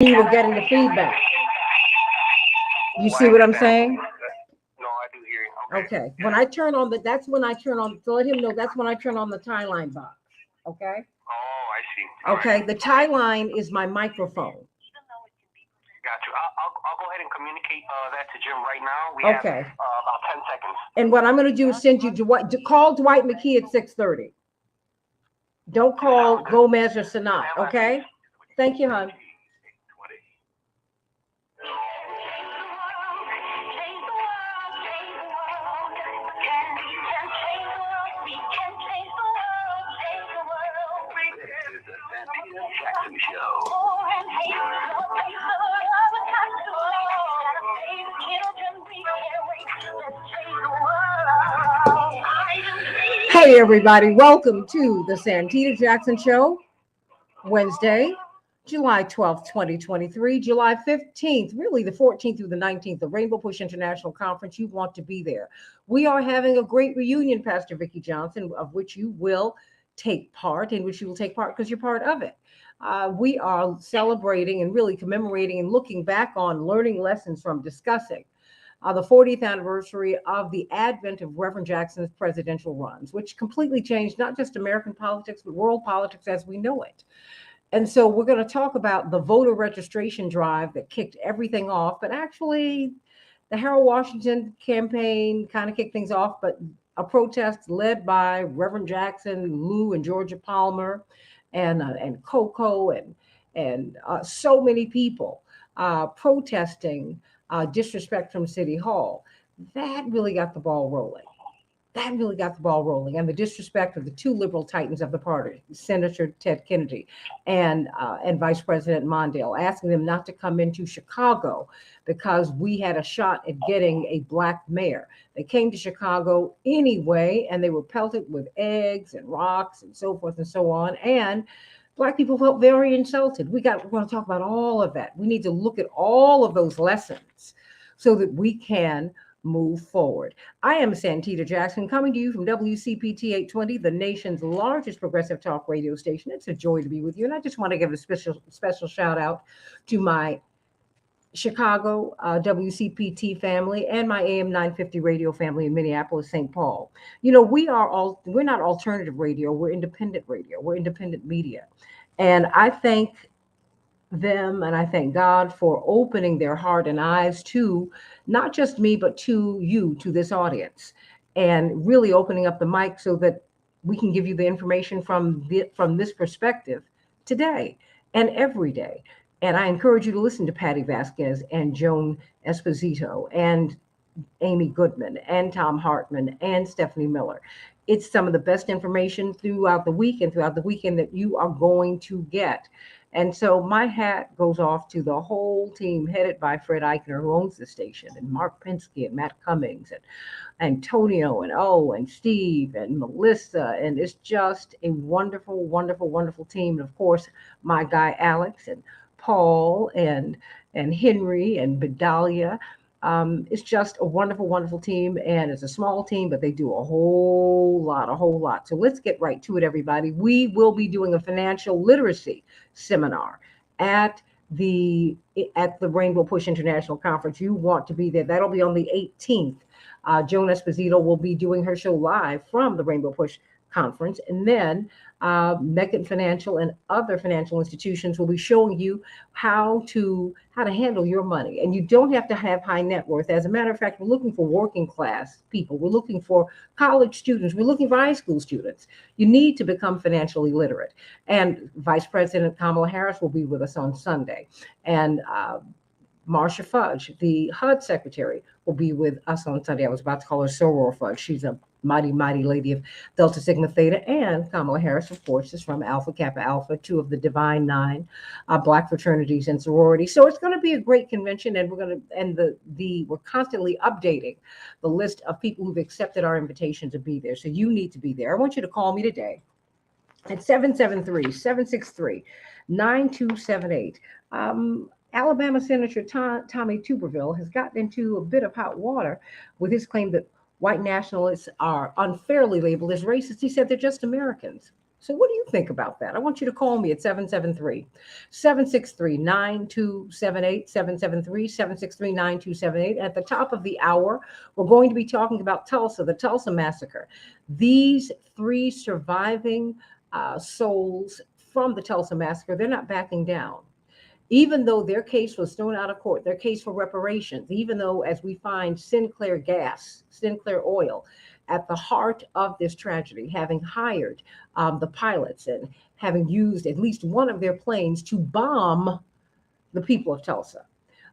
You were getting the feedback. You Oh, see I what I'm understand. saying? No, I do hear you. Okay. Okay. When I turn on that's when I turn on, to let him know that's when I turn on the tie line box. Okay. Oh, I see. All right. Okay. The tie line is my microphone. Got you. I'll go ahead and communicate that to Jim right now. We have Okay. about 10 seconds. And what I'm going to do is send you Dwight, call Dwight McKee at 6:30. Don't call Gomez or Sanat. Okay. Thank you, hon. Jackson Show. Hey, everybody. Welcome to the Santita Jackson Show, Wednesday, July 12th, 2023, July 15th, really the 14th through the 19th, the Rainbow Push International Conference. You want to be there. We are having a great reunion, Pastor Vicki Johnson, of which you will take part, in which you will take part because you're part of it. We are celebrating and really commemorating and looking back on learning lessons from discussing the 40th anniversary of the advent of Reverend Jackson's presidential runs, which completely changed not just American politics, but world politics as we know it. And so we're going to talk about the voter registration drive that kicked everything off, but actually the Harold Washington campaign kind of kicked things off, but a protest led by Reverend Jackson, Lou, and Georgia Palmer, and Coco, and so many people protesting disrespect from City Hall. That really got the ball rolling. That really got the ball rolling, and the disrespect of the two liberal titans of the party, Senator Ted Kennedy and Vice President Mondale, asking them not to come into Chicago because we had a shot at getting a black mayor. They came to Chicago anyway, and they were pelted with eggs and rocks and so forth and so on. And black people felt very insulted. We're going to talk about all of that. We need to look at all of those lessons so that we can move forward. I am Santita Jackson, coming to you from WCPT 820, the nation's largest progressive talk radio station. It's a joy to be with you, and I just want to give a special shout out to my Chicago WCPT family and my AM 950 radio family in Minneapolis, St. Paul. You know, we're not alternative radio, we're independent radio, we're independent media. And I thank them and I thank God for opening their heart and eyes to not just me, but to you, to this audience, and really opening up the mic so that we can give you the information from this perspective today and every day. And I encourage you to listen to Patty Vasquez and Joan Esposito and Amy Goodman and Tom Hartman and Stephanie Miller. It's some of the best information throughout the week and throughout the weekend that you are going to get. And so my hat goes off to the whole team headed by Fred Eichner, who owns the station, and Mark Pinsky and Matt Cummings and Antonio and and Steve and Melissa. And it's just a wonderful, wonderful, wonderful team. And of course, my guy Alex and Paul and Henry and Bedalia. It's just a wonderful, wonderful team, and it's a small team, but they do a whole lot, a whole lot. So let's get right to it, everybody. We will be doing a financial literacy seminar at the at the Rainbow Push International Conference. You want to be there. That'll be on the 18th. Joan Esposito will be doing her show live from the Rainbow Push Conference, and then Meccan Financial and other financial institutions will be showing you how to handle your money. And you don't have to have high net worth. As a matter of fact, we're looking for working class people. We're looking for college students. We're looking for high school students. You need to become financially literate. And Vice President Kamala Harris will be with us on Sunday. And Marcia Fudge, the HUD secretary, will be with us on Sunday. I was about to call her Soror Fudge. She's a mighty, mighty lady of Delta Sigma Theta. And Kamala Harris, of course, is from Alpha Kappa Alpha, two of the Divine Nine, Black fraternities and sororities. So it's going to be a great convention, and we're constantly updating the list of people who've accepted our invitation to be there. So you need to be there. I want you to call me today at 773-763-9278. Alabama Senator Tommy Tuberville has gotten into a bit of hot water with his claim that white nationalists are unfairly labeled as racist. He said they're just Americans. So what do you think about that? I want you to call me at 773-763-9278, 773-763-9278. At the top of the hour, we're going to be talking about Tulsa, the Tulsa massacre. These three surviving souls from the Tulsa massacre, they're not backing down. Even though their case was thrown out of court, their case for reparations, even though, as we find Sinclair gas, Sinclair oil, at the heart of this tragedy, having hired the pilots and having used at least one of their planes to bomb the people of Tulsa.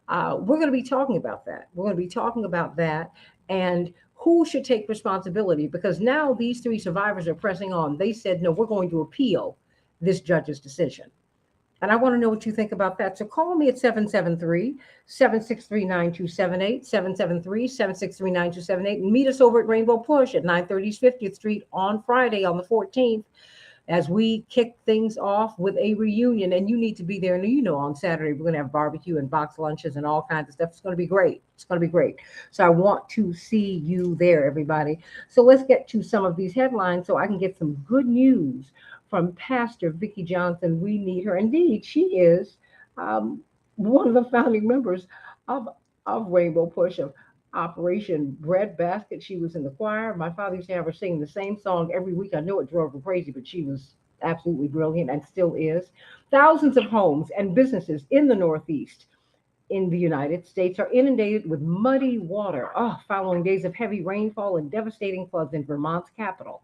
We're going to be talking about that. We're going to be talking about that and who should take responsibility, because now these three survivors are pressing on. They said, no, we're going to appeal this judge's decision. And I want to know what you think about that. So call me at 773-763-9278, 773-763-9278, and meet us over at Rainbow Push at 930 50th Street on Friday on the 14th as we kick things off with a reunion. And you need to be there. And you know, on Saturday, we're going to have barbecue and box lunches and all kinds of stuff. It's going to be great. It's going to be great. So I want to see you there, everybody. So let's get to some of these headlines so I can get some good news from Pastor Vicki Johnson. We need her. Indeed, she is one of the founding members of, Rainbow Push, of Operation Bread Basket. She was in the choir. My father used to have her sing the same song every week. I know it drove her crazy, but she was absolutely brilliant and still is. Thousands of homes and businesses in the Northeast in the United States are inundated with muddy water following days of heavy rainfall and devastating floods in Vermont's capital.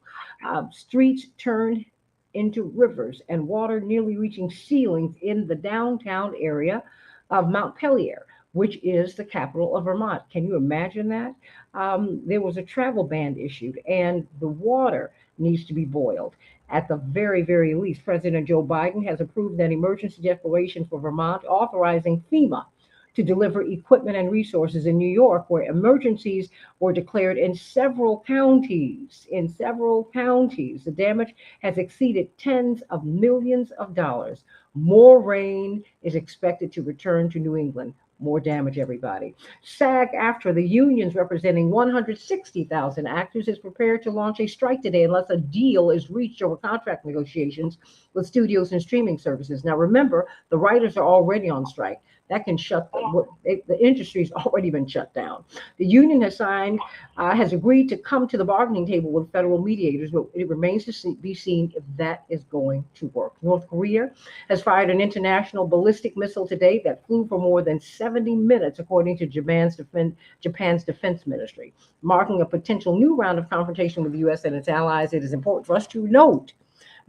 Streets turned into rivers and water nearly reaching ceilings in the downtown area of Montpelier, which is the capital of Vermont. Can you imagine that? There was a travel ban issued, and the water needs to be boiled. At the very, very least, President Joe Biden has approved an emergency declaration for Vermont, authorizing FEMA to deliver equipment and resources in New York, where emergencies were declared in several counties. The damage has exceeded tens of millions of dollars. More rain is expected to return to New England. More damage, everybody. SAG-AFTRA, the unions representing 160,000 actors, is prepared to launch a strike today unless a deal is reached over contract negotiations with studios and streaming services. Now, remember, the writers are already on strike. That can the industry's already been shut down. The union has agreed to come to the bargaining table with federal mediators, but it remains to be seen if that is going to work. North Korea has fired an international ballistic missile today that flew for more than 70 minutes, according to Japan's defense ministry, marking a potential new round of confrontation with the U.S. and its allies. It is important for us to note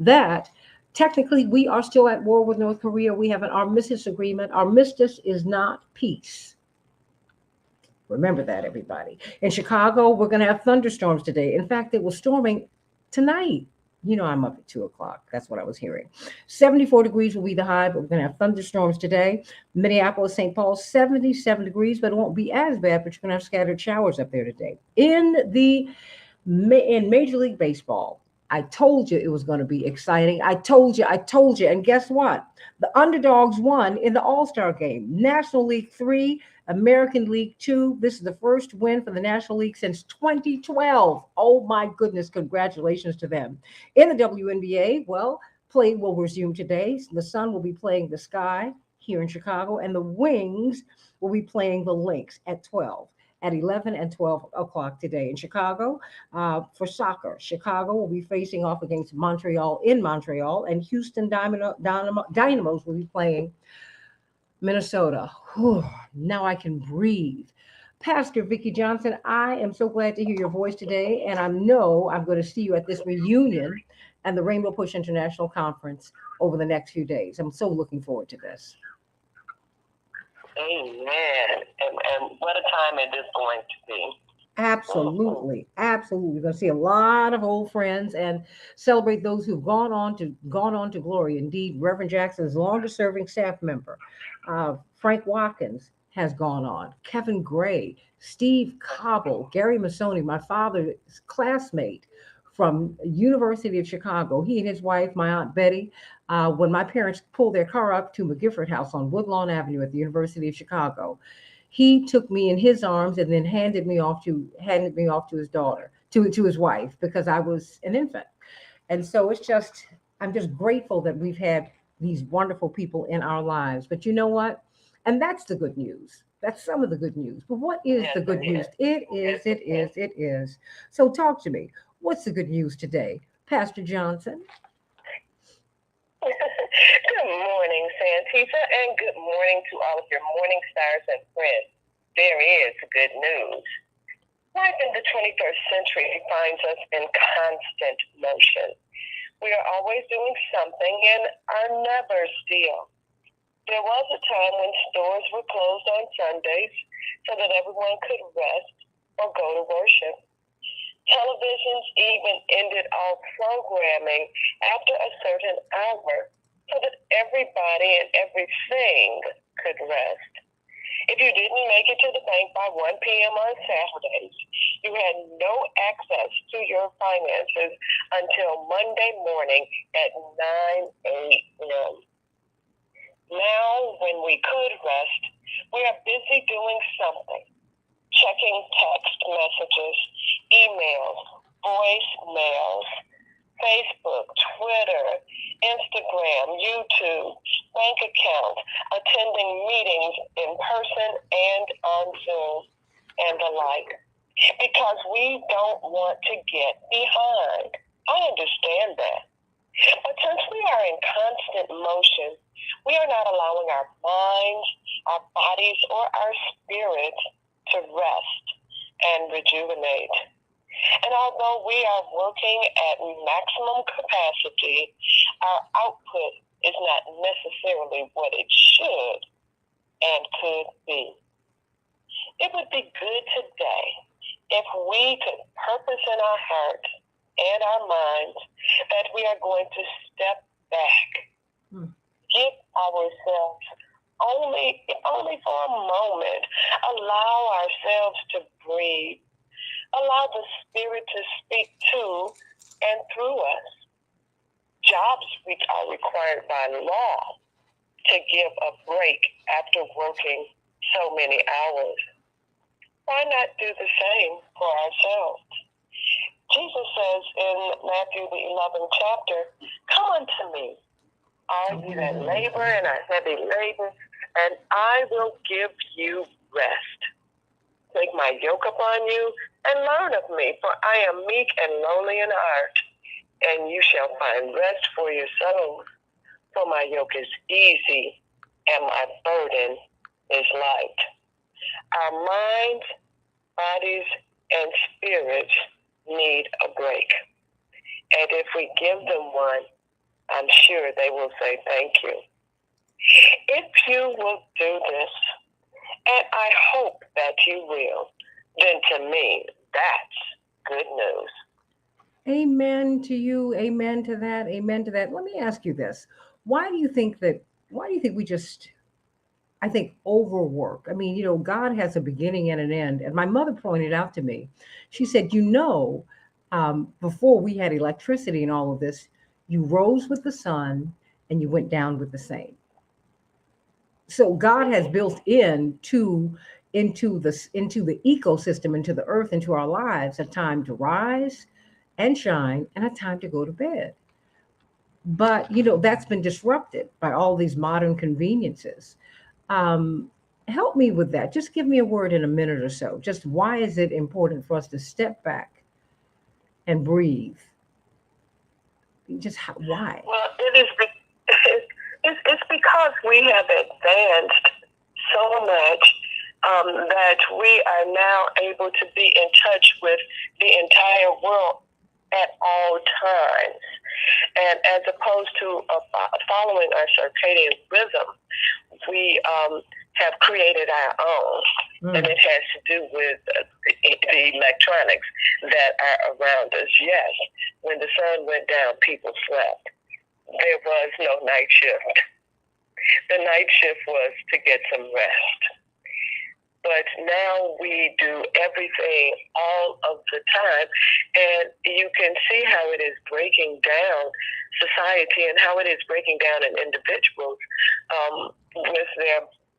that technically, we are still at war with North Korea. We have an armistice agreement. Armistice is not peace. Remember that, everybody. In Chicago, we're going to have thunderstorms today. In fact, it was storming tonight. You know, I'm up at 2 o'clock. That's what I was hearing. 74 degrees will be the high, but we're going to have thunderstorms today. Minneapolis, St. Paul, 77 degrees, but it won't be as bad, but you're going to have scattered showers up there today. In Major League Baseball, I told you it was going to be exciting. I told you. And guess what? The underdogs won in the All-Star game. National League 3, American League 2. This is the first win for the National League since 2012. Oh, my goodness. Congratulations to them. In the WNBA, play will resume today. The Sun will be playing the Sky here in Chicago, and the Wings will be playing the Lynx at 12. At 11 and 12 o'clock today in Chicago. For soccer, Chicago will be facing off against Montreal in Montreal, and Houston Dynamos will be playing Minnesota. Whew, now I can breathe. Pastor Vicki Johnson, I am so glad to hear your voice today, and I know I'm going to see you at this reunion and the Rainbow Push International Conference over the next few days. I'm so looking forward to this. Amen. And what a time it is going to be. Absolutely. We're going to see a lot of old friends and celebrate those who've gone on to glory. Indeed, Reverend Jackson's longest serving staff member, Frank Watkins, has gone on. Kevin Gray, Steve Cobble, Gary Massoni, my father's classmate from University of Chicago. He and his wife, my Aunt Betty, when my parents pulled their car up to McGifford House on Woodlawn Avenue at the University of Chicago, he took me in his arms and then handed me off to his daughter, to his wife, because I was an infant. And so it's just I'm just grateful that we've had these wonderful people in our lives. But you know what? And that's the good news. That's some of the good news. But what is Yes, the good it news? is. It is. So talk to me. What's the good news today? Pastor Johnson? Good morning, Santita, and good morning to all of your morning stars and friends. There is good news. Life in the 21st century finds us in constant motion. We are always doing something and are never still. There was a time when stores were closed on Sundays so that everyone could rest or go to worship. Televisions even ended all programming after a certain hour so that everybody and everything could rest. If you didn't make it to the bank by 1 p.m. on Saturdays, you had no access to your finances until Monday morning at 9 a.m. Now, when we could rest, we are busy doing something, checking text messages, emails, voicemails, Facebook, Twitter, Instagram, YouTube, bank accounts, attending meetings in person and on Zoom, and the like. Because we don't want to get behind. I understand that. But since we are in constant motion, we are not allowing our minds, our bodies, or our spirits to rest and rejuvenate. And although we are working at maximum capacity, our output is not necessarily what it should and could be. It would be good today if we could purpose in our hearts and our minds that we are going to step back, give ourselves only for a moment, allow ourselves to breathe, allow the Spirit to speak to and through us. Jobs which are required by law to give a break after working so many hours. Why not do the same for ourselves? Jesus says in Matthew the 11th chapter, "Come unto me, all you that labor and are heavy laden, and I will give you rest. Take my yoke upon you and learn of me, for I am meek and lowly in heart, and you shall find rest for your souls. For my yoke is easy and my burden is light." Our minds, bodies, and spirits need a break. And if we give them one, I'm sure they will say thank you. If you will do this, and I hope that you will, then to me, that's good news. Amen to you. Amen to that. Amen to that. Let me ask you this. Why do you think we just, I think, overwork? I mean, God has a beginning and an end. And my mother pointed out to me, she said, before we had electricity and all of this, you rose with the sun and you went down with the same. So God has built into the ecosystem, into the earth, into our lives, a time to rise and shine and a time to go to bed. But that's been disrupted by all these modern conveniences. um, Help me with that. Just give me a word in a minute or so. Just why is it important for us to step back and breathe? Why? Well, it is. It's because we have advanced so much that we are now able to be in touch with the entire world at all times. And as opposed to following our circadian rhythm, we have created our own. And it has to do with the electronics that are around us. Yes, when the sun went down, people slept. There was no night shift. The night shift was to get some rest. But now we do everything all of the time, and you can see how it is breaking down society and how it is breaking down in individuals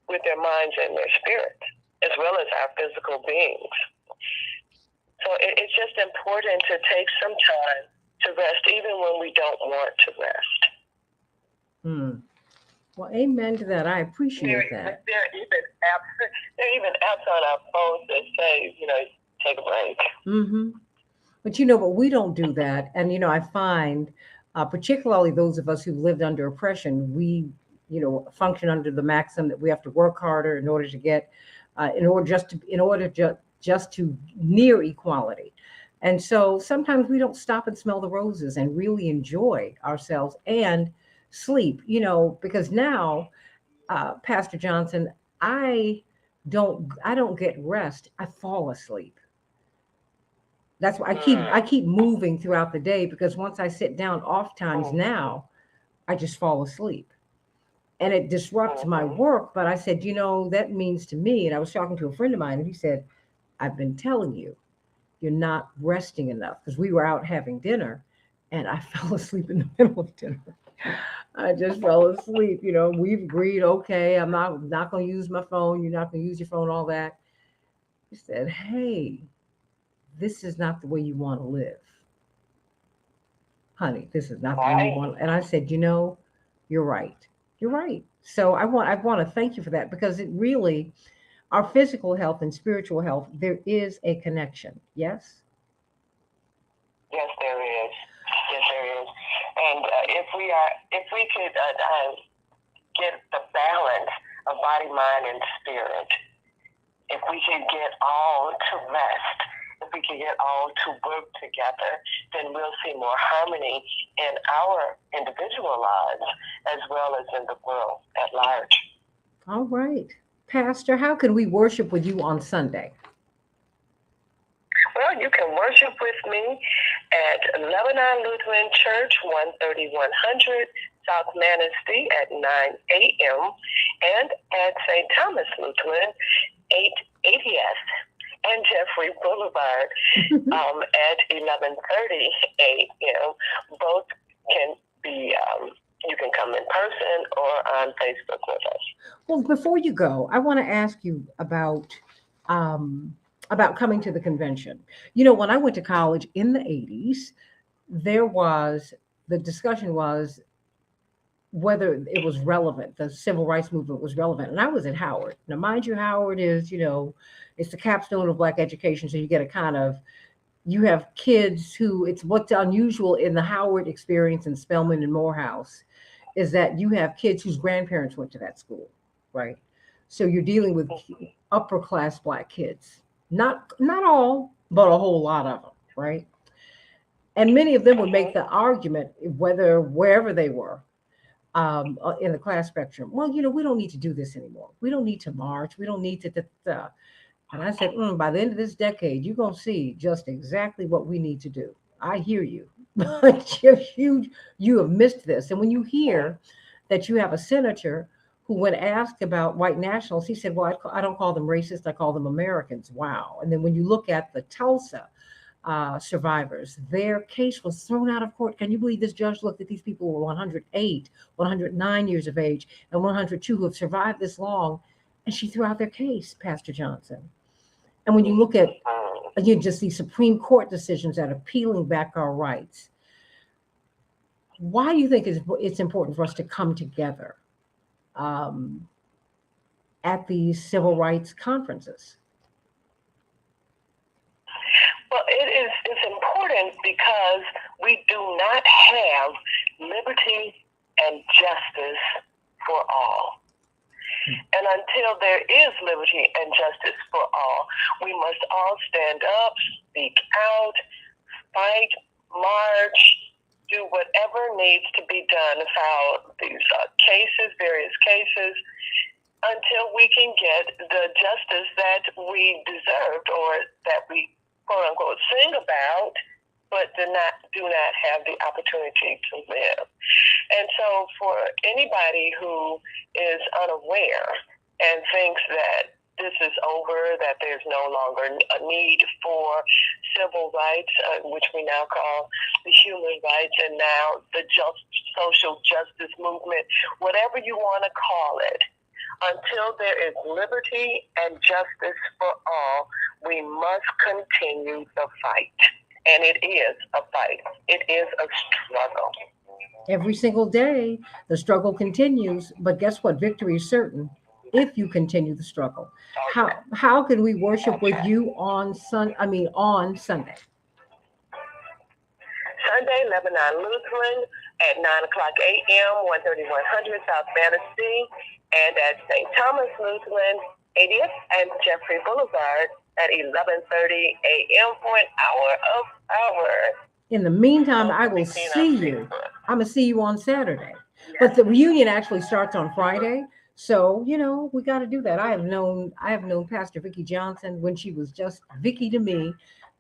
with their minds and their spirits, as well as our physical beings. So it's just important to take some time to rest, even when we don't want to rest. Well, amen to that. I appreciate that. There are even apps on our phones that say, take a break. But but we don't do that. And I find, particularly those of us who lived under oppression, we function under the maxim that we have to work harder in order to get, just to near equality. And so sometimes we don't stop and smell the roses and really enjoy ourselves and sleep. Because now, Pastor Johnson, I don't get rest. I fall asleep. That's why I keep moving throughout the day, because once I sit down, oft times now I just fall asleep, and it disrupts my work. But I said, that means to me, and I was talking to a friend of mine, and he said, I've been telling you, you're not resting enough, because we were out having dinner, and I fell asleep in the middle of dinner. I just fell asleep. We've agreed, okay, I'm not going to use my phone. You're not going to use your phone, all that. He said, hey, this is not the way you want to live. Honey, this is not the way you want. And I said, you're right. You're right. So I want to thank you for that, because it really, our physical health and spiritual health, there is a connection. Yes? Yes, there is. Yes, there is. And if we could get the balance of body, mind, and spirit, if we could get all to rest, if we can get all to work together, then we'll see more harmony in our individual lives as well as in the world at large. All right. Pastor, how can we worship with you on Sunday? Well, you can worship with me at Lebanon Lutheran Church, 13100 South Manistee at 9 a.m. and at St. Thomas Lutheran, 880S and Jeffrey Boulevard at 11:30 a.m. Both can be, you can come in person or on Facebook with us. Well, before you go, I want to ask you about coming to the convention. When I went to college in the 80s, the discussion was whether it was relevant, the civil rights movement was relevant. And I was at Howard. Now, mind you, Howard is, it's the capstone of Black education. So you get you have kids it's what's unusual in the Howard experience in Spelman and Morehouse is that you have kids whose grandparents went to that school, right? So you're dealing with upper class Black kids. Not all, but a whole lot of them, right? And many of them would make the argument, wherever they were, in the class spectrum, well, we don't need to do this anymore. We don't need to march. We don't need to. And I said, by the end of this decade, you're going to see just exactly what we need to do. I hear you. But you have missed this. And when you hear that you have a senator who, when asked about white nationalists, he said, well, I don't call them racist. I call them Americans. Wow. And then when you look at the Tulsa survivors, their case was thrown out of court. Can you believe this judge looked at these people who were 108, 109 years of age, and 102 who have survived this long, and she threw out their case, Pastor Johnson. And when you look at, again, just these Supreme Court decisions that are peeling back our rights, why do you think it's important for us to come together at these civil rights conferences? Well, it's important because we do not have liberty and justice for all. And until there is liberty and justice for all, we must all stand up, speak out, fight, march, do whatever needs to be done about these various cases, until we can get the justice that we deserved or that we, quote unquote, sing about, but do not have the opportunity to live. And so for anybody who is unaware and thinks that this is over, that there's no longer a need for civil rights, which we now call the human rights, and now the social justice movement, whatever you want to call it, until there is liberty and justice for all, we must continue the fight. And it is a fight. It is a struggle. Every single day, the struggle continues, but guess what? Victory is certain if you continue the struggle. How can we worship with you on on Sunday? Sunday, Lebanon Lutheran at 9 o'clock a.m., 13100 South Banner Street, and at St. Thomas Lutheran, 80th and Jeffrey Boulevard at 11:30 a.m. for an hour of hours. In the meantime, I will see you. I'm gonna see you on Saturday. But the reunion actually starts on Friday. So, we got to do that. I have known Pastor Vicki Johnson when she was just Vicki to me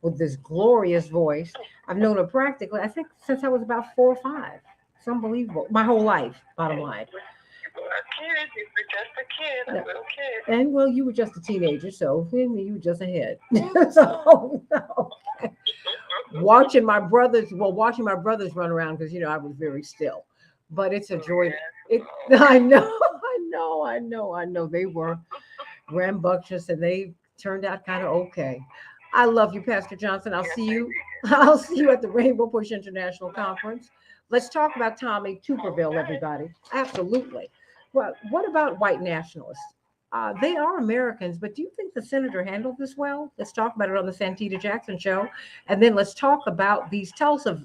with this glorious voice. I've known her practically, I think, since I was about 4 or 5. It's unbelievable. My whole life, bottom line. You were a kid. You were just a kid, a little kid. And well, you were just a teenager, so you were just ahead. So, watching my brothers run around because I was very still. But it's a joy. I know. They were rambunctious and they turned out kind of okay. I love you, Pastor Johnson. I'll see you. I'll see you at the Rainbow Push International Conference. Let's talk about Tommy Tuberville, everybody. Absolutely. Well, what about white nationalists? They are Americans, but do you think the senator handled this well? Let's talk about it on the Santita Jackson Show, and then let's talk about these Tulsa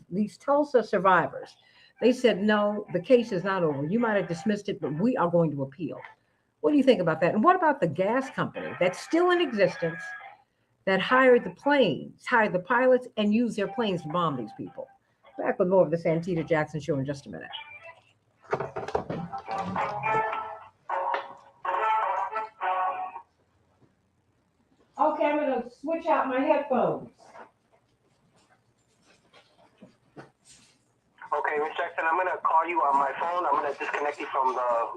survivors. They said no, the case is not over. You might have dismissed it, but we are going to appeal. What do you think about that? And what about the gas company that's still in existence that hired the pilots, and used their planes to bomb these people? Back with more of the Santita Jackson Show in just a minute. Okay, I'm going to switch out my headphones. Okay, Ms. Jackson, I'm gonna call you on my phone. I'm gonna disconnect you from the.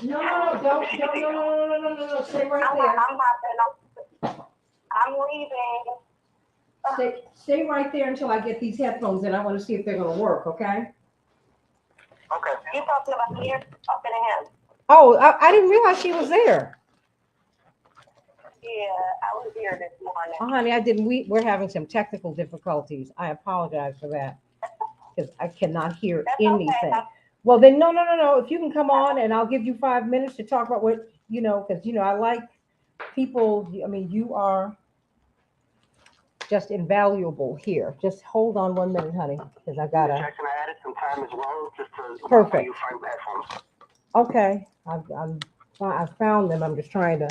No, don't. No. Stay right there. I'm leaving. Stay right there until I get these headphones in. I want to see if they're going to work, okay? Okay. You talking about me or talking to him? Oh, I didn't realize she was there. Yeah, I was here this morning. Oh, honey, I didn't. We're having some technical difficulties. I apologize for that because I cannot hear anything. Okay. Well, then, no. If you can come on and I'll give you 5 minutes to talk about what, because, I like people. I mean, you are just invaluable here. Just hold on 1 minute, honey, because I got to. Jackson, I added some time as well, just to. Perfect. You find headphones. Okay. I found them. I'm just trying to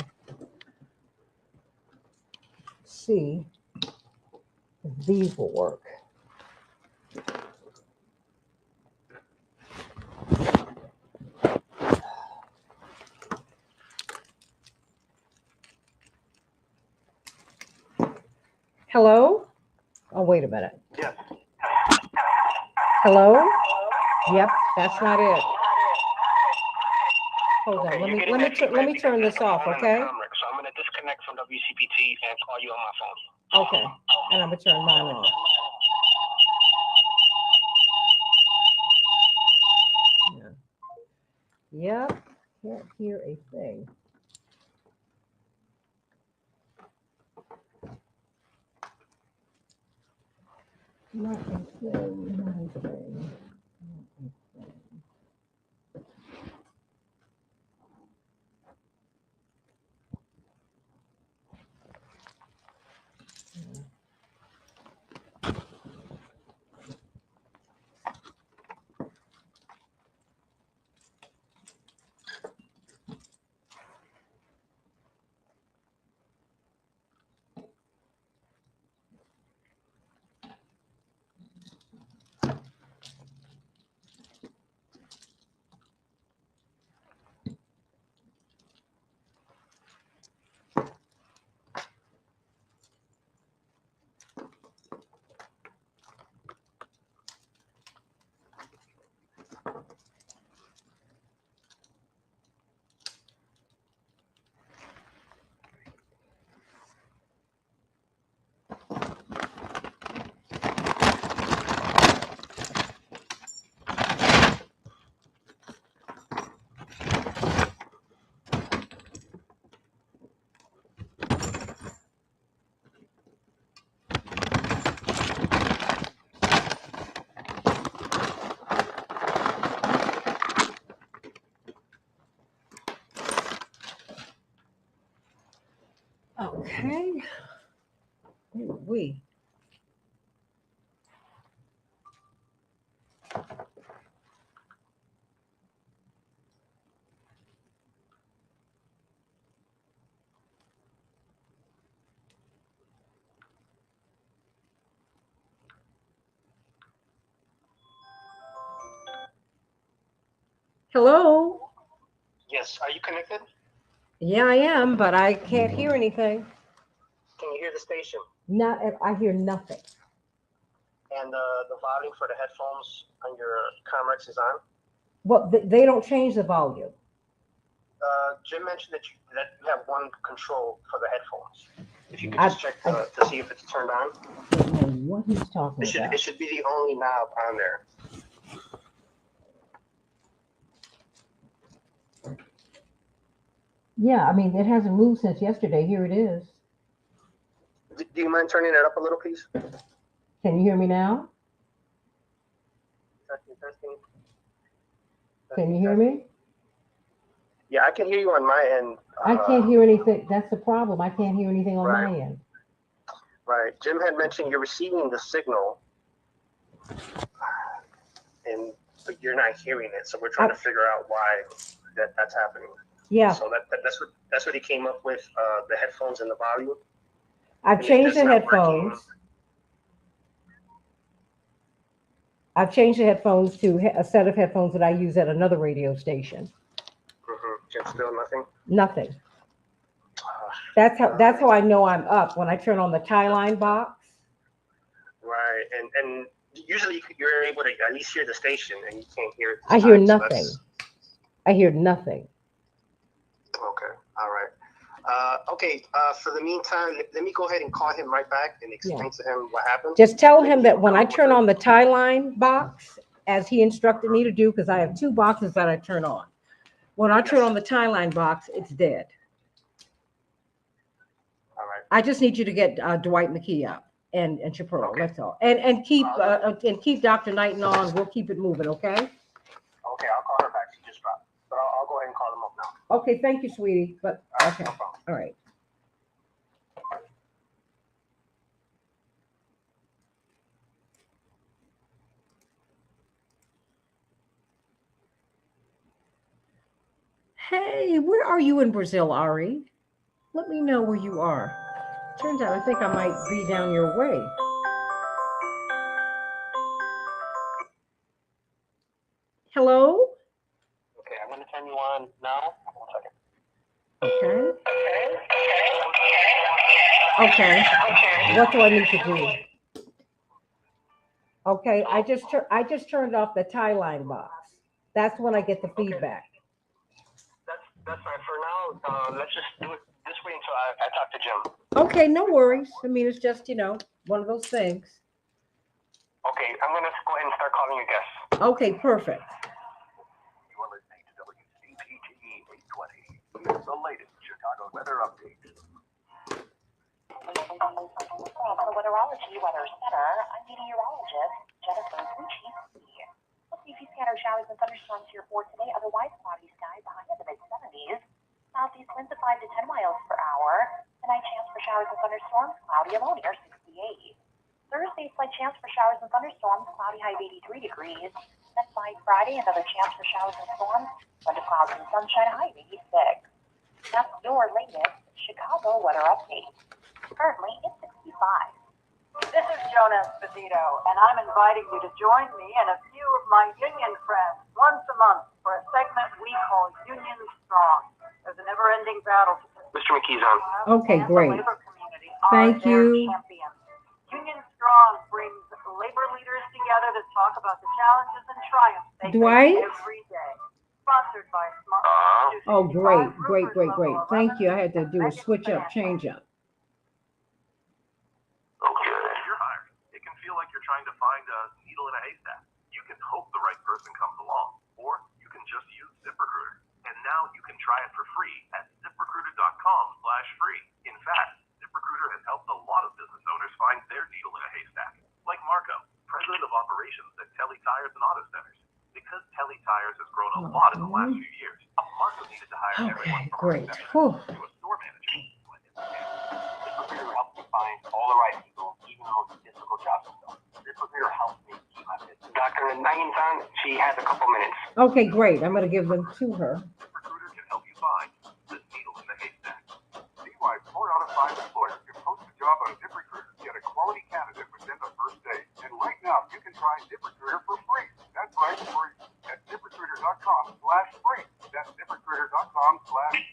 see if these will work. Hello? Oh, wait a minute. Yes. Hello? Yep, that's not it. Hold on. Let me turn this off, okay? So I'm gonna disconnect from WCPT and call you on my phone. Okay. And I'm gonna turn mine off. Yeah. Yep. Can't hear a thing. Not a thing. Okay. Ooh, we. Hello. Yes, are you connected? Yeah, I am, but I can't hear anything. Can you hear the station? Not. I hear nothing. And the volume for the headphones on your Comrex is on? Well, they don't change the volume. Jim mentioned that you have one control for the headphones. If you could I- just check to see if it's turned on. I don't know what he's talking about. It should be the only knob on there. Yeah, I mean, it hasn't moved since yesterday. Here it is. Do you mind turning it up a little, please? Can you hear me now? Testing. Can you hear me? Yeah, I can hear you on my end. I can't hear anything. That's the problem. I can't hear anything on Right. my end. Right. Jim had mentioned you're receiving the signal, but you're not hearing it. So we're trying to figure out why that's happening. Yeah. So that's what he came up with. The headphones and the volume. I've changed the headphones. I've changed the headphones to a set of headphones that I use at another radio station. Just still nothing. Nothing. That's how I know I'm up, when I turn on the tie line box. Right, and usually you're able to at least hear the station, and you can't hear it. I hear nothing. I hear nothing. Okay, all right. Okay, for the meantime, let me go ahead and call him right back and explain to him what happened. Just tell him that when I turn on the tie line box, as he instructed me to do, because I have two boxes that I turn on. When I turn on the tie line box, it's dead. All right. I just need you to get Dwight McKee up and Chaparro. Okay. That's all. And keep Dr. Knighton on. We'll keep it moving, okay? Okay, I'll call her back. She just dropped. But I'll go ahead and call them up now. Okay, thank you, sweetie. But okay, No problem. all right. Hey, where are you in Brazil, Ari? Let me know where you are. Turns out I think I might be down your way. Hello? Okay, I'm going to turn you on now. 1 second. Okay. Okay. What do I need to do? Okay, I just turned off the tie line box. That's when I get the feedback. That's fine for now. Let's just do it this way until I talk to Jim. Okay, no worries. I mean, it's just, one of those things. Okay, I'm going to go ahead and start calling your guests. Okay, perfect. You are listening to WCPTE 820. Here's the latest Chicago weather update. From the Weatherology Weather Center, I'm meteorologist Jennifer Gucci. We'll see a few scattered showers and thunderstorms here for today. Otherwise, cloudy skies, a high in the mid-70s. Southeast winds of 5 to 10 miles per hour. Tonight, chance for showers and thunderstorms, cloudy along near 68. Thursday, slight chance for showers and thunderstorms, cloudy high of 83 degrees. Then by Friday, another chance for showers and storms, wind of clouds and sunshine, high of 86. That's your latest Chicago weather update. Currently, it's 65. This is Jonas Esposito, and I'm inviting you to join me and a few of my union friends once a month for a segment we call Union Strong. There's a never-ending battle to Mr. McKee's on. Okay, and great. the labor community Thank are their you. champions. Union Strong brings labor leaders together to talk about the challenges and triumphs they Dwight? face every day. Sponsored by Smart. Oh, great. Thank you. I had to do a switch up, change up. Okay. If you're hiring, it can feel like you're trying to find a needle in a haystack. You can hope the right person comes along, or you can just use ZipRecruiter. And now you can try it for free at ZipRecruiter.com/free. In fact, ZipRecruiter has helped a lot of business owners find their needle in a haystack, like Marco, president of operations at Telly Tires and Auto Centers. Because Telly Tires has grown a lot in the last few years, Marco needed to hire everyone from a Great. receptionist to a store manager. Naintan, she has a couple minutes. Okay, great. I'm going to give them to her. ZipRecruiter can help you find the needle in the haystack. See why 4 out of 5 employers can post a job on ZipRecruiter, get a quality candidate within the first day. And right now, you can try ZipRecruiter for free. That's right, free. At ZipRecruiter.com/free. That's ZipRecruiter.com/FREE.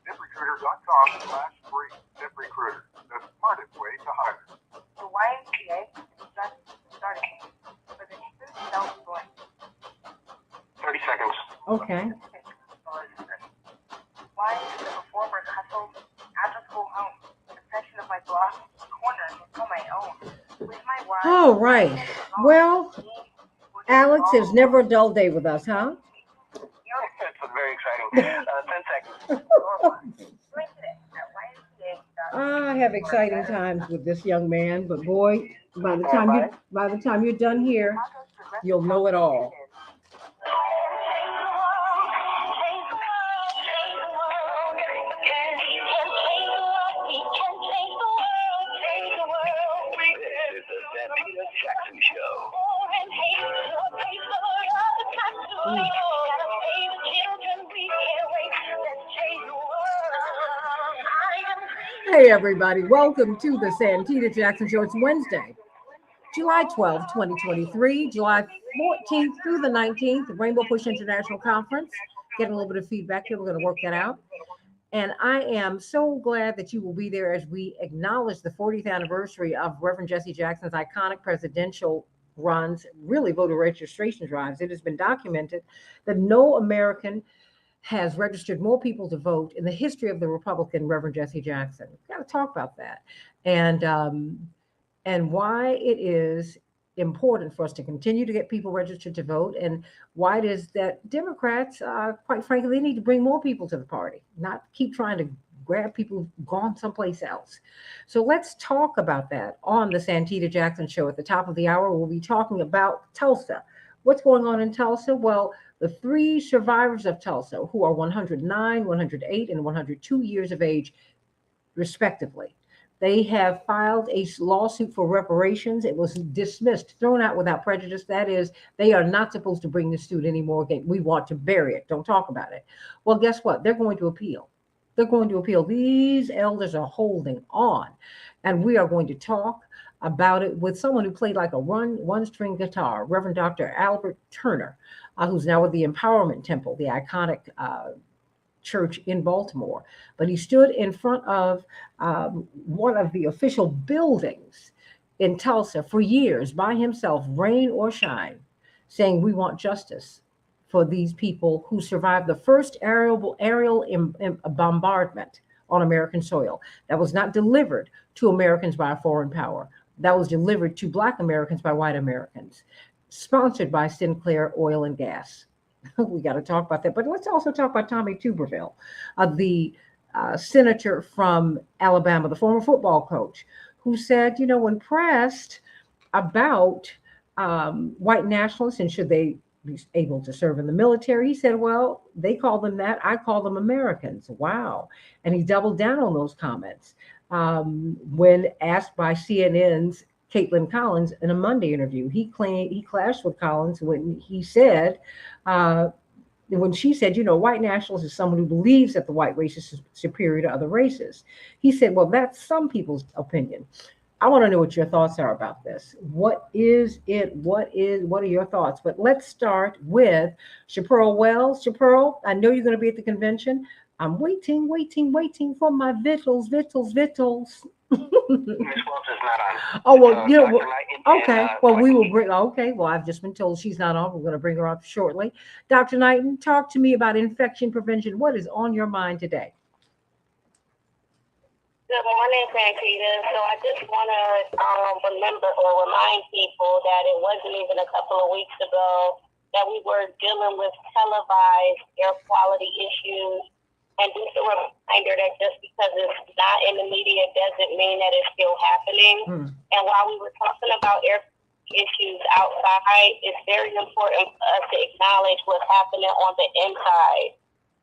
ZipRecruiter.com/free. ZipRecruiter, the smartest way to hire. The YMCA is just starting for the food self-employed. 30 seconds. Okay. Why is the performer hustle after-school home? A section of my block corner is on my own. With my wife. All right. Well, Alex, there's never a dull day with us, huh? That's very exciting. 10 seconds. I have exciting times with this young man, but boy, by the time you're done here, you'll know it all. This is the Santita Jackson Show. Hey, everybody. Welcome to the Santita Jackson Show. It's Wednesday, July 12th, 2023, July 14th through the 19th, the Rainbow Push International Conference. Getting a little bit of feedback here. We're going to work that out. And I am so glad that you will be there as we acknowledge the 40th anniversary of Reverend Jesse Jackson's iconic presidential runs, really voter registration drives. It has been documented that no American has registered more people to vote in the history of the Republican Reverend Jesse Jackson. We've got to talk about that and why it is important for us to continue to get people registered to vote, and why it is that Democrats, quite frankly, they need to bring more people to the party, not keep trying to grab people who've gone someplace else. So let's talk about that on the Santita Jackson Show. At the top of the hour, we'll be talking about Tulsa. What's going on in Tulsa? Well, the 3 survivors of Tulsa, who are 109, 108, and 102 years of age, respectively, they have filed a lawsuit for reparations. It was dismissed, thrown out without prejudice. That is, they are not supposed to bring this suit anymore. We want to bury it. Don't talk about it. Well, guess what? They're going to appeal. They're going to appeal. These elders are holding on. And we are going to talk about it with someone who played like a one-string guitar, Reverend Dr. Albert Turner, who's now with the Empowerment Temple, the iconic church in Baltimore. But he stood in front of one of the official buildings in Tulsa for years by himself, rain or shine, saying we want justice for these people who survived the first aerial bombardment on American soil. That was not delivered to Americans by a foreign power. That was delivered to Black Americans by white Americans, sponsored by Sinclair Oil and Gas. We got to talk about that. But let's also talk about Tommy Tuberville, the senator from Alabama, the former football coach, who said, you know, when pressed about white nationalists and should they be able to serve in the military, he said, well, they call them that. I call them Americans. Wow. And he doubled down on those comments when asked by CNN's Caitlin Collins in a Monday interview. He claimed he clashed with Collins when he said, when she said, you know, white nationalist is someone who believes that the white race is superior to other races. He said, well, that's some people's opinion. I want to know what your thoughts are about this. What is it? What are your thoughts? But let's start with Chaparral Wells. Chaparral, I know you're going to be at the convention. I'm waiting for my victuals. Miss Wells is not on. Oh, well, you know, okay. Well, we will Knighton. bring, okay. Well, I've just been told she's not on. We're going to bring her up shortly. Dr. Knighton, talk to me about infection prevention. What is on your mind today? Good morning, Santita. So I just want to remember or remind people that it wasn't even a couple of weeks ago that we were dealing with televised air quality issues. And just a reminder that just because it's not in the media doesn't mean that it's still happening. And while we were talking about air issues outside, it's very important for us to acknowledge what's happening on the inside.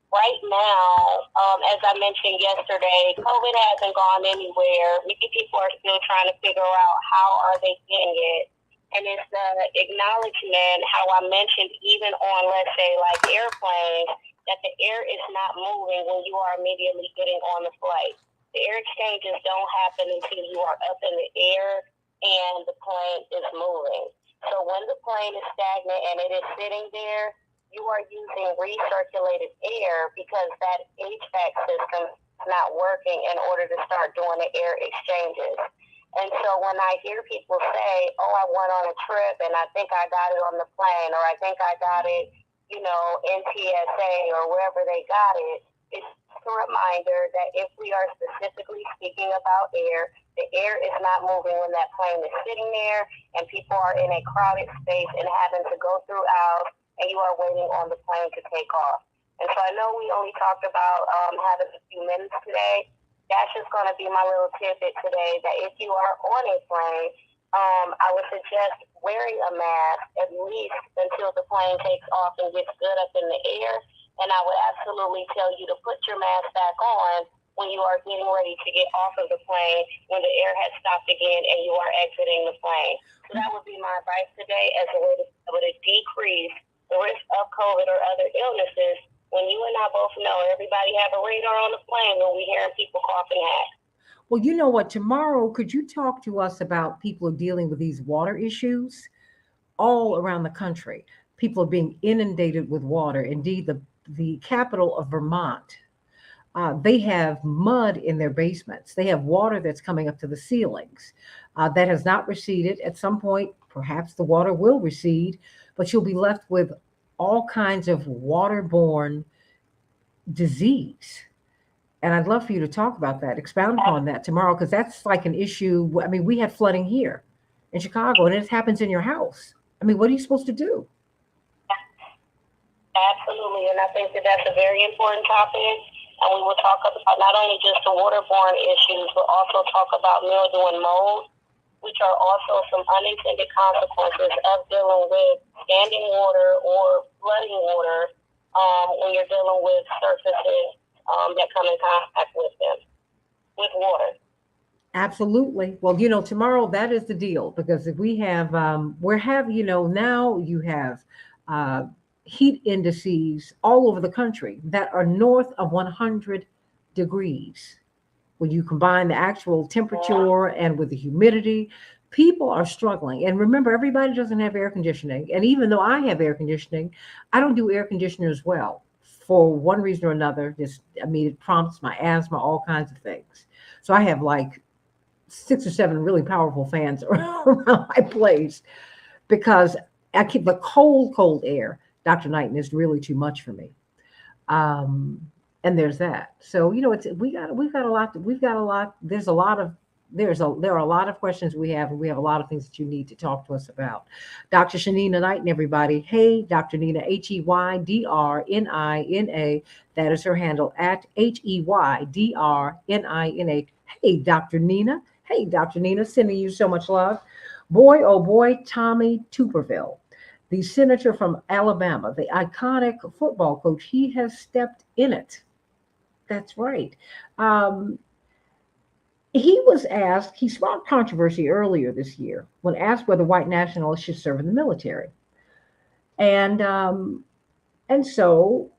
Right now, as I mentioned yesterday, COVID hasn't gone anywhere. Many people are still trying to figure out how are they getting it. and it's the acknowledgement, how I mentioned even on, let's say, like airplanes, that the air is not moving when you are immediately getting on the flight. The air exchanges don't happen until you are up in the air and the plane is moving. So when the plane is stagnant and it is sitting there, you are using recirculated air because that HVAC system is not working in order to start doing the air exchanges. And so when I hear people say, oh, I went on a trip and I think I got it on the plane, or I think I got it, in TSA or wherever they got it, it's a reminder that if we are specifically speaking about air, the air is not moving when that plane is sitting there and people are in a crowded space and having to go through aisles and you are waiting on the plane to take off. And so I know we only talked about having a few minutes today. That's just going to be my little tidbit today, that if you are on a plane, I would suggest wearing a mask at least until the plane takes off and gets good up in the air. And I would absolutely tell you to put your mask back on when you are getting ready to get off of the plane, when the air has stopped again and you are exiting the plane. So that would be my advice today as a way to be able to decrease the risk of COVID or other illnesses. When you and I both know everybody have a radar on the plane when we hear people coughing at. Well, you know what? Tomorrow, could you talk to us about people dealing with these water issues all around the country? People are being inundated with water. Indeed, the capital of Vermont, they have mud in their basements. They have water that's coming up to the ceilings that has not receded. At some point, perhaps the water will recede, but you'll be left with all kinds of waterborne disease. And I'd love for you to talk about that, expound upon that tomorrow, because that's like an issue. I mean, we had flooding here in Chicago, and it happens in your house. I mean, what are you supposed to do? Absolutely, and I think that that's a very important topic. And we will talk about not only just the waterborne issues, but also talk about mildew and mold, which are also some unintended consequences of dealing with standing water or flooding water when you're dealing with surfaces that come in contact with them, with water. Absolutely. Well, tomorrow that is the deal, because if we have, now you have heat indices all over the country that are north of 100 degrees. When you combine the actual temperature and with the humidity, people are struggling. And remember, everybody doesn't have air conditioning. And even though I have air conditioning, I don't do air conditioners well for one reason or another. It prompts my asthma, all kinds of things. So I have like 6 or 7 really powerful fans around my place because I keep the cold air. Dr. Knighton is really too much for me. And there's that. So, we've got a lot. There are a lot of questions we have, and we have a lot of things that you need to talk to us about. Dr. Shanina Knighton, everybody. Hey, Dr. Nina, HEYDRNINA. That is her handle, at HEYDRNINA. Hey, Dr. Nina. Hey, Dr. Nina, sending you so much love. Boy, oh boy, Tommy Tuberville, the senator from Alabama, the iconic football coach, he has stepped in it. That's right. He was asked, he sparked controversy earlier this year when asked whether white nationalists should serve in the military. And so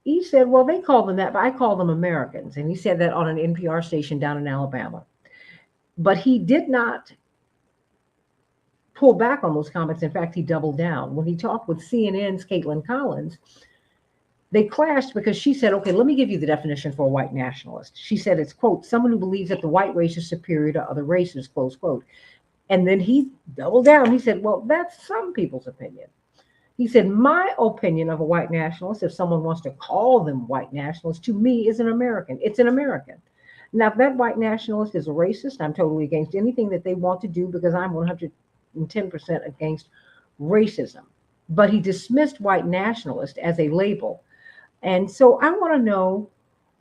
he said, well, they call them that, but I call them Americans. And he said that on an NPR station down in Alabama. But he did not pull back on those comments. In fact, he doubled down. When he talked with CNN's Caitlin Collins, they clashed because she said, okay, let me give you the definition for a white nationalist. She said it's, quote, someone who believes that the white race is superior to other races, close quote. And then he doubled down. He said, well, that's some people's opinion. He said, my opinion of a white nationalist, if someone wants to call them white nationalists, to me is an American. It's an American. Now, if that white nationalist is a racist, I'm totally against anything that they want to do because I'm 110% against racism. But he dismissed white nationalist as a label. And so I want to know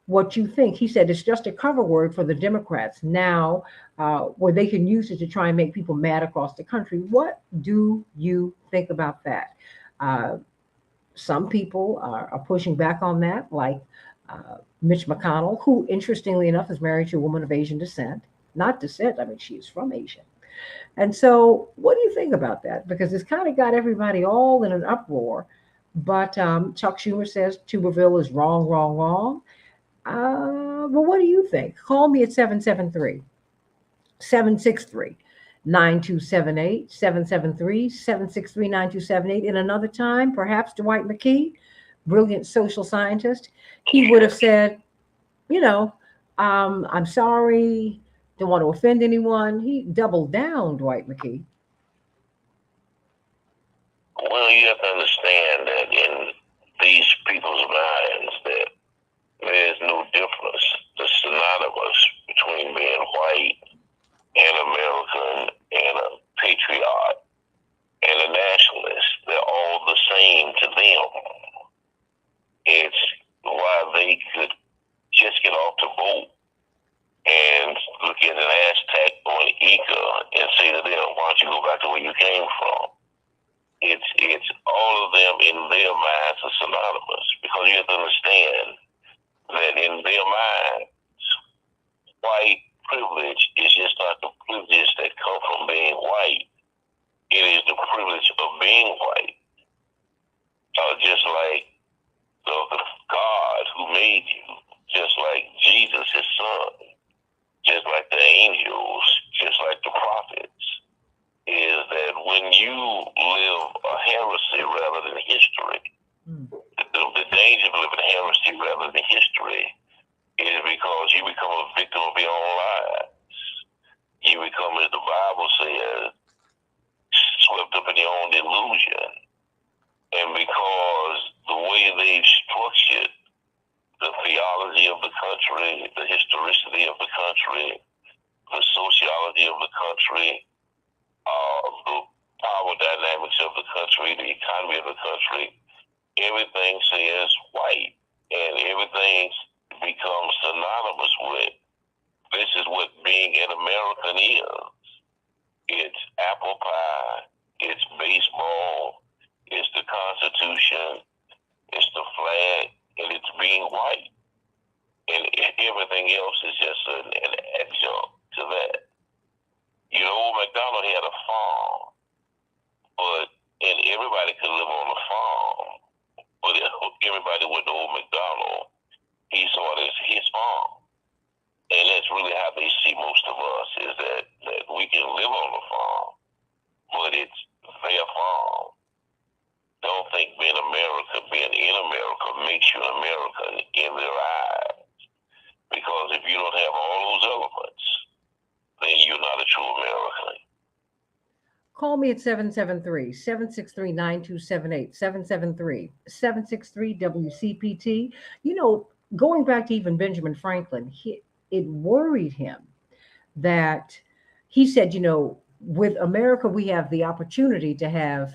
what you think. He said it's just a cover word for the Democrats now, where they can use it to try and make people mad across the country. What do you think about that? Some people are pushing back on that, like Mitch McConnell, who, interestingly enough, is married to a woman of Asian descent. Not descent, I mean, she is from Asia. And so, what do you think about that? Because it's kind of got everybody all in an uproar. But Chuck Schumer says Tuberville is wrong, wrong, wrong. But what do you think? Call me at 763 9278 773 763 9278. In another time, perhaps Dwight McKee, brilliant social scientist, he would have said, you know, I'm sorry, don't want to offend anyone. He doubled down, Dwight McKee. Well, you have to understand that in these people's minds that there is no difference. The synonymous between being white and American and a patriot and a nationalist. They're all the same to them. It's why they could just get off the boat and look at an Aztec or an Inca and say to them, why don't you go back to where you came from? It's all of them in their minds are synonymous, because you have to understand that in their minds, white privilege is just not the privilege that come from being white. It is the privilege of being white. Just like the God who made you, just like Jesus, his son, just like the angels, just like the prophets, is that when you live a heresy rather than history, the danger of living heresy rather than history is because you become a victim of your own lives. You become, as the Bible says, swept up in your own delusion. And because the way they've structured the theology of the country, the historicity of the country, the sociology of the country, the power dynamics of the country, the economy of the country, everything says white, and everything becomes synonymous with. This is what being an American is. It's apple pie, it's baseball, it's the Constitution, it's the flag, and it's being white. And everything else is just an adjunct to that. You know, old McDonald had a farm, and everybody could live on the farm, but everybody went to old McDonald, he saw it as his farm. And that's really how they see most of us, is that we can live on the farm, but it's their farm. Don't think being in America makes you an American in their eyes. Because if you don't have all those elements, then you're not a true American. Call me at 773 763 9278 773 763 WCPT. You know, going back to even Benjamin Franklin, it worried him that he said, you know, with America, we have the opportunity to have,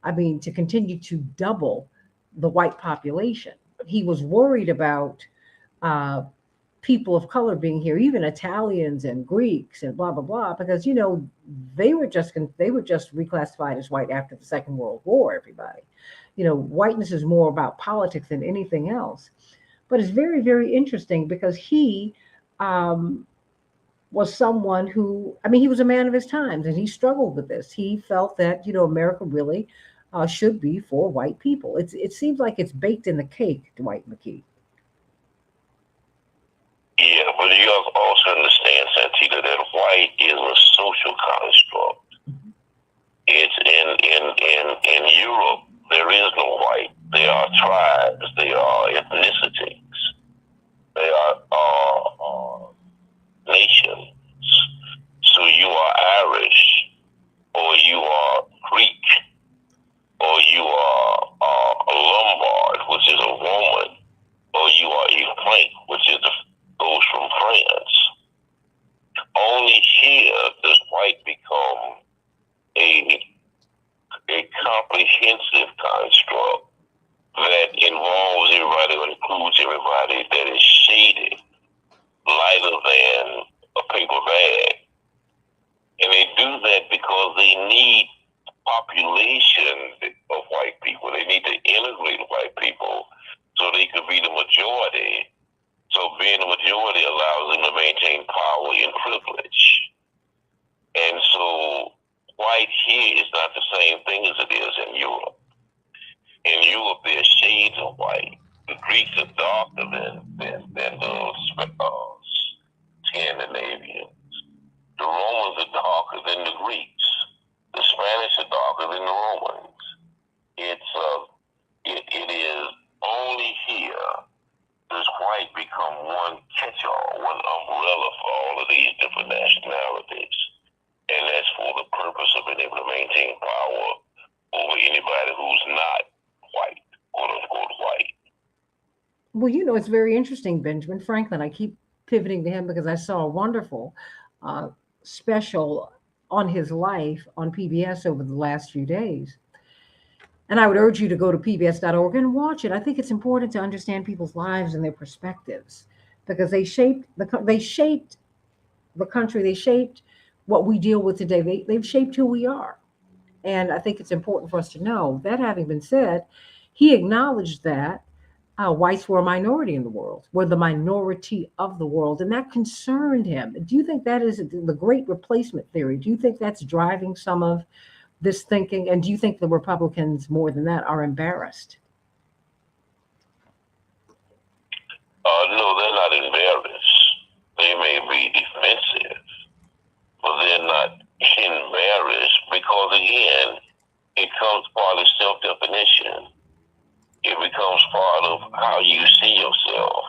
to continue to double the white population. He was worried about uh, people of color being here, even Italians and Greeks and blah blah blah, because you know they were just reclassified as white after the Second World War. Everybody, you know, whiteness is more about politics than anything else. But it's very very interesting because he um, was someone who, he was a man of his times, and he struggled with this. He felt that America really should be for white people. It seems like it's baked in the cake, Dwight McKee. Yeah, but you also understand, Santita, that white is a social construct. It's in Europe, there is no white. There are tribes, there are ethnicities, there are nations. So you are Irish, or you are Greek, or you are a Lombard, which is a Roman, or you are a Frank, which goes from France. Only here does white become a comprehensive construct that involves everybody, or includes everybody, that is shaded lighter than a paper bag. And they do that because they need population of white people. They need to integrate white people so they could be the majority. So being the majority allows them to maintain power and privilege. And so white here is not the same thing as it is in Europe. In Europe, there's shades of white. The Greeks are darker than the Scandinavians. The Romans are darker than the Greeks. The Spanish are darker than the Romans. It is only here does white become one catch-all, one umbrella for all of these different nationalities. And that's for the purpose of being able to maintain power over anybody who's not white, quote unquote white. Well, you know, it's very interesting, Benjamin Franklin. I keep pivoting to him because I saw a wonderful special on his life on PBS over the last few days. And I would urge you to go to pbs.org and watch it. I think it's important to understand people's lives and their perspectives because they shaped the country. They shaped what we deal with today. They've shaped who we are. And I think it's important for us to know that. Having been said, he acknowledged that whites were a minority in the world, were the minority of the world, and that concerned him. Do you think that is the great replacement theory? Do you think that's driving some of this thinking? And do you think the Republicans, more than that, are embarrassed? No, they're not embarrassed. They may be defensive, but they're not embarrassed because, again, it comes part of self-definition. It becomes part of how you see yourself.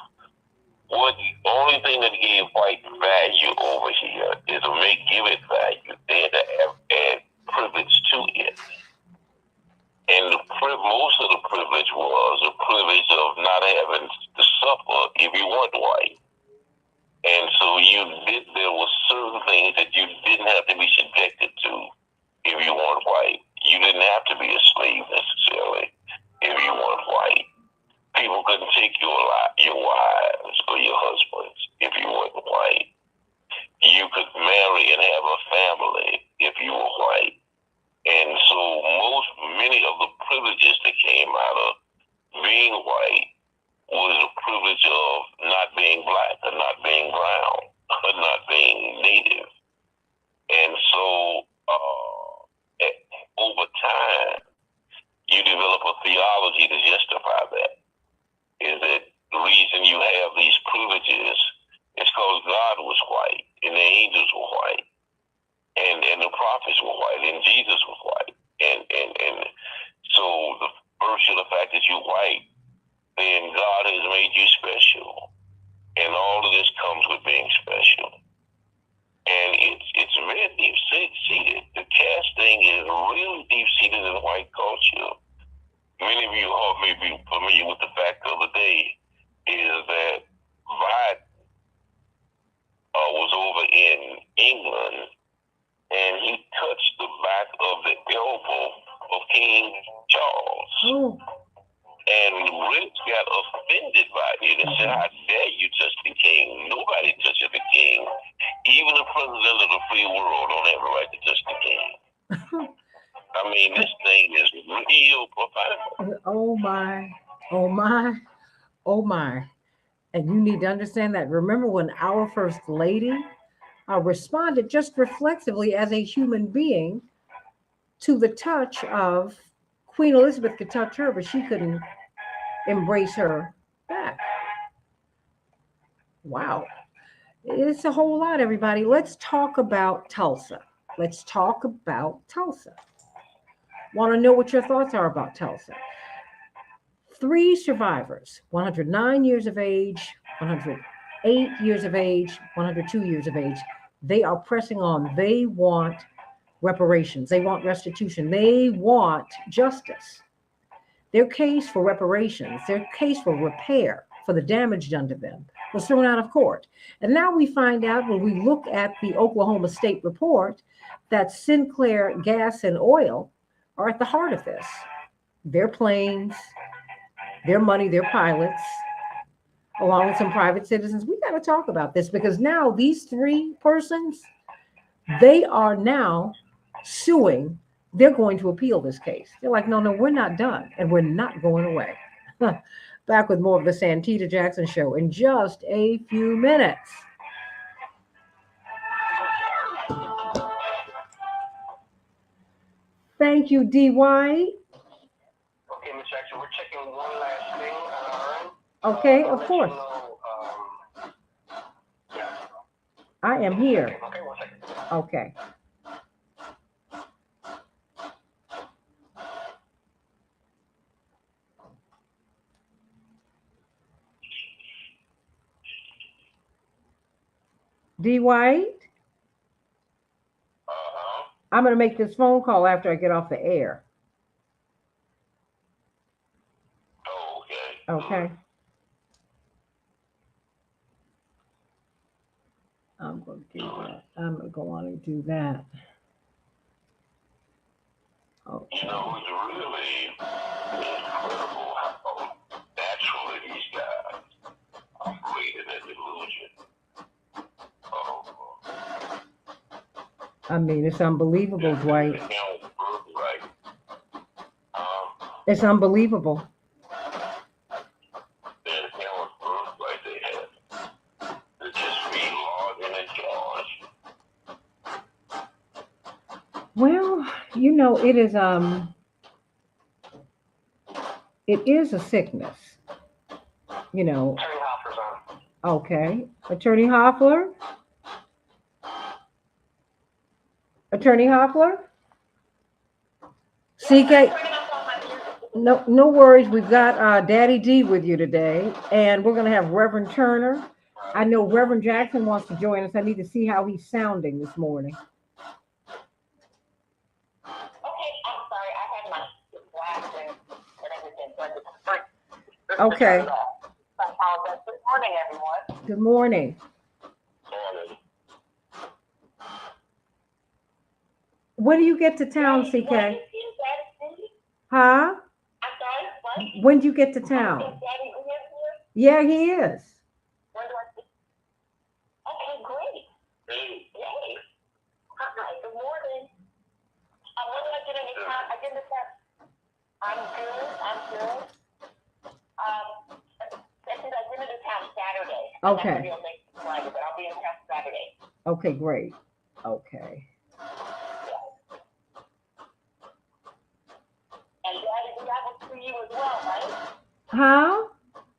What the only thing that gave white value over here is to give it value. They had to add privilege to it. And most of the privilege was a privilege of not having to suffer if you weren't white. And so there were certain things that you didn't have to be subjected to if you weren't white. You didn't have to be a slave necessarily if you weren't white. People couldn't take your wives or your husbands if you weren't white. You could marry and have a family if you were white. And so many of the privileges that came out of being white was the privilege of not being black or not being brown or not being native. And so over time, you develop a theology to justify that. Is that the reason you have these privileges is because God was white and the angels were white and the prophets were white and Jesus was white. And so the first of the fact that you're white, then God has made you special. And all of this comes with being special. And it's very deep-seated. The caste thing is really deep-seated in white culture. Many of you may be familiar with the fact of the day is that Biden was over in England and he touched the back of the elbow of King Charles. Oh. And Rich got offended by it and said, "How dare you touch the king? Nobody touches the king. Even the president of the free world don't have a right to touch the king." I mean, this thing is real profound. Oh my, oh my, oh my. And you need to understand that. Remember when our First Lady responded just reflexively as a human being to the touch of Queen Elizabeth could touch her, but she couldn't embrace her back. Wow. It's a whole lot, everybody. Let's talk about Tulsa. Let's talk about Tulsa. Want to know what your thoughts are about Tulsa? 3 survivors, 109 years of age, 108 years of age, 102 years of age. They are pressing on. They want reparations. They want restitution. They want justice. Their case for reparations, their case for repair for the damage done to them was thrown out of court. And now we find out when we look at the Oklahoma State report that Sinclair Gas and Oil are at the heart of this. Their planes, their money, their pilots, along with some private citizens. We got to talk about this because now these 3 persons, they are now suing. They're going to appeal this case. They're like, no, we're not done and we're not going away. Back with more of the Santita Jackson Show in just a few minutes. Thank you, D. White. Okay, Miss Jackson, we're checking one last thing on our end. Okay, I'll of let course. You know, yeah. I am here. Okay, 1 second. Okay. D. White, I'm going to make this phone call after I get off the air. Oh, okay. Okay. I'm going to do that. I'm going to go on and do that. Okay. You know, it's really incredible how naturally these guys operated an illusion. I mean, it's unbelievable, Dwight. Right. It's unbelievable. Their talent birthright they had. To just be logging and charged. Well, you know, it is a sickness. You know. Attorney Hopper's on. Okay. Attorney Hoffler? Attorney Hoffler? CK? No worries. We've got Daddy D with you today, and we're going to have Reverend Turner. I know Reverend Jackson wants to join us. I need to see how he's sounding this morning. Okay. Good morning, everyone. Good morning. When do you get to town, CK? Huh? When do you get to town? Yeah, he is. Okay, great. Yay. Hi, good morning. When did I get into town? I get into town. I'm good. I get into town Saturday. Okay. I'm not gonna be on Friday, but I'll be in town Saturday. Okay, great. Okay. And Daddy, that was for you as well, right? Huh?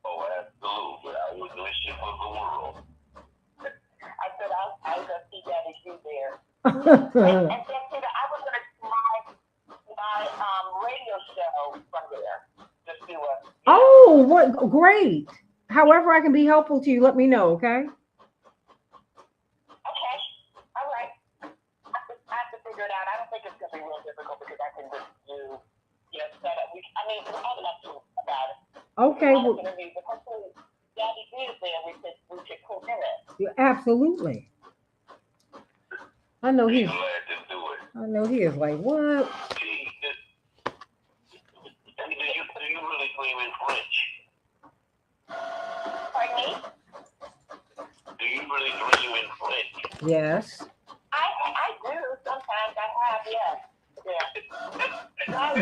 Oh, absolutely. I would wish it for the world. I said I'll go see Daddy you there. and Santita, I was gonna do my radio show from there. Just do a. Oh, what great. However I can be helpful to you, let me know, okay? Okay. All right. I have to figure it out. I don't think it's gonna be real difficult because I can just do, set up. I mean, we'll have enough to about it. Okay. Well, but hopefully, Daddy is there. We could cook in it. Yeah, absolutely. I know he's. Glad to do it. I know he is like, what? Do you really claim in French? Pardon me? Do you really dream in French? Yes. I do. Sometimes I have, yes. Yeah. I'm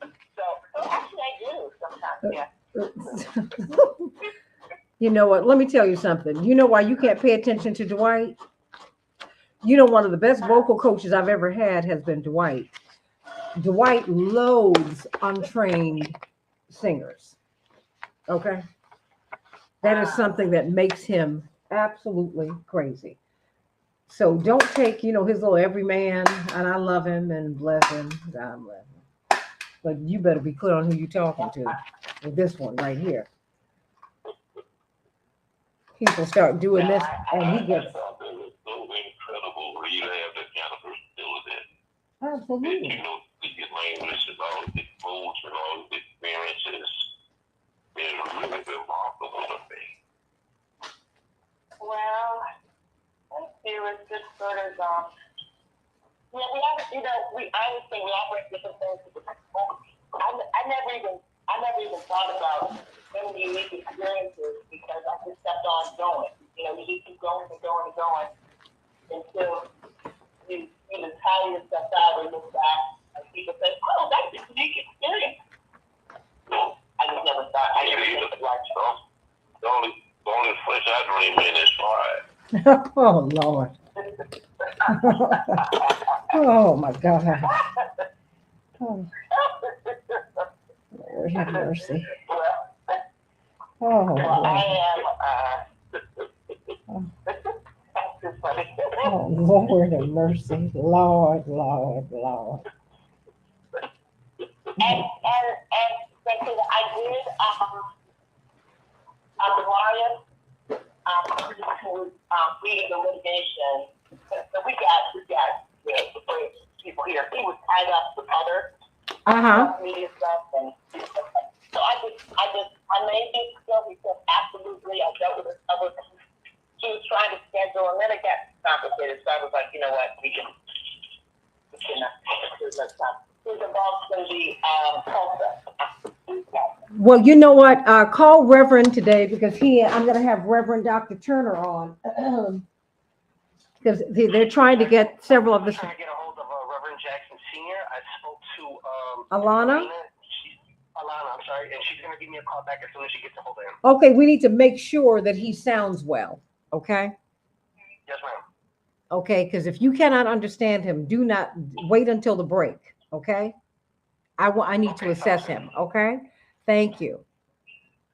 and so actually I do sometimes, yeah. You know what? Let me tell you something. You know why you can't pay attention to Dwight? You know, one of the best vocal coaches I've ever had has been Dwight. Dwight loathes untrained singers. Okay? That is something that makes him absolutely crazy. So don't take, his little everyman, and I love him and bless him. God bless him. But you better be clear on who you're talking to with this one right here. People start doing this, and he gets. It's so incredible where you have that kind of versatility. Absolutely. Speaking language and all the foods and all the experiences is really remarkable to me. Well, thank you. It's just sort of, we I would say we operate different things. I never even thought about any unique experiences because I just kept on going. You keep going and going and going until you either tire yourself out or look back and people say, "Oh, that's a unique experience." I just never thought. I never think like The only French I dream in is fire. Oh, Lord. Oh my God. Oh, Lord have mercy. Oh, Well, Lord. I am. That's just funny. Oh, Lord have mercy. Lord, Lord, Lord. And Santita, I did Mariah who reading the litigation. So we got the great people here. He was tied up with other media stuff, and so I made these skills. He said absolutely. I dealt with other. She was trying to schedule, and then it got complicated. So I was like, you know what, we can let's stop. He's involved in the Tulsa. Well, you know what? Call Reverend today because I'm going to have Reverend Dr. Turner on because they're trying to get several of the. I'm trying to get a hold of Reverend Jackson Sr. I spoke to Alana? Alana, I'm sorry, and she's going to give me a call back as soon as she gets a hold of him. Okay, we need to make sure that he sounds well. Okay. Yes, ma'am. Okay, because if you cannot understand him, do not wait until the break. Okay. I need to assess him. Okay. Thank you.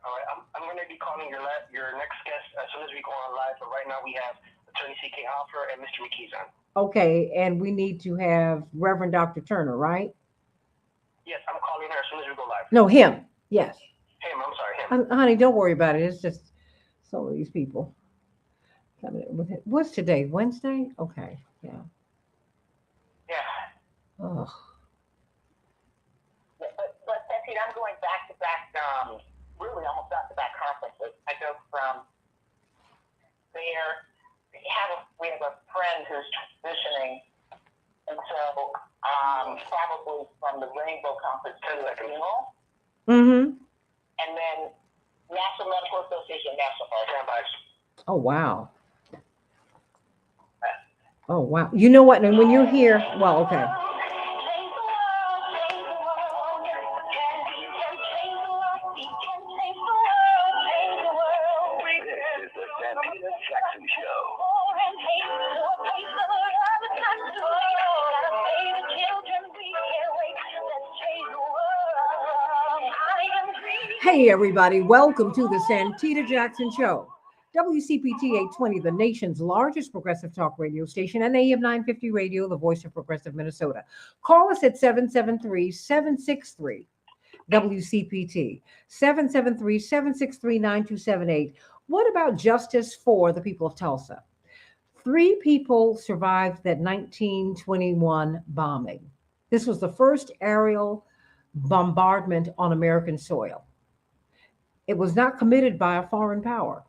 All right, I'm going to be calling your next guest as soon as we go on live. But right now we have Attorney C.K. Hoffler and Mr. McKee's on. Okay, and we need to have Reverend Dr. Turner, right? Yes, I'm calling her as soon as we go live. No, him. Yes. Him, I'm sorry, him. Honey, don't worry about it. It's just some of these people. What's today? Wednesday? Okay. Yeah. Yeah. Oh. But Santita, I'm going back to back, really almost back to back conferences. I go from there. We have a friend who's transitioning, and so probably from the Rainbow Conference to the funeral. Mm-hmm. And then National Medical Association, National Park. Oh wow. Oh wow. You know what? And when you're here, well, okay. This is the Santita Jackson Show. Hey everybody, welcome to the Santita Jackson Show. WCPT 820, the nation's largest progressive talk radio station, and AM 950 Radio, the voice of progressive Minnesota. Call us at 773-763 WCPT, 773-763-9278. What about justice for the people of Tulsa? 3 people survived that 1921 bombing. This was the first aerial bombardment on American soil. It was not committed by a foreign power.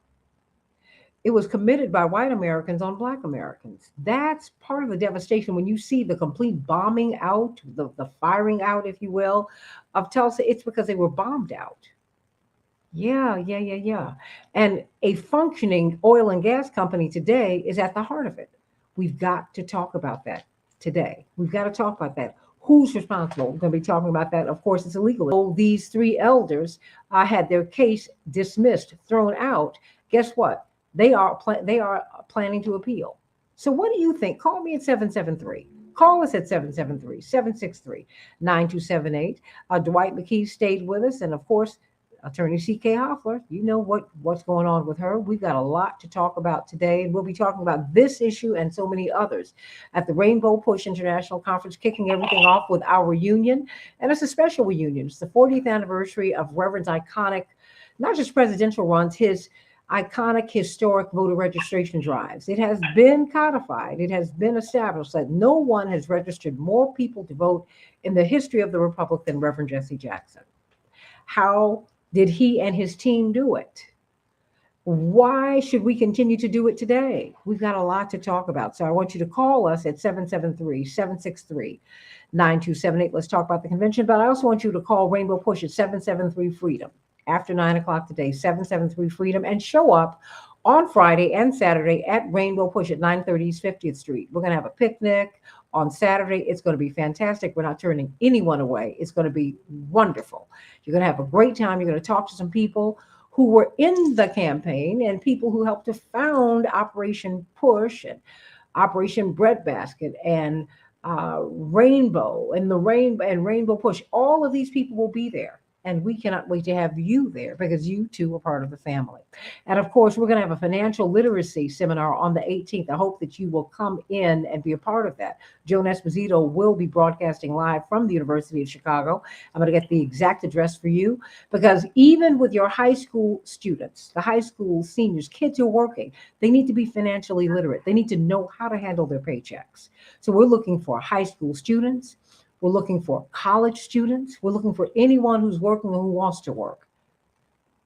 It was committed by white Americans on black Americans. That's part of the devastation when you see the complete bombing out, the firing out, if you will, of Tulsa. It's because they were bombed out. Yeah. And a functioning oil and gas company today is at the heart of it. We've got to talk about that today. We've got to talk about that. Who's responsible? We're going to be talking about that. Of course, it's illegal. So these 3 elders had their case dismissed, thrown out. Guess what? They are planning to appeal. So what do you think? Call me at 773. Call us at 773-763-9278. Dwight McKee stayed with us. And of course, Attorney C.K. Hoffler, you know what's going on with her. We've got a lot to talk about today, and we'll be talking about this issue and so many others at the Rainbow Push International Conference, kicking everything off with our reunion. And it's a special reunion. It's the 40th anniversary of Reverend's iconic, not just presidential runs, his iconic historic voter registration drives. It has been codified. It has been established that no one has registered more people to vote in the history of the Republic than Reverend Jesse Jackson. How did he and his team do it? Why should we continue to do it today? We've got a lot to talk about. So I want you to call us at 773-763-9278. Let's talk about the convention. But I also want you to call Rainbow Push at 773-FREEDOM. After 9 o'clock today, 773-FREEDOM, and show up on Friday and Saturday at Rainbow Push at 930 East 50th Street. We're going to have a picnic on Saturday. It's going to be fantastic. We're not turning anyone away. It's going to be wonderful. You're going to have a great time. You're going to talk to some people who were in the campaign and people who helped to found Operation Push and Operation Breadbasket and Rainbow and the Rainbow Push. All of these people will be there. And we cannot wait to have you there because you too are part of the family. And of course, we're going to have a financial literacy seminar on the 18th. I hope that you will come in and be a part of that. Joan Esposito will be broadcasting live from the University of Chicago. I'm going to get the exact address for you because even with your high school students, the high school seniors, kids who are working, they need to be financially literate. They need to know how to handle their paychecks. So we're looking for high school students. We're looking for college students. We're looking for anyone who's working or who wants to work.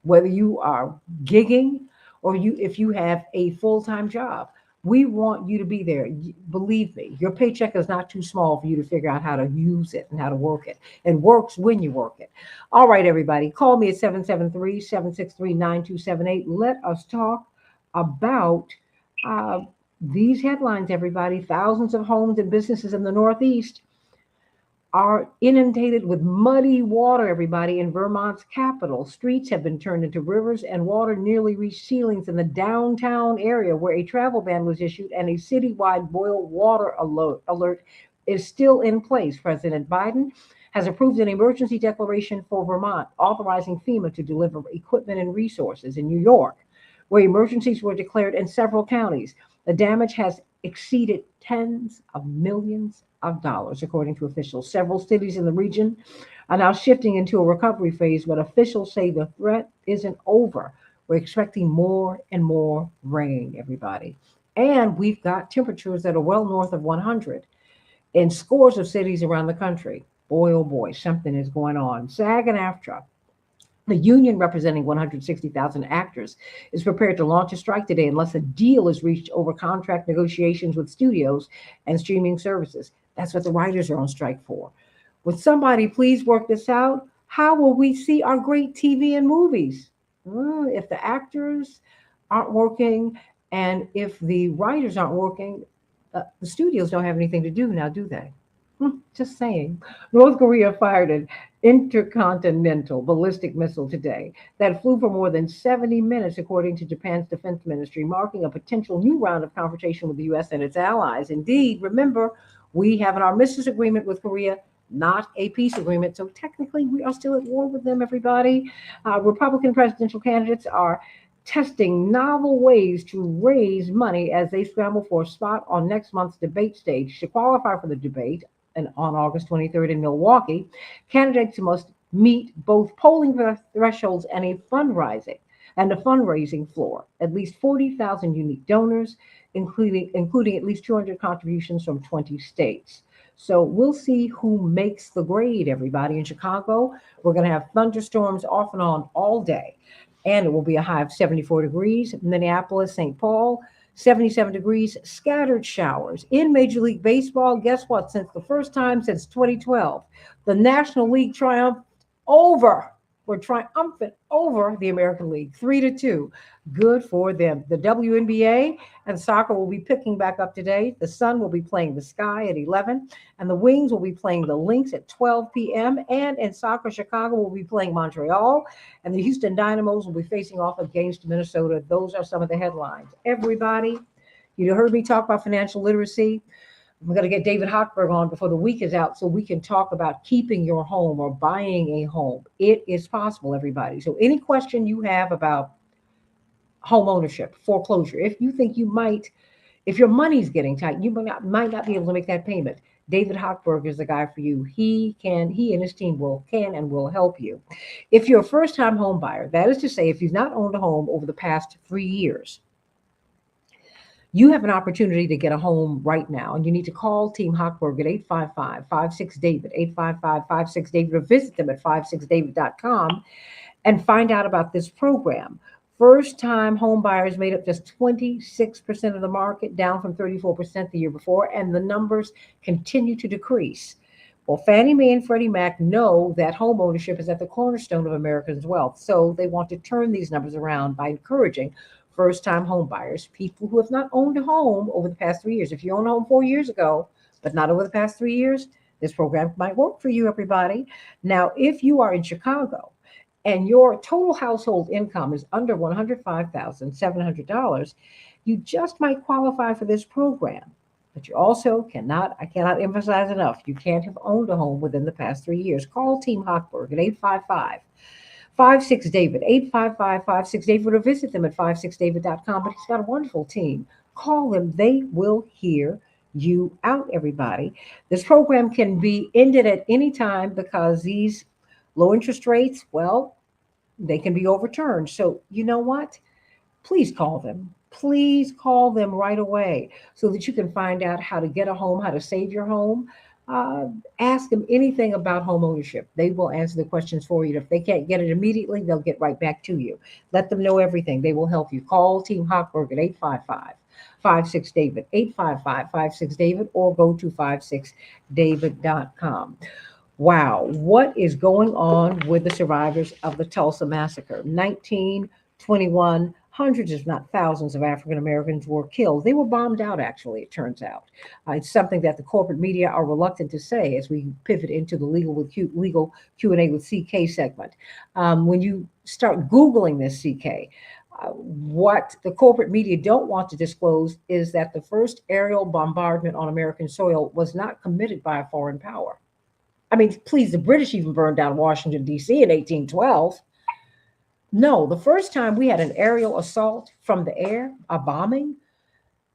Whether you are gigging or if you have a full-time job, we want you to be there. Believe me, your paycheck is not too small for you to figure out how to use it and how to work it. It works when you work it. All right, everybody, call me at 773-763-9278. Let us talk about these headlines, everybody. Thousands of homes and businesses in the Northeast are inundated with muddy water, everybody, in Vermont's capital. Streets have been turned into rivers, and water nearly reached ceilings in the downtown area where a travel ban was issued and a citywide boil water alert is still in place. President Biden has approved an emergency declaration for Vermont, authorizing FEMA to deliver equipment and resources. In New York, where emergencies were declared in several counties, the damage has exceeded tens of millions of dollars, according to officials. Several cities in the region are now shifting into a recovery phase, but officials say the threat isn't over. We're expecting more and more rain, everybody. And we've got temperatures that are well north of 100 in scores of cities around the country. Boy, oh boy, something is going on. SAG and AFTRA, the union representing 160,000 actors, is prepared to launch a strike today unless a deal is reached over contract negotiations with studios and streaming services. That's what the writers are on strike for. Would somebody please work this out? How will we see our great TV and movies? If the actors aren't working and if the writers aren't working, the studios don't have anything to do now, do they? Just saying. North Korea fired an intercontinental ballistic missile today that flew for more than 70 minutes, according to Japan's defense ministry, marking a potential new round of confrontation with the U.S. and its allies. Indeed, remember, we have an armistice agreement with Korea, not a peace agreement. So technically, we are still at war with them, everybody. Republican presidential candidates are testing novel ways to raise money as they scramble for a spot on next month's debate stage. To qualify for the debate, and on August 23rd in Milwaukee, candidates must meet both polling thresholds and a fundraising floor. At least 40,000 unique donors, including at least 200 contributions from 20 states. So we'll see who makes the grade, everybody. In Chicago, we're going to have thunderstorms off and on all day, and it will be a high of 74 degrees. Minneapolis, St. Paul, 77 degrees, scattered showers. In Major League Baseball, guess what? Since the first time since 2012, the National League we're triumphant over the American League, 3-2. Good for them. The WNBA and soccer will be picking back up today. The Sun will be playing the Sky at 11, and the Wings will be playing the Lynx at 12 p.m. And in soccer, Chicago will be playing Montreal, and the Houston Dynamos will be facing off against Minnesota. Those are some of the headlines. Everybody, you heard me talk about financial literacy. I'm going to get David Hochberg on before the week is out so we can talk about keeping your home or buying a home. It is possible, everybody. So any question you have about home ownership, foreclosure, if you think you might, if your money's getting tight, you might not be able to make that payment, David Hochberg is the guy for you. He and his team can and will help you. If you're a first-time home buyer, that is to say, if you've not owned a home over the past 3 years, you have an opportunity to get a home right now, and you need to call Team Hochberg at 855-56-DAVID, 855-56-DAVID, or visit them at 56david.com and find out about this program. First-time home buyers made up just 26% of the market, down from 34% the year before, and the numbers continue to decrease. Well, Fannie Mae and Freddie Mac know that home ownership is at the cornerstone of Americans' wealth, so they want to turn these numbers around by encouraging first-time home buyers, people who have not owned a home over the past 3 years. If you owned a home 4 years ago, but not over the past 3 years, this program might work for you, everybody. Now, if you are in Chicago and your total household income is under $105,700, you just might qualify for this program. But you also I cannot emphasize enough, you can't have owned a home within the past 3 years. Call Team Hochberg at 855 David, 855 David, or visit them at 56david.com. But he's got a wonderful team. Call them, they will hear you out, everybody. This program can be ended at any time because these low interest rates, well, they can be overturned. So, you know what? Please call them. Please call them right away so that you can find out how to get a home, how to save your home. Uh, Ask them anything about home ownership. They will answer the questions for you. If they can't get it immediately, they'll get right back to you. Let them know everything. They will help you. Call Team Hochberg at 855 David, 855 David, or go to 56david.com. Wow, what is going on with the survivors of the Tulsa massacre? 1921, hundreds, if not thousands, of African Americans were killed. They were bombed out, actually, it turns out. It's something that the corporate media are reluctant to say as we pivot into the legal Q&A with CK segment. When you start Googling this, CK, what the corporate media don't want to disclose is that the first aerial bombardment on American soil was not committed by a foreign power. I mean, please, the British even burned down Washington, D.C. in 1812. No, the first time we had an aerial assault from the air, a bombing,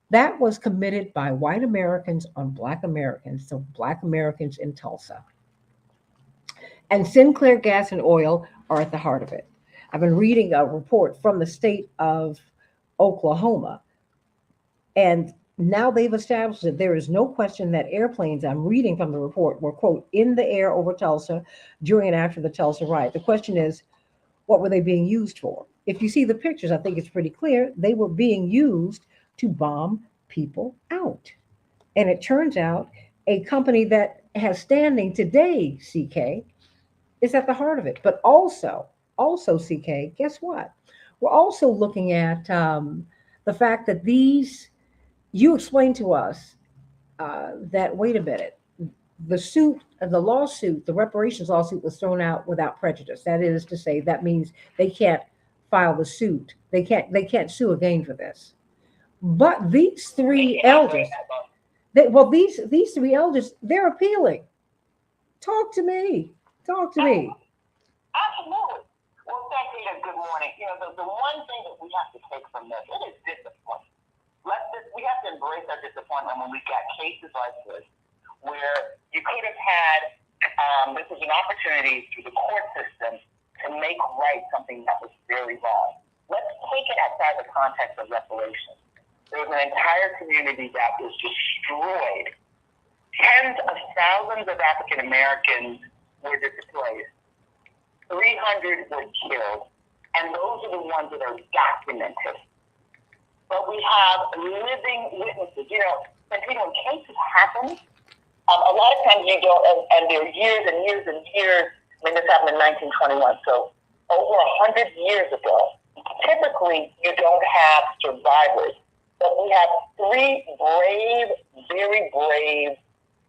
that was committed by white Americans on Black Americans, so Black Americans in Tulsa. And Sinclair Gas and Oil are at the heart of it. I've been reading a report from the state of Oklahoma, and now they've established that there is no question that airplanes, I'm reading from the report, were, quote, in the air over Tulsa during and after the Tulsa riot. The question is, what were they being used for? If you see the pictures, I think it's pretty clear they were being used to bomb people out. And it turns out a company that has standing today, CK, is at the heart of it. But also, CK, guess what? We're also looking at the fact that you explained to us that, wait a minute, the reparations lawsuit was thrown out without prejudice. That is to say, that means they can't file the suit. They can't sue again for this. But these three elders, these three elders, they're appealing. Talk to me. Talk to me. Absolutely. Well, Santita, good morning. The one thing that we have to take from this, it is disappointing. We have to embrace our disappointment when we've got cases like this, where you could have had, this is an opportunity through the court system to make right something that was very wrong. Let's take it outside the context of reparations. There was an entire community that was destroyed. Tens of thousands of African Americans were displaced. 300 were killed. And those are the ones that are documented. But we have living witnesses. When cases happen, a lot of times you don't, and there are years and years and years. I mean, this happened in 1921, so over 100 years ago. Typically, you don't have survivors, but we have three brave, very brave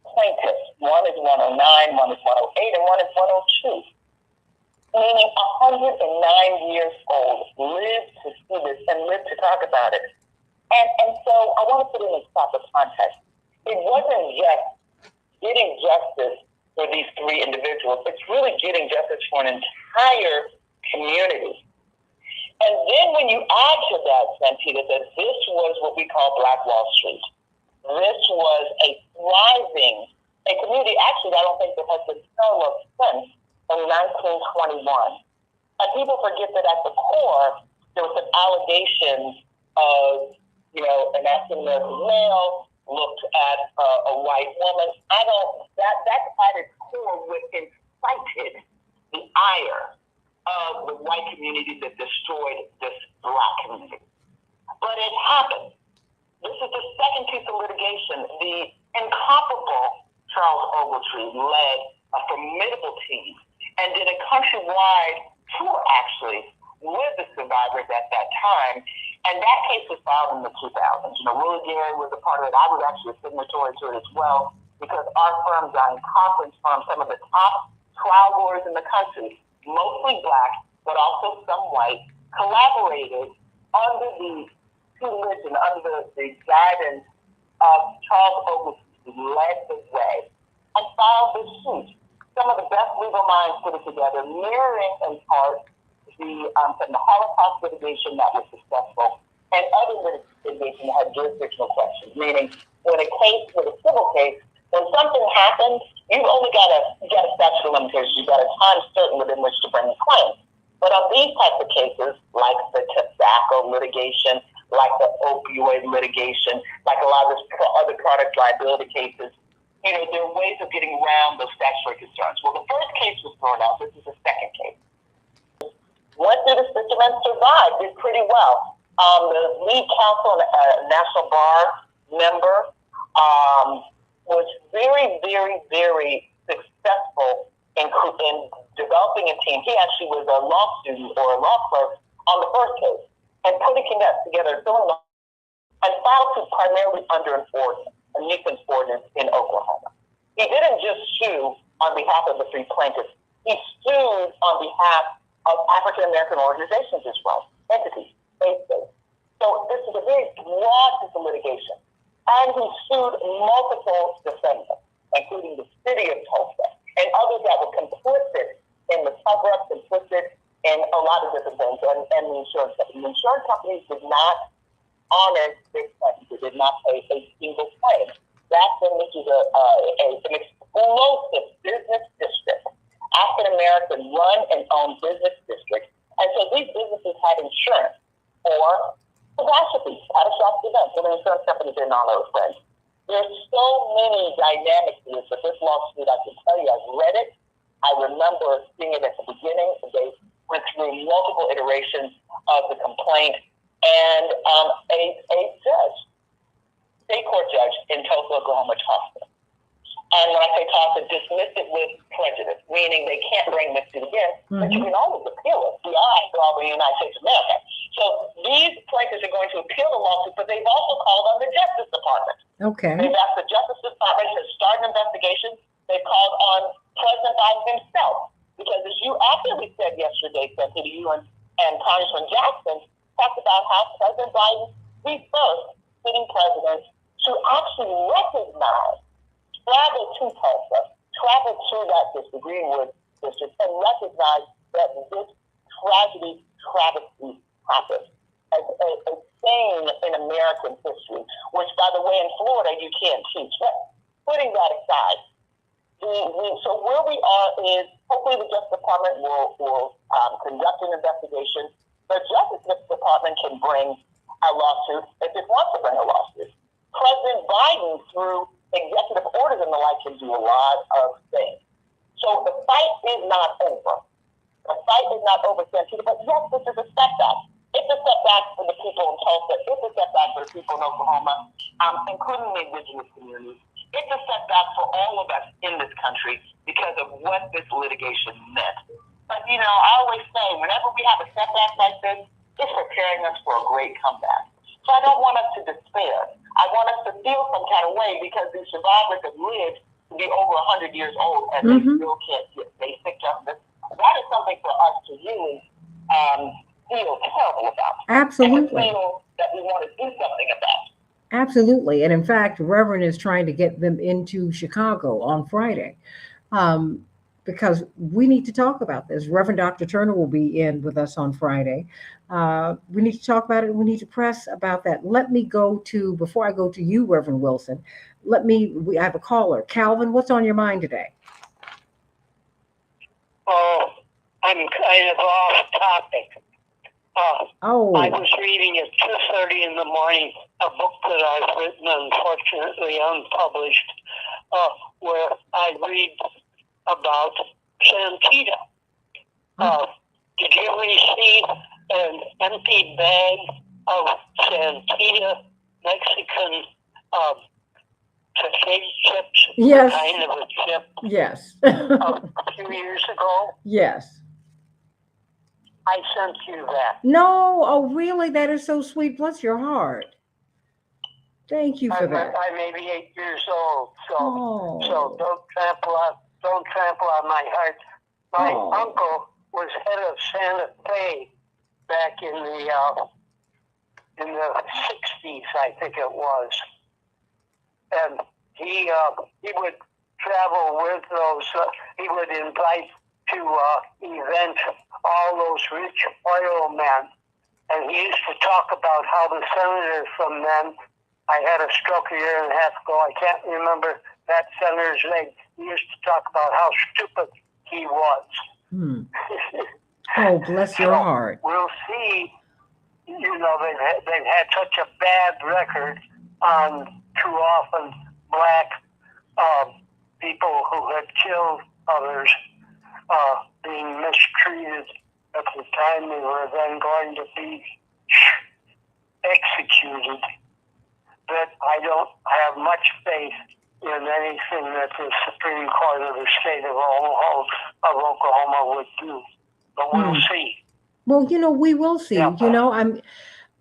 plaintiffs. One is 109, one is 108, and one is 102. Meaning 109 years old, lived to see this and lived to talk about it. And so I want to put in this proper context. It wasn't just getting justice for these three individuals. It's really getting justice for an entire community. And then when you add to that, Santita, that this was what we call Black Wall Street. This was a thriving community. Actually, I don't think that has been developed since in 1921. And people forget that at the core, there was an allegation of, an African American male looked at a white woman. That at its core would incited the ire of the white community that destroyed this Black community. But it happened. This is the second piece of litigation. The incomparable Charles Ogletree led a formidable team and did a countrywide tour, actually, with the survivors at that time. And that case was filed in the 2000s. Willie Gary was a part of it. I was actually a signatory to it as well, because our firm, Johnny Cochran's firm, some of the top trial lawyers in the country, mostly Black, but also some white, collaborated under the tutelage and under the guidance Charles Oglesby led the way and filed this suit. Some of the best legal minds put it together, mirroring in part from the Holocaust litigation that was successful and other litigation that had jurisdictional questions, meaning when a civil case, when something happens, you've only got a statute of limitations, you've got a time certain within which to bring a claim. But on these types of cases, like the tobacco litigation, like the opioid litigation, like a lot of other product liability cases, there are ways of getting around those statutory concerns. Well, the first case was thrown out. This is the second case. Went through the system and survived, did pretty well. The lead counsel and National Bar member was very, very, very successful in developing a team. He actually was a law student or a law clerk on the first case and putting that together, and filed suit primarily under an ordinance, a nuisance ordinance in Oklahoma. He didn't just sue on behalf of the three plaintiffs. He sued on behalf of African American organizations as well, entities, faith-based. So this is a very broad piece of litigation. And he sued multiple defendants, including the city of Tulsa and others that were complicit in the cover-up, complicit in a lot of different things, and the insurance companies. The insurance companies did not honor their claims. They did not pay a single claim. That's when this is an explosive business district, African American run and owned business district. And so these businesses had insurance for catastrophes, catastrophic events, and the insurance companies didn't honor those claims. There's so many dynamics to this, but this lawsuit, I can tell you, I've read it. I remember seeing it at the beginning. They went through multiple iterations of the complaint, and a judge, state court judge in Tulsa, Oklahoma, tossed it. And when I say tossed it, dismissed it with prejudice, meaning they can't bring this suit again, but you can always appeal it. We are, after all, the United States of America. So these plaintiffs are going to appeal the lawsuit, but they've also called on the Justice Department. Okay. They've asked the Justice Department to start an investigation. They've called on President Biden himself, because as you accurately said yesterday, Santita, you and Congressman Jackson talked about how President Biden, the first sitting president, to actually recognize, travel to Tulsa, travel to that district, Greenwood district, and recognize that this travesty happened. A stain in American history, which, by the way, in Florida, you can't teach. But putting that aside, so where we are is hopefully the Justice Department will conduct an investigation. The Justice Department can bring a lawsuit if it wants to bring a lawsuit. President Biden, through executive orders and the like, can do a lot of things. So the fight is not over. The fight is not over, Santita, but yes, this is a setback. It's a setback for the people in Tulsa. It's a setback for the people in Oklahoma, including the indigenous communities. It's a setback for all of us in this country because of what this litigation meant. But, I always say, whenever we have a setback like this, it's preparing us for a great comeback. So I don't want us to despair. I want us to feel some kind of way because these survivors have lived to be over 100 years old and they still can't get basic justice. That is something for us to really feel terrible about. Absolutely. And feel that we want to do something about. Absolutely. And in fact, Reverend is trying to get them into Chicago on Friday because we need to talk about this. Reverend Dr. Turner will be in with us on Friday. We need to talk about it. We need to press about that. Before I go to you, Reverend Wilson, I have a caller. Calvin, what's on your mind today? Oh, I'm kind of off topic. I was reading at 2:30 in the morning a book that I've written, unfortunately unpublished, where I read about Santita. Did you ever see an empty bag of Santita Mexican potato chips? Yes. Kind of a chip. Yes. A few years ago? Yes. I sent you that. No, oh really? That is so sweet. Bless your heart. Thank you for that. I may be 8 years old, so don't trample on my heart. My uncle was head of Santa Fe back in the 60s, I think it was, and he would travel with those. He would invite to events all those rich oil men, and he used to talk about how the senator from then. I had a stroke a year and a half ago. I can't remember that senator's name. He used to talk about how stupid he was. Oh, bless your heart. We'll see. You know, they've had such a bad record on too often black people who had killed others being mistreated at the time they were then going to be executed, that I don't have much faith in anything that the Supreme Court of the state of Oklahoma would do. But we'll see. Well, we will see. Yeah.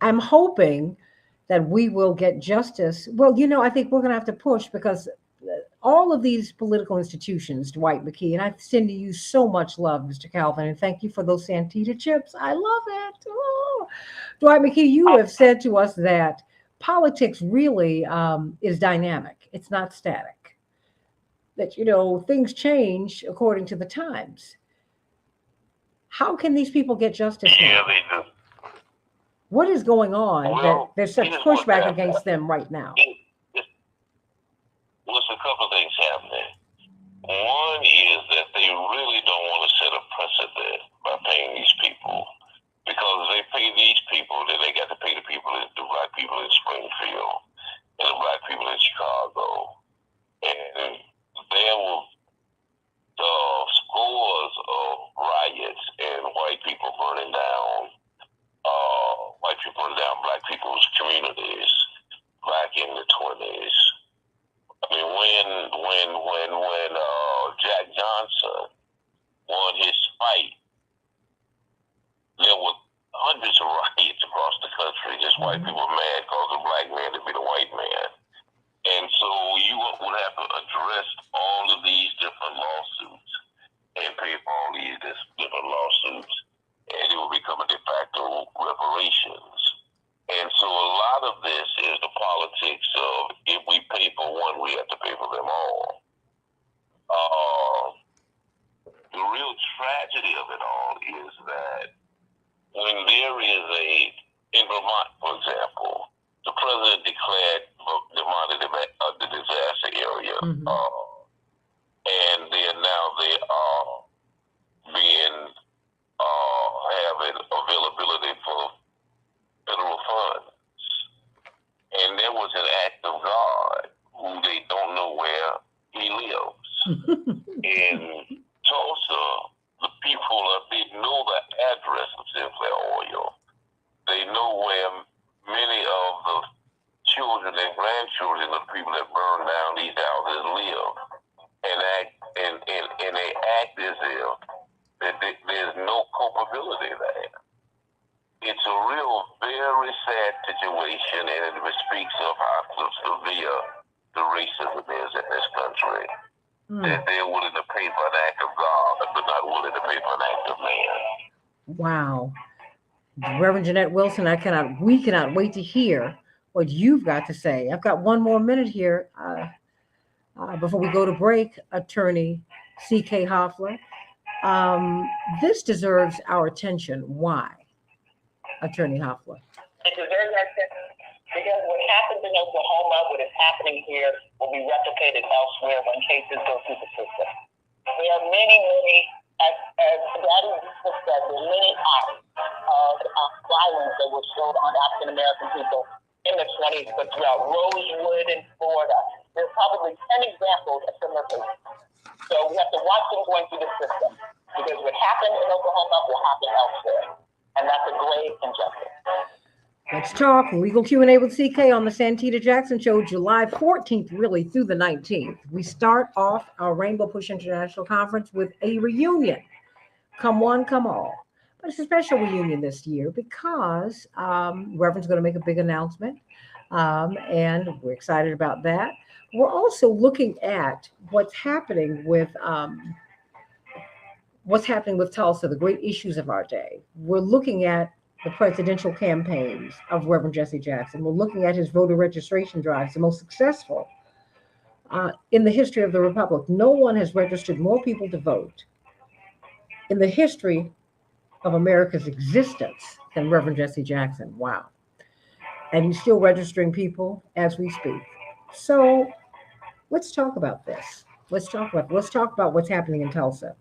I'm hoping that we will get justice. Well, I think we're going to have to push, because all of these political institutions, Dwight McKee, and I send to you so much love, Mr. Calvin, and thank you for those Santita chips. I love it. Oh. Dwight McKee, you have said to us that politics really is dynamic. It's not static. That, things change according to the times. How can these people get justice now? Yeah, they do. What is going on that there's such pushback against them right now? There's a couple of things happening. One is that they really don't want to set a precedent by paying these people, because if they pay these people, then they got to pay the black people in Springfield and the black people in Chicago, and there will scores of riots and white people burning down black people's communities back in the 20s. I mean, when Jack Johnson won his fight, there were hundreds of riots across the country. Just white people mad because a black man to be the white man. And so you would have to address all of these different lawsuits and pay for all these different lawsuits, and it will become a de facto reparations. And so a lot of this is the politics of, if we pay for one, we have to pay for them all. The real tragedy of it all is that when there is in Vermont, for example, the president declared Vermont the disaster area, and then now they are having availability for federal funds. And there was an act of God who they don't know where he lives. In Tulsa, the people they know the address of Sinclair Oil. They know where many of the children and grandchildren of people that burned down these houses live, and they act as if there's no culpability there. It's a real, very sad situation, and it speaks of how severe the racism is in this country. That they're willing to pay for an act of God, but not willing to pay for an act of man. Wow. Reverend Jeanette Wilson, we cannot wait to hear what you've got to say. I've got one more minute here before we go to break, Attorney C.K. Hoffler. This deserves our attention. Why, Attorney Hoffler? It deserves our attention because what happens in Oklahoma, what is happening here, will be replicated elsewhere when cases go through the system. There are many, as Daddy said, there are many acts of violence that were showed on African American people in the 20s, but throughout Rosewood in Florida. There are probably 10 examples of similar cases. So we have to watch them going through the system, because what happened in Oklahoma will happen elsewhere. And that's a grave injustice. Let's talk legal Q&A with CK on the Santita Jackson Show, July 14th, really through the 19th. We start off our Rainbow Push International Conference with a reunion. Come one, come all. But it's a special reunion this year because Reverend's going to make a big announcement, and we're excited about that. We're also looking at what's happening with Tulsa, the great issues of our day. We're looking at the presidential campaigns of Reverend Jesse Jackson. We're looking at his voter registration drives, the most successful in the history of the Republic. No one has registered more people to vote in the history of America's existence than Reverend Jesse Jackson. Wow. And he's still registering people as we speak. So let's talk about this. Let's talk about what's happening in Tulsa.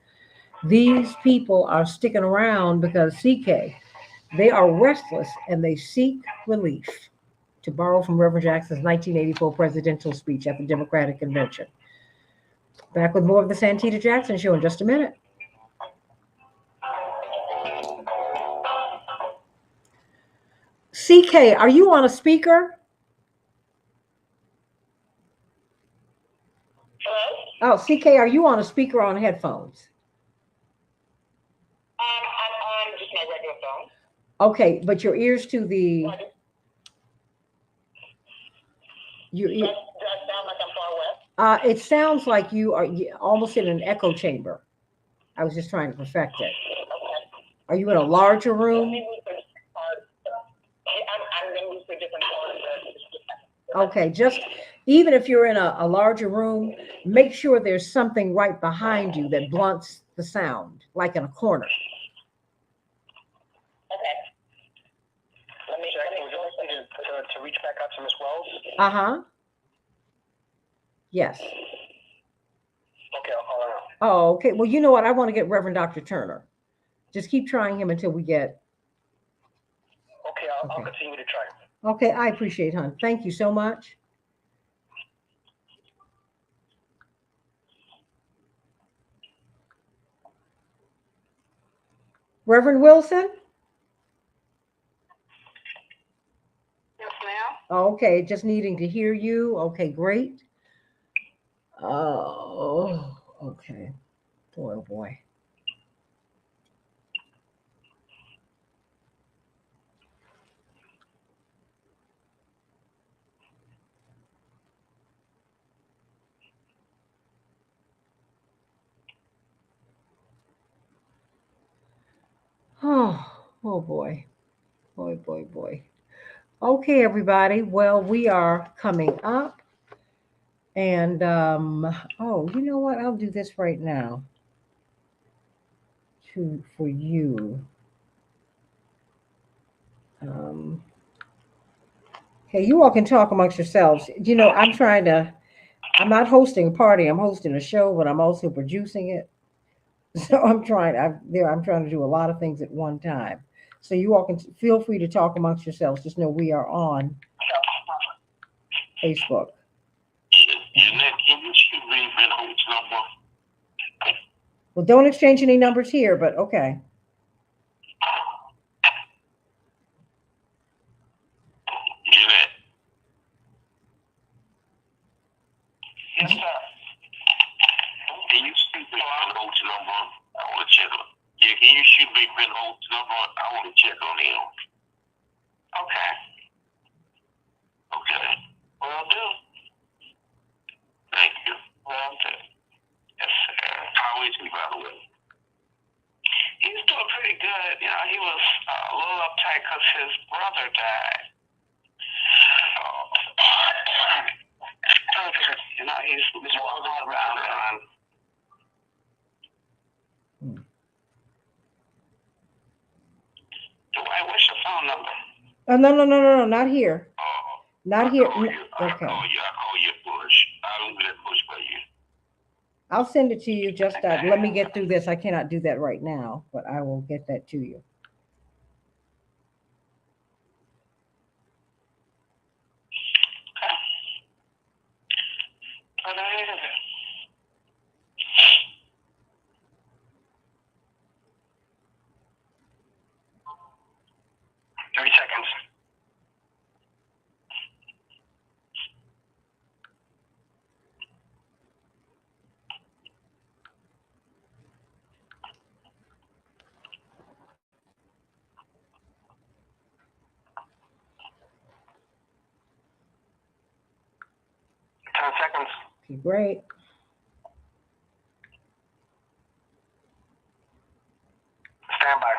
These people are sticking around because CK, they are restless and they seek relief, to borrow from Reverend Jackson's 1984 presidential speech at the Democratic Convention. Back with more of the Santita Jackson Show in just a minute. CK, are you on a speaker? Hello? Oh, CK, are you on a speaker or on headphones? I'm on just my regular phone. Okay, but your ears to the... Your ear... Does that sound like I'm far away? It sounds like you are almost in an echo chamber. I was just trying to perfect it. Okay. Are you in a larger room? I'm going to move to a different part. Okay, just even if you're in a larger room, make sure there's something right behind you that blunts the sound, like in a corner. Okay. Let me check. Would you like me to reach back out to Miss Wells? Uh-huh. Yes. Okay, I'll call her out. Oh, okay. Well, you know what? I want to get Reverend Dr. Turner. Just keep trying him until we get... Okay, I'll continue to try. Okay, I appreciate it, hon. Thank you so much. Reverend Wilson? Yes, ma'am. Okay, just needing to hear you. Okay, great. Oh, okay. Boy, oh boy. Oh boy. Boy, boy, boy. Okay, everybody. Well, we are coming up. And oh, you know what? I'll do this right now. For you. Okay, you all can talk amongst yourselves. You know, I'm not hosting a party. I'm hosting a show, but I'm also producing it. So I'm trying to do a lot of things at one time. So you all can feel free to talk amongst yourselves. Just know we are on Facebook. Jeanette, can you shoot me Vinho's number? Well, don't exchange any numbers here, but okay. Jeanette. Yes, sir. Can you shoot me Vinho's number? I want to check on. Yeah, can you shoot me Vinho's number? I want to check on him. Okay. Okay. Will do. Thank you. Will do. Yes, sir. How is he, by the way? He's doing pretty good. You know, he was a little uptight because his brother died. You know, he's walking around. Dwight, what's your phone number? No, not here. Not here. Okay. Okay. I'll call you Bush. I don't get Bush by you. I'll send it to you. Just let me get through this. I cannot do that right now, but I will get that to you. Seconds. Okay, great. Stand by.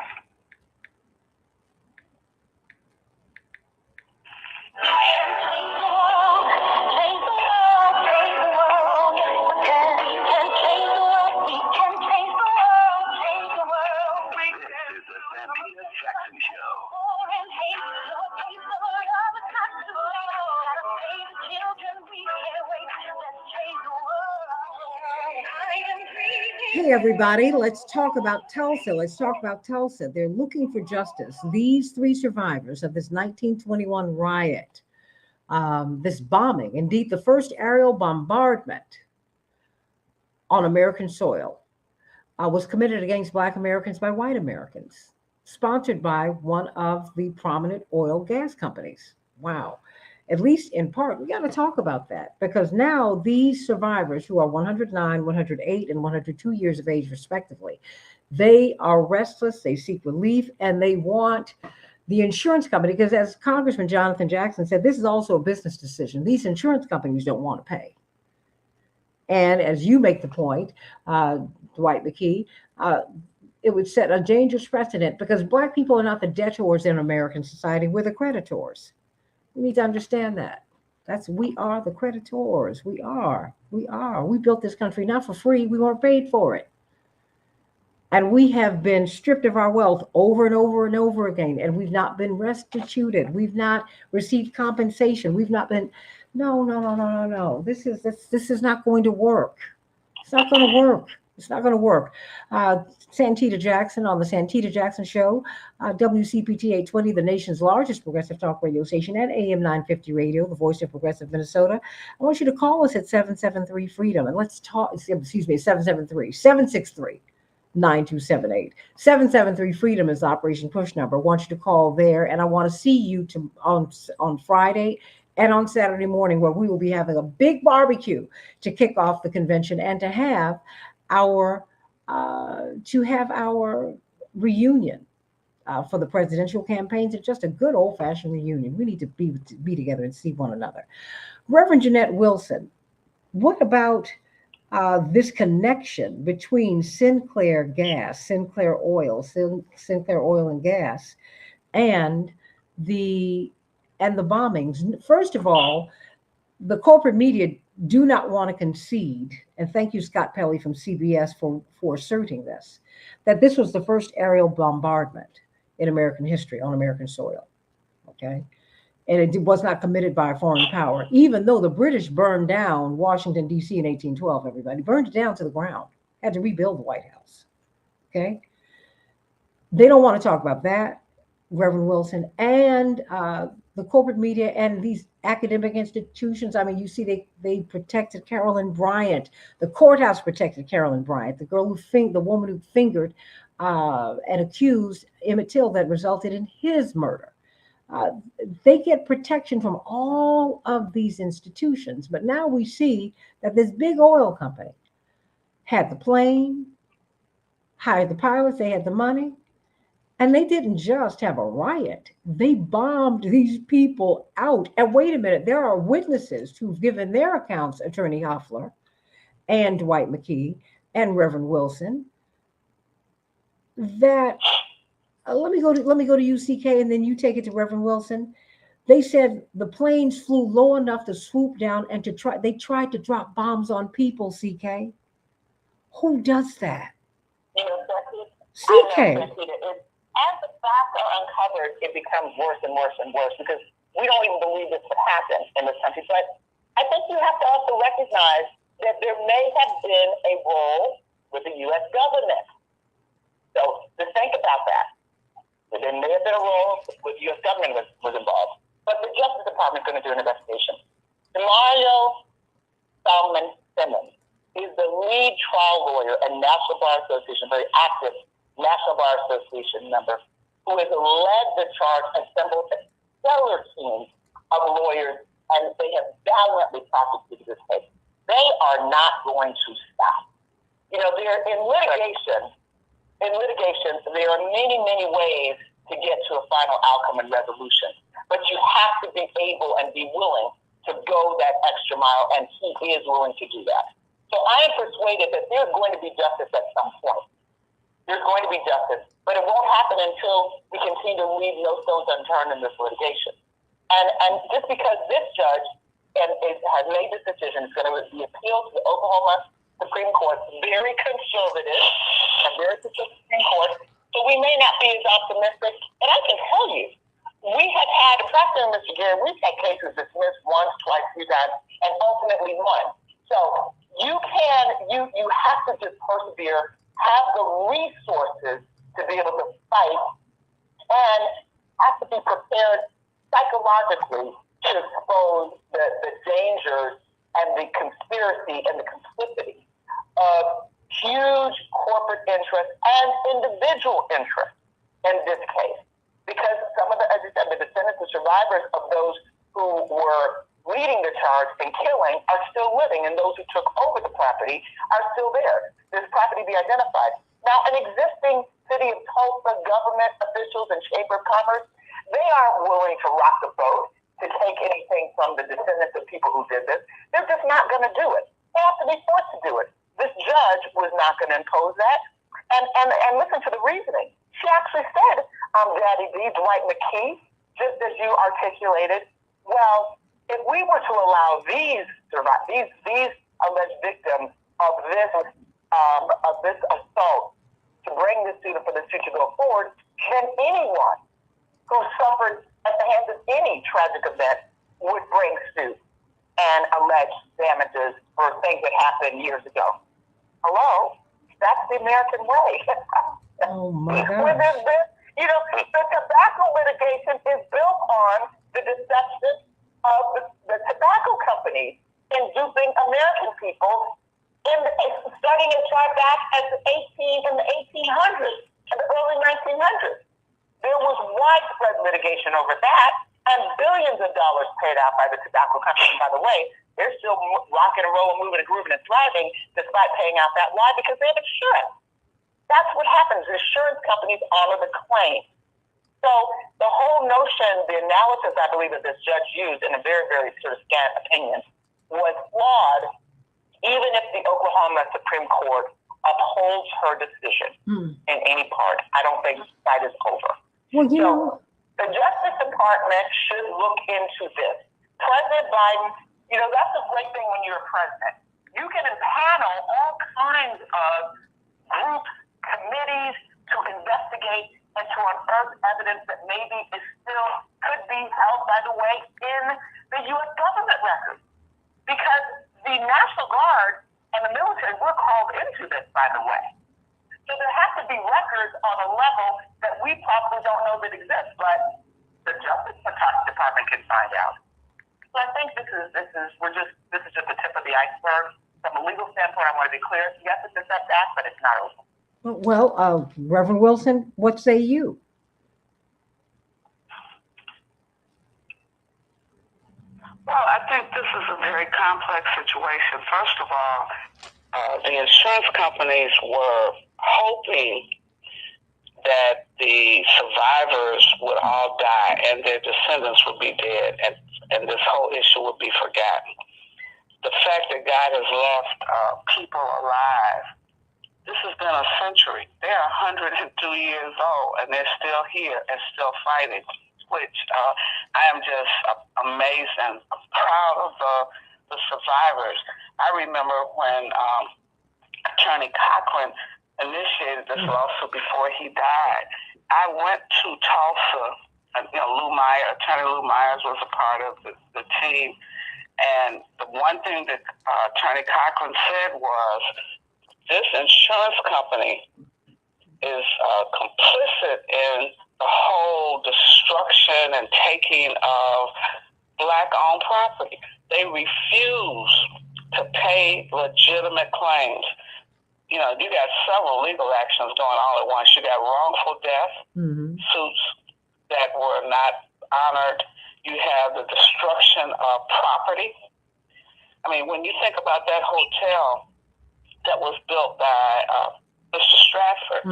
Hey, everybody, let's talk about Tulsa. Let's talk about Tulsa. They're looking for justice. These three survivors of this 1921 riot, this bombing, indeed, the first aerial bombardment on American soil, was committed against Black Americans by white Americans, sponsored by one of the prominent oil gas companies. Wow. At least in part, we got to talk about that because now these survivors who are 109, 108, and 102 years of age, respectively, they are restless, they seek relief, and they want the insurance company, because as Congressman Jonathan Jackson said, this is also a business decision. These insurance companies don't want to pay. And as you make the point, Dwight McKee, it would set a dangerous precedent because Black people are not the debtors in American society, we're the creditors. We need to understand that. We are the creditors. We are. We built this country not for free. We weren't paid for it. And we have been stripped of our wealth over and over and over again. And we've not been restituted. We've not received compensation. We've not been, no. This is not going to work. It's not going to work. It's not going to work. Santita Jackson on the Santita Jackson Show, WCPT 820, the nation's largest progressive talk radio station, at AM 950 Radio, the voice of progressive Minnesota. I want you to call us at 773-FREEDOM, and let's talk, 763-763. 9278. 773-FREEDOM is the Operation Push number. I want you to call there, and I want to see you on Friday and on Saturday morning, where we will be having a big barbecue to kick off the convention and to have our reunion for the presidential campaigns. It's just a good old-fashioned reunion. We need to be together and see one another. Reverend Jeanette Wilson, what about this connection between Sinclair Gas, Sinclair Oil and Gas, and the bombings? First of all, the corporate media do not want to concede, and thank you, Scott Pelley from CBS, for asserting this, that this was the first aerial bombardment in American history on American soil. Okay. And it was not committed by a foreign power, even though the British burned down Washington, D.C. in 1812, everybody burned it down to the ground, had to rebuild the White House. Okay. They don't want to talk about that, Reverend Wilson, and the corporate media and these academic institutions. I mean, you see, they protected Carolyn Bryant. The courthouse protected Carolyn Bryant, the woman who fingered and accused Emmett Till that resulted in his murder. They get protection from all of these institutions. But now we see that this big oil company had the plane, hired the pilots, they had the money, and they didn't just have a riot. They bombed these people out. And wait a minute, there are witnesses who've given their accounts, Attorney Hoffler and Dwight McKee and Reverend Wilson, that let me go to UCK and then you take it to Reverend Wilson. They said the planes flew low enough to swoop down and they tried to drop bombs on people, CK. Who does that? You know, Becky, CK. As the facts are uncovered, it becomes worse and worse and worse because we don't even believe this could happen in this country. But I think you have to also recognize that there may have been a role with the U.S. government. So just think about that. There may have been a role with the U.S. government was involved. But the Justice Department is going to do an investigation. Mario Solomon Simmons is the lead trial lawyer and National Bar Association, very active National Bar Association member, who has led the charge, assembled a stellar team of lawyers, and they have valiantly prosecuted this case. They are not going to stop. You know, they're in litigation. In litigation, there are many, many ways to get to a final outcome and resolution. But you have to be able and be willing to go that extra mile, and he is willing to do that. So I am persuaded that there's going to be justice at some point. There's going to be justice, but it won't happen until we continue to leave no stones unturned in this litigation. And just because this judge has made this decision, it's going to be appealed to the Oklahoma Supreme Court, very conservative and very conservative Supreme Court. So we may not be as optimistic. And I can tell you, we have had a precedent, Mr. Gary. We've had cases dismissed once, twice, 3 times, and ultimately won. So you have to just persevere, have the resources to be able to fight, and have to be prepared psychologically to expose the dangers and the conspiracy and the complicity of huge corporate interests and individual interests in this case. Because some of the, as you said, the descendants and survivors of those who were leading the charge and killing are still living, and those who took over the property are still there. This property be identified. Now, an existing city of Tulsa government officials and Chamber of Commerce, they aren't willing to rock the boat to take anything from the descendants of people who did this. They're just not going to do it. They have to be forced to do it. This judge was not going to impose that. And listen to the reasoning. She actually said, Daddy B, Dwight McKee, just as you articulated, well, if we were to allow these alleged victims of this assault to bring this student for the suit to go forward, then anyone who suffered at the hands of any tragic event would bring suit and allege damages for things that happened years ago. Hello? That's the American way. Oh my God. When there's this, the tobacco litigation is built on the deception of the tobacco companies in duping American people starting as far back as in the 1800s, in the early 1900s. There was widespread litigation over that, and billions of dollars paid out by the tobacco companies. By the way, they're still rocking and rolling, moving and grooving and thriving despite paying out that. Why? Because they have insurance. That's what happens. Insurance companies honor the claim. So the whole notion, the analysis I believe that this judge used in a very, very sort of scant opinion was flawed, even if the Oklahoma Supreme Court upholds her decision in any part. I don't think the fight is over. Well, the Justice Department should look into this. President Biden, that's a great thing when you're a president. You can impanel all kinds of groups, committees to investigate and to unearth evidence that maybe could be held, by the way, in the U.S. government records. Because the National Guard and the military were called into this, by the way. So there have to be records on a level that we probably don't know that exists, but the Justice Department can find out. So I think this is just the tip of the iceberg. From a legal standpoint, I want to be clear. Yes, it's a setback, but it's not over. Well, Reverend Wilson, what say you? Well, I think this is a very complex situation. First of all, the insurance companies were hoping that the survivors would all die and their descendants would be dead, and this whole issue would be forgotten. The fact that God has lost people alive, this has been a century. They're 102 years old, and they're still here and still fighting, which I am just amazed and proud of the survivors. I remember when Attorney Cochran initiated this lawsuit before he died. I went to Tulsa, and Attorney Lou Myers was a part of the team, and the one thing that Attorney Cochran said was, this insurance company is complicit in the whole destruction and taking of Black-owned property. They refuse to pay legitimate claims. You got several legal actions going all at once. You got wrongful death suits that were not honored. You have the destruction of property. I mean, when you think about that hotel that was built by Mr. Stratford,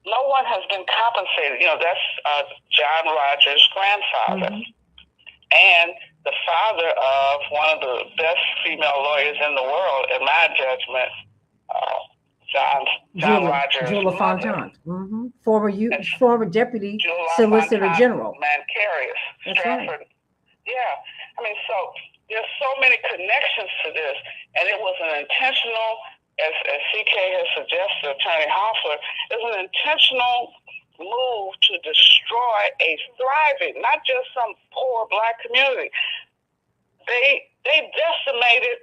no one has been compensated. That's John Rogers' grandfather. And the father of one of the best female lawyers in the world, in my judgment, John Rogers' Julia Fontaine, former deputy solicitor general. Mancarius, Stratford. Right. Yeah, I mean, so there's so many connections to this, and it was an intentional, as CK has suggested, Attorney Hoffler, is an intentional move to destroy a thriving, not just some poor Black community. They decimated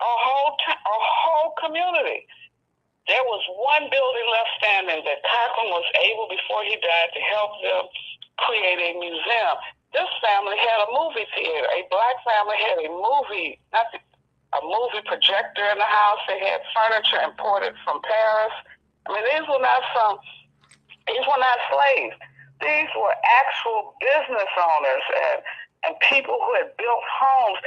a whole community. There was one building left standing that Cochran was able, before he died, to help them create a museum. This family had a movie theater. A black family had a movie projector in the house. They had furniture imported from Paris. I mean, these were not slaves. These were actual business owners and people who had built homes.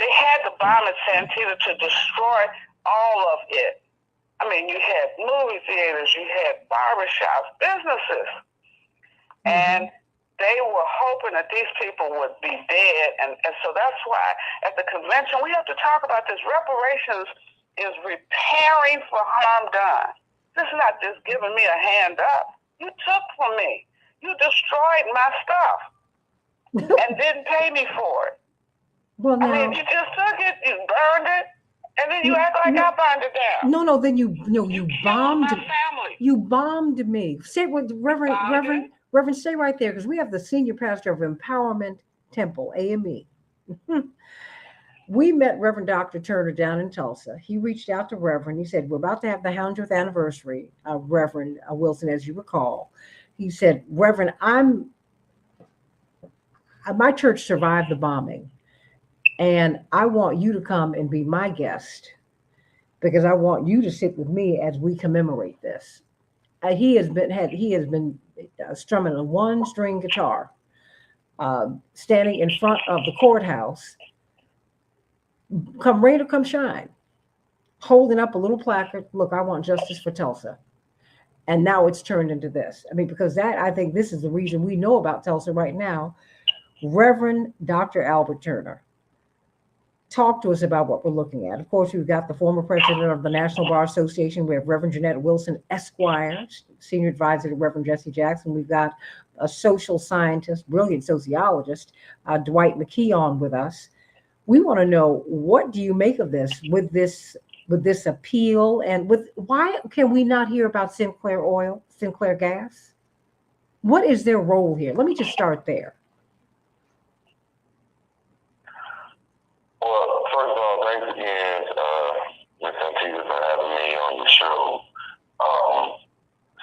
They had the bomb at Santita to destroy all of it. I mean, you had movie theaters, you had barbershops, businesses. And they were hoping that these people would be dead. And so that's why at the convention, we have to talk about this. Reparations is repairing for harm done. This is not just giving me a hand up. You took from me. You destroyed my stuff and didn't pay me for it. Well, now, I mean, you just took it, you burned it, and then you act like I burned it down. No, then you bombed my family. You bombed me. Say what, Reverend, stay right there, because we have the senior pastor of Empowerment Temple, AME. We met Reverend Dr. Turner down in Tulsa. He reached out to Reverend. He said, we're about to have the 100th anniversary of Reverend Wilson, as you recall. He said, Reverend, my church survived the bombing, and I want you to come and be my guest, because I want you to sit with me as we commemorate this. He has been strumming a one-string guitar, standing in front of the courthouse, come rain or come shine, holding up a little placard. Look, I want justice for Tulsa. And now it's turned into this. I mean, because I think this is the reason we know about Tulsa right now. Reverend Dr. Albert Turner, talk to us about what we're looking at. Of course, we've got the former president of the National Bar Association. We have Reverend Jeanette Wilson, Esquire, senior advisor to Reverend Jesse Jackson. We've got a social scientist, brilliant sociologist, Dwight McKee, on with us. We want to know, what do you make of this, with this appeal, and why can we not hear about Sinclair Oil, Sinclair Gas? What is their role here? Let me just start there. Well, first of all, thanks again, Ms. Santita, for having me on your show.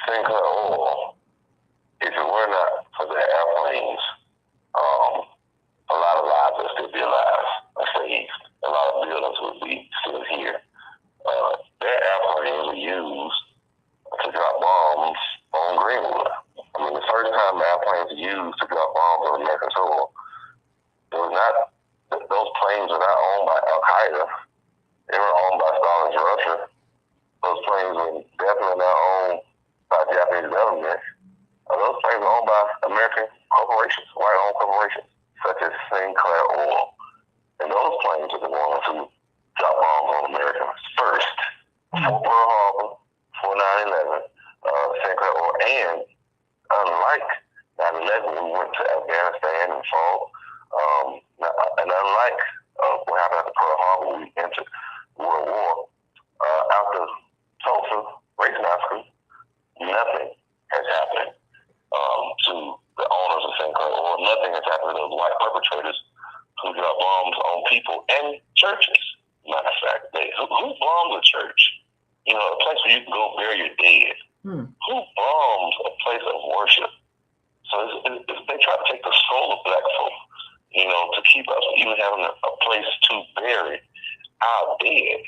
Sinclair Oil, if it were not for the airplanes, a lot of lives would still be alive, saved. A lot of buildings would be still here. Their airplanes were used to drop bombs on Greenwood. I mean, the first time airplanes were used to drop bombs on American soil, those planes were not owned by Al Qaeda. They were owned by Stalin's Russia. Those planes were definitely not owned by the Japanese government. Those planes were owned by American corporations, white-owned corporations, such as Sinclair Oil. And those planes are the ones who drop bombs on Americans first. For Pearl Harbor, for 9/11, Sinclair Oil. And unlike 9/11, we went to Afghanistan and fought. And unlike what happened after Pearl Harbor, we entered World War. After Tulsa Race Massacre, nothing has happened to the owners of Sinclair Oil. Nothing has happened to those white perpetrators who drop bombs on people and churches. Matter of fact, who bombs a church? You know, a place where you can go bury your dead. Who bombs a place of worship? So they try to take the soul of black folk, you know, to keep us even having a place to bury our dead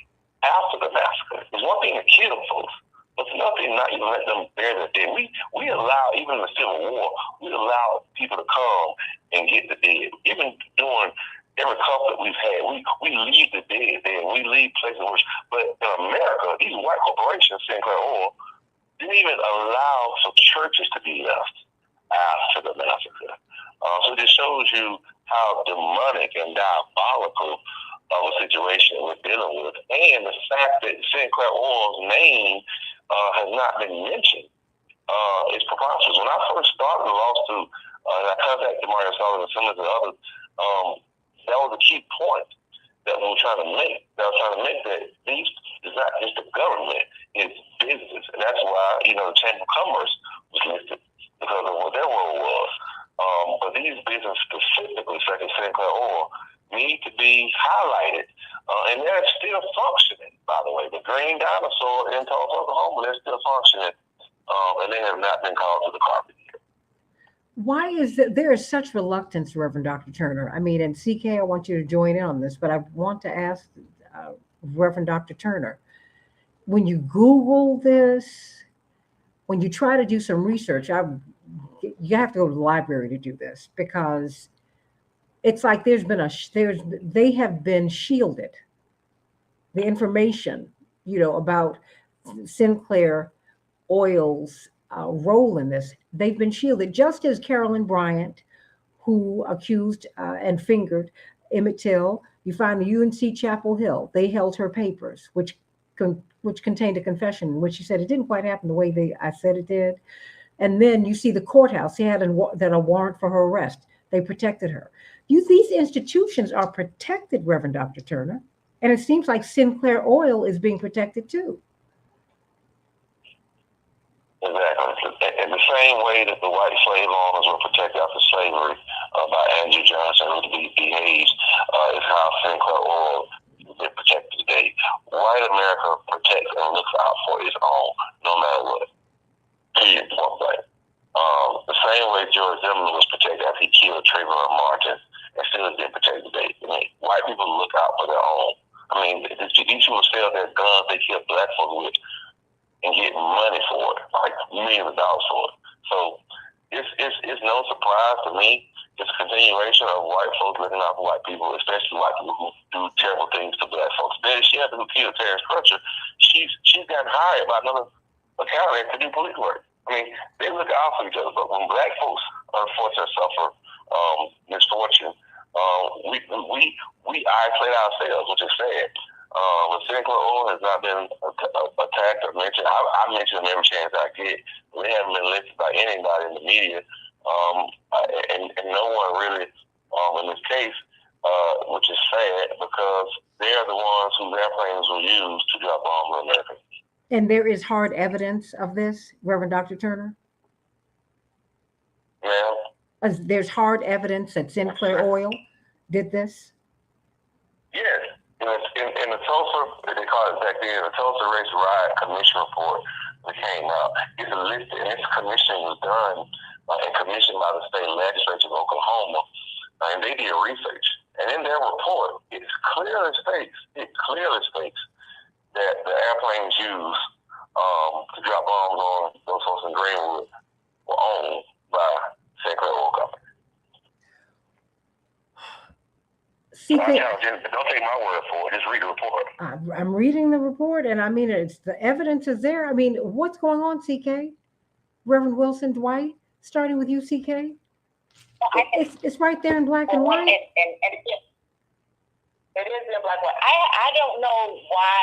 after the massacre. It's one thing to kill folks, but it's another thing not even let them bury their dead. We allow, even in the Civil War, we allow people to come and get the dead. Even during every conflict we've had, we leave the dead there. We leave places of worship. But in America, these white corporations, Sinclair Oil, didn't even allow for churches to be left after the massacre. So this shows you how demonic and diabolical of a situation we're dealing with, and the fact that Sinclair Oil's name has not been mentioned is preposterous. When I first started the lawsuit, and I contacted Mario Sullivan and some of the others, that was a key point that we were trying to make. That it's not just the government, it's business, and that's why the Chamber of Commerce was listed because of what their role was. But these businesses specifically, such as Sinclair Oil, need to be highlighted And they're still functioning, by the way. The Green Dinosaur in Tulsa, Oklahoma, they're still functioning, and they have not been called to the carpet yet. Why is that there is such reluctance, Reverend Dr. Turner? I mean, and CK, I want you to join in on this, but I want to ask Reverend Dr. Turner, when you Google this, when you try to do some research, you have to go to the library to do this, because it's like they have been shielded. The information, about Sinclair Oil's role in this, they've been shielded, just as Carolyn Bryant, who accused and fingered Emmett Till. You find the UNC Chapel Hill, they held her papers, which contained a confession in which she said it didn't quite happen the way I said it did. And then you see the courthouse, he had a warrant for her arrest. They protected her. These institutions are protected, Reverend Dr. Turner. And it seems like Sinclair Oil is being protected too. Exactly. In the same way that the white slave owners were protected after slavery by Andrew Johnson and Lee B. Hayes, is how Sinclair Oil is protected today. White America protects and looks out for its own, no matter what. Period. Point blank. The same way George Zimmerman was protected after he killed Trayvon Martin, and still is being protected today. I mean, white people look out for their own. I mean, these people sell their guns they kill black folks with and get money for it, like millions of dollars for it. So it's no surprise to me. It's a continuation of white folks looking out for white people, especially white people who do terrible things to black folks. Betty Shelby, who killed Terrence Crutcher, she's gotten hired by another county to do police work. I mean, they look out for each other, but when black folks unfortunately suffer misfortune, we isolate ourselves, which is sad. When Sinclair Oil has not been attacked or mentioned, I mention them every chance I get. They haven't been listed by anybody in the media, and no one really, in this case, which is sad, because they're the ones whose airplanes were used to drop bombs on America. And there is hard evidence of this, Reverend Dr. Turner? Yeah. There's hard evidence that Sinclair Oil did this? Yes. In the Tulsa, they call it back then, the Tulsa Race Riot Commission report that came out. It's listed, and this commission was done and commissioned by the state legislature of Oklahoma, and they did research. And in their report, it clearly states that the airplanes used to drop bombs on those folks in Greenwood were owned by Sinclair Oil Company. Don't take my word for it. Just read the report. I'm reading the report, and I mean, the evidence is there. I mean, what's going on, CK? Reverend Wilson Dwight, starting with you, CK? It's right there in black and white. And it is in black and white. I don't know why,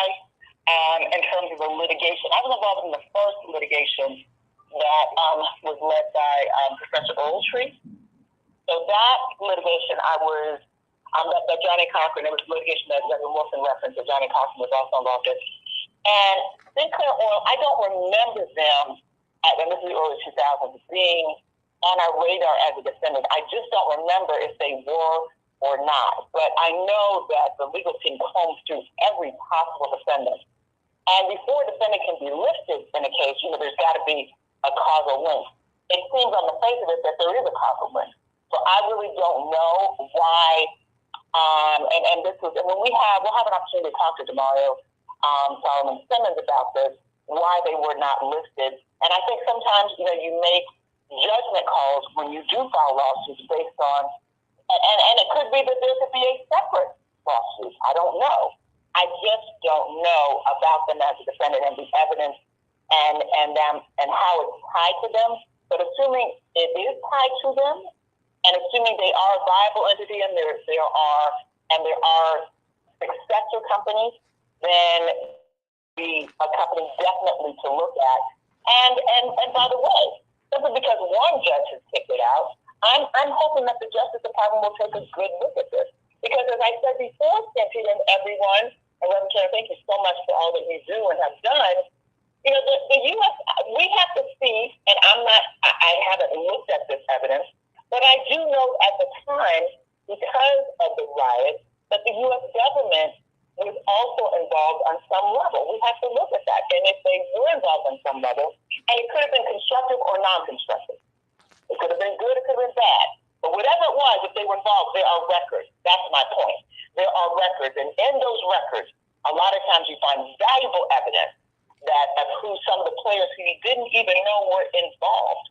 in terms of the litigation. I was involved in the first litigation that was led by Professor Ogletree. So that litigation, I was that Johnny Cochran, there was litigation that Reverend Wilson referenced that Johnny Cochran was also involved in. And Sinclair Oil, I don't remember them, and this is the early 2000s, being on our radar as a defendant. I just don't remember if they were or not. But I know that the legal team combs through every possible defendant. And before a defendant can be listed in a case, there's got to be a causal link. It seems on the face of it that there is a causal link. So I really don't know why. And this was, and we'll have an opportunity to talk to Demario Solomon Simmons about this, why they were not listed. And I think sometimes, you make judgment calls when you do file lawsuits based on, and it could be that there could be a separate lawsuit. I don't know. I just don't know about them as a defendant and the evidence and how it's tied to them. But assuming it is tied to them, and assuming they are a viable entity and there are successor companies, then be a company definitely to look at. And by the way, simply because one judge has kicked it out, I'm hoping that the Justice Department will take a good look at this. Because as I said before, Santita and everyone, and Reverend Chair, thank you so much for all that you do and have done. The U.S., we have to see, and I haven't looked at this evidence, but I do know at the time, because of the riot, that the U.S. government was also involved on some level. We have to look at that. And if they were involved on some level, and it could have been constructive or non-constructive. It could have been good, it could have been bad. But whatever it was, if they were involved, there are records. That's my point. There are records. And in those records, a lot of times you find valuable evidence that of who some of the players who you didn't even know were involved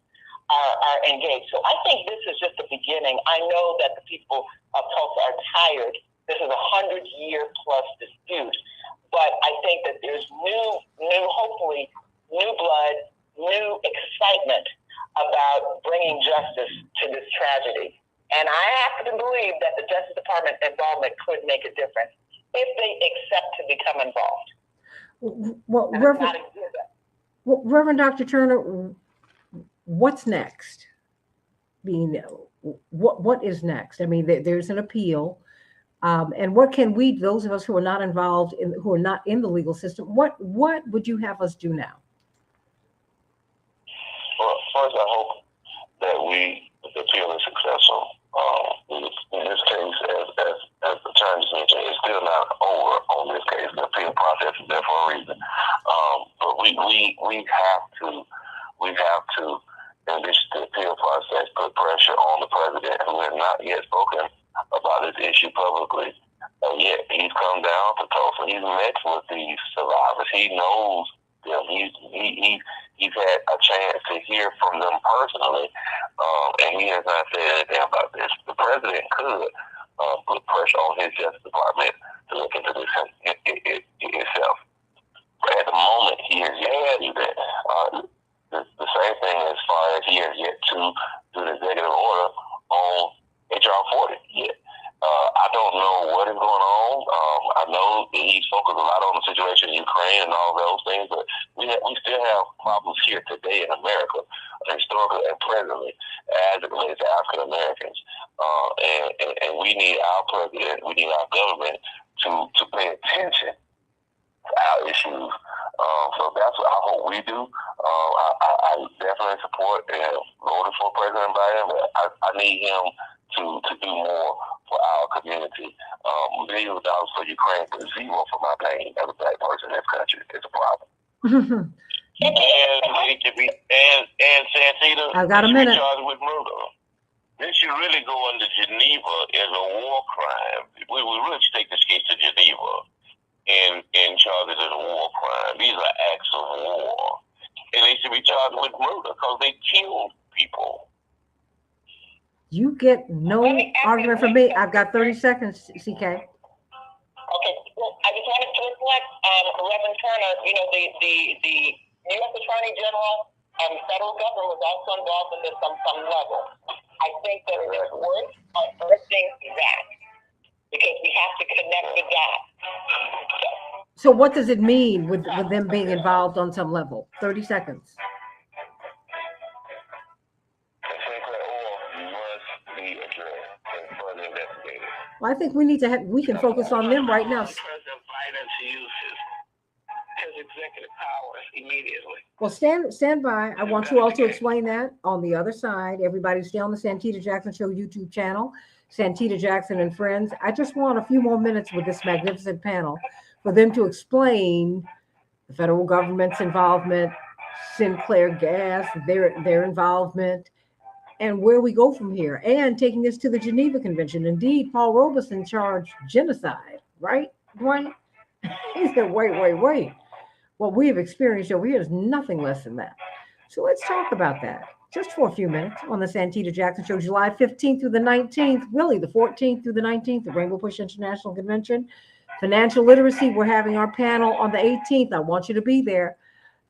are engaged. So I think this is just the beginning. I know that the people of Tulsa are tired. This is a 100-year-plus dispute. But I think that there's hopefully, new blood, new excitement about bringing justice to this tragedy. And I happen to believe that the Justice Department involvement could make a difference if they accept to become involved. Well, Reverend Dr. Turner, what's next? What is next? I mean, there's an appeal. And what can we, those of us who are not involved, who are not in the legal system, what would you have us do now? Well, first, I hope that the appeal is successful. In this case, as the attorneys mentioned, it's still not over on this case. The appeal process is there for a reason. But we have to, in this appeal process, put pressure on the president, who has not yet spoken about this issue publicly. Yet he's come down to Tulsa. He's met with these survivors. He knows them. He's had a chance to hear from them personally, and he has not said anything about this. The president could put pressure on his Justice Department to look into this itself. But at the moment, he has yet to do that. The same thing as far as he has yet to do the executive order on HR 40 yet. I don't know what is going on. I know that he's focused a lot on the situation in Ukraine and all those things, but we still have problems here today in America, historically and presently, as it relates to African Americans. And we need our president, we need our government to pay attention to our issues. So that's what I hope we do. I definitely support and voted for President Biden, but I need him to do more for our community. Millions of dollars for Ukraine, but zero for my pain as a black person in this country. It's a problem. and Santita, I've got a minute. Charged with murder. This should really go under Geneva as a war crime. We really should take this case to Geneva and charge it as a war crime. These are acts of war. And they should be charged with murder because they killed people. You get no argument from me. I've got 30 seconds, CK. Okay. Well, I just wanted to reflect, Reverend Turner, the U.S. Attorney General and federal government was also involved in this on some level. I think that it is worth unearthing that because we have to connect the dots. So what does it mean with them being involved on some level? 30 seconds. Well, I think we can focus on them right now. President Biden to use his executive powers immediately. Well, stand by. I want you all to explain that on the other side. Everybody stay on the Santita Jackson Show YouTube channel, Santita Jackson and Friends. I just want a few more minutes with this magnificent panel for them to explain the federal government's involvement, Sinclair Gas, their involvement, and where we go from here, and taking this to the Geneva Convention. Indeed, Paul Robeson charged genocide, right, Dwayne? He said, wait. What we have experienced over here is nothing less than that. So let's talk about that just for a few minutes on the Santita Jackson Show, July 15th through the 19th, really the 14th through the 19th, the Rainbow Push International Convention. Financial literacy, we're having our panel on the 18th. I want you to be there.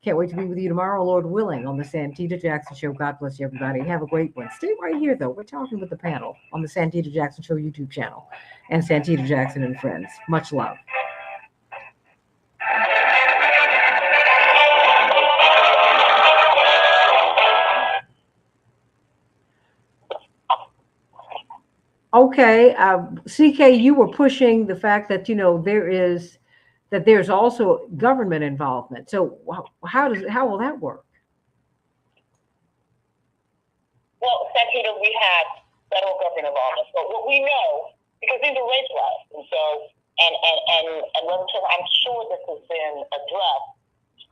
Can't wait to be with you tomorrow, Lord willing, on the Santita Jackson Show. God bless you, everybody. Have a great one. Stay right here, though. We're talking with the panel on the Santita Jackson Show YouTube channel and Santita Jackson and Friends. Much love. Okay, CK, you were pushing the fact that there's also government involvement. So how will that work? Well, Santita, we have federal government involvement. So what we know, because these are race riots, and so And Reverend Turner, I'm sure this has been addressed.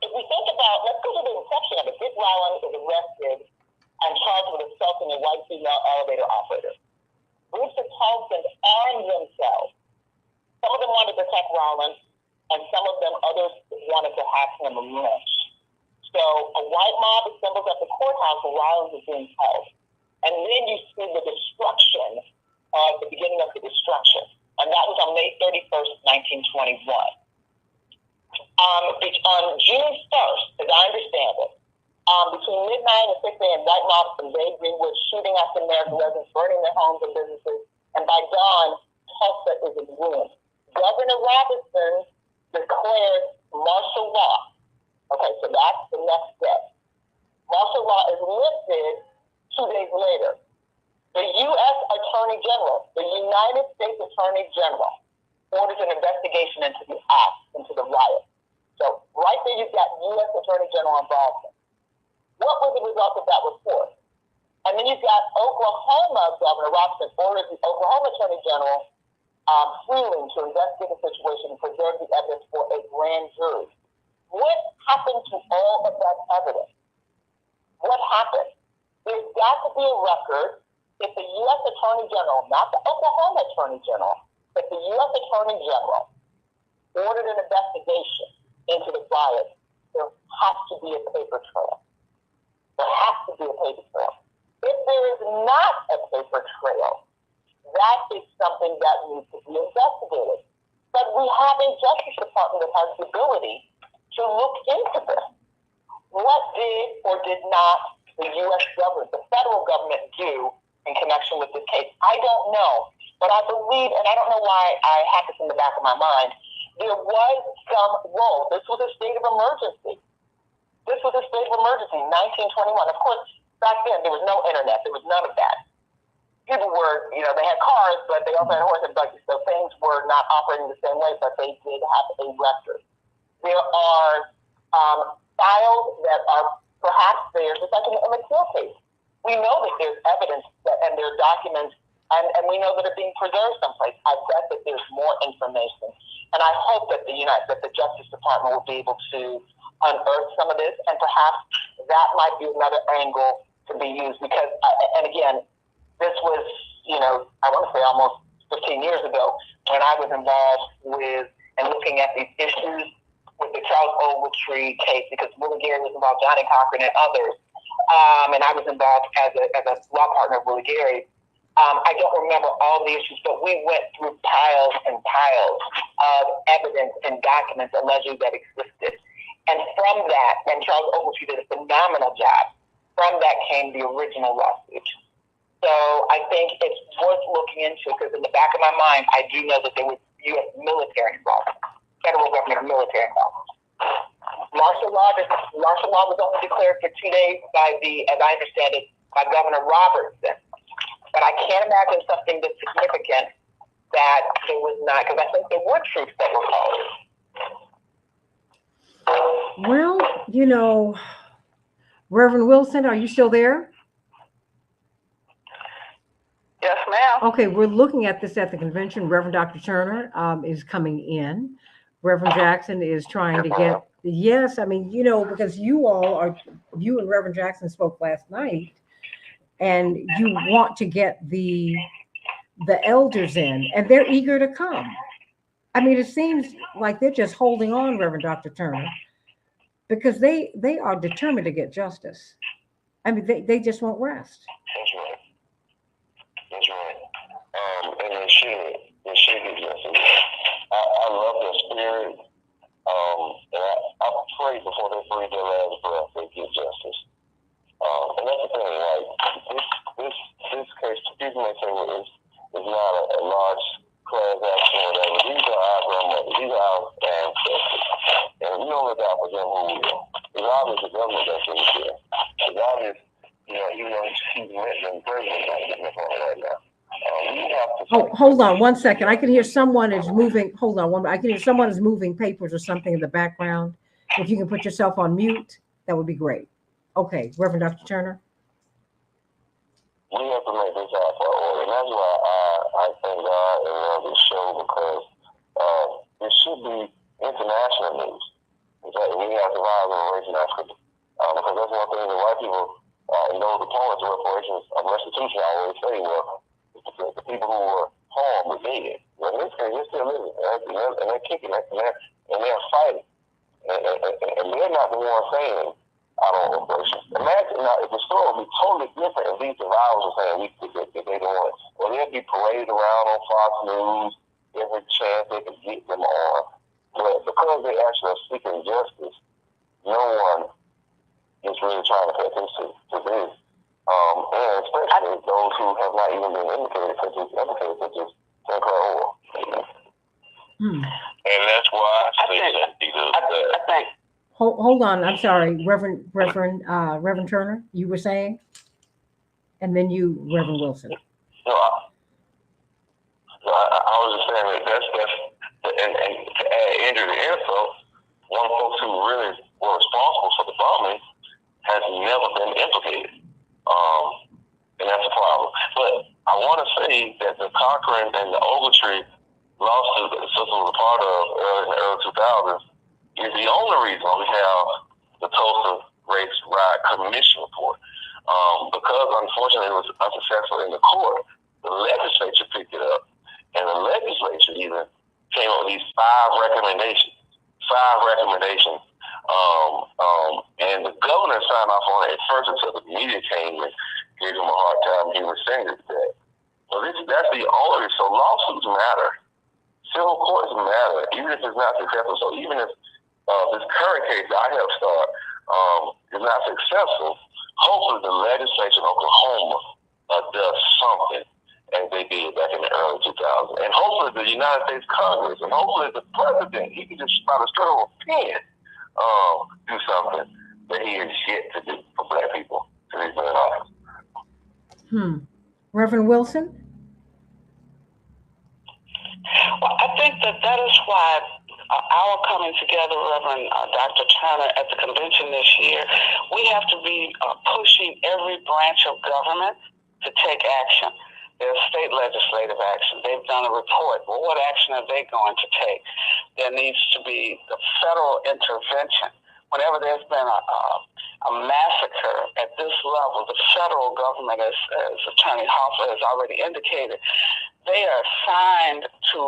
If we think about, let's go to the inception of it. Dick Rowland is arrested and charged with assaulting a white female elevator operator. Groups of Tulsans armed themselves. Some of them wanted to protect Rowland, and some of them, others wanted to have him lynched. So a white mob assembles at the courthouse where Rowland is being held. And then you see the destruction, the beginning of the destruction. And that was on May 31st, 1921. On June 1st, as I understand it, between midnight and 6 a.m., white mobs from Bay Greenwood shooting African American residents, burning their homes and businesses, and by dawn, Tulsa is in ruins. Governor Robinson declares martial law. Okay, so that's the next step. Martial law is lifted 2 days later. The U.S. Attorney General, the United States Attorney General, orders an investigation into the act, into the riot. So right there you've got U.S. Attorney General involvement. What was the result of that report? And then you've got Oklahoma Governor Robinson orders the Oklahoma Attorney General Freeland to investigate the situation and preserve the evidence for a grand jury. What happened to all of that evidence? What happened? There's got to be a record if the U.S. Attorney General, not the Oklahoma Attorney General, but the U.S. Attorney General ordered an investigation into the riot. There has to be a paper trail. There has to be a paper trail. If there is not a paper trail, that is something that needs to be investigated. But we have a Justice Department that has the ability to look into this. What did or did not the U.S. government, the federal government, do in connection with this case? I don't know. But I believe, and I don't know why I have this in the back of my mind, there was some role. This was a state of emergency. This was a state of emergency, 1921. Of course, back then, there was no internet. There was none of that. People were, they had cars, but they also had horse and buggy, so things were not operating the same way, but they did have a record. There are files that are perhaps there, just like in the Emmett Till case. We know that there's evidence and there are documents, and we know that they're being preserved someplace. I bet that there's more information. And I hope that the Justice Department will be able to unearth some of this, and perhaps that might be another angle to be used. Because, and again, this was, I want to say almost 15 years ago when I was involved with and looking at these issues with the Charles Ogletree case, because Willie Gary was involved, Johnny Cochran and others. And I was involved as a law partner of Willie Gary. I don't remember all the issues, but we went through piles and piles of evidence and documents allegedly that existed. And from that, and Charles Ogletree did a phenomenal job, from that came the original lawsuit. So I think it's worth looking into, because in the back of my mind, I do know that there was U.S. military involvement, federal government military involvement. Martial law was only declared for 2 days by as I understand it, by Governor Robertson. But I can't imagine something this significant that there was not, because I think there were troops that were called. Well, Reverend Wilson, are you still there? Yes, ma'am. Okay, we're looking at this at the convention. Reverend Dr. Turner is coming in. Reverend Jackson is trying to get, yes, I mean, because you and Reverend Jackson spoke last night, and you want to get the elders in, and they're eager to come. I mean, it seems like they're just holding on, Reverend Dr. Turner, because they are determined to get justice. I mean, they just won't rest. That's right. That's right. And they should get justice. I love their spirit. And I pray before they breathe their last breath, they get justice. And that's the thing, like, this case, people may say, well, it's not a large class action or whatever. These are our grandmothers. These are our ancestors. And if we don't look out for them, who will? It's obvious the government that's in here. It's obvious, even though he's mentioning president not getting up on it right now. Hold on 1 second. I can hear someone is moving. Hold on I can hear someone is moving papers or something in the background. If you can put yourself on mute, that would be great. Okay, Reverend Dr. Turner. We have to make this our priority, and that's why I thank God and love this show, because it should be international news. That we have survived in race in Africa. Because that's one thing that white people and those opponents of reparations of restitution always say, well, the people who were harmed were dead. Well, in this case, they're still living, and they're kicking, and they're fighting. And they're not the ones saying, I don't want reparations. Imagine now if the story would be totally different if these survivors were saying that they don't want it. Well, they'd be paraded around on Fox News every chance they could get them on. But because they actually are seeking justice, no one is really trying to pay attention to this. And especially those who have not even been implicated, such as Sinclair Oil. And that's why I say that. Hold on, I'm sorry, Reverend Turner, you were saying, and then you, Reverend Wilson. No, I was just saying that that's and to add injury to insult, one of the folks who really were responsible for the bombing has never been implicated. And that's a problem. But I want to say that the Cochran and the Ogletree lawsuit that the system was a part of in the early 2000s is the only reason we have the Tulsa Race Riot Commission report. Because unfortunately it was unsuccessful in the court, the legislature picked it up, and the legislature even came up with these 5 recommendations. And the governor signed off on it at first until the media came and gave him a hard time. He rescinded that. So that's the only. So lawsuits matter. Civil courts matter, even if it's not successful. So even if this current case that I helped start is not successful, hopefully the legislature in Oklahoma does something, as they did back in the early 2000s. And hopefully the United States Congress, and hopefully the president, he can just by the stroke of a pen do something that he has yet to do for black people to these men in office. Reverend Wilson? Well, I think that is why our coming together, Reverend Dr. Turner, at the convention this year, we have to be pushing every branch of government to take action. There's state legislative action. They've done a report. Well, what action are they going to take? There needs to be the federal intervention. Whenever there's been a massacre at this level, the federal government, as Attorney Hoffa has already indicated, they are assigned to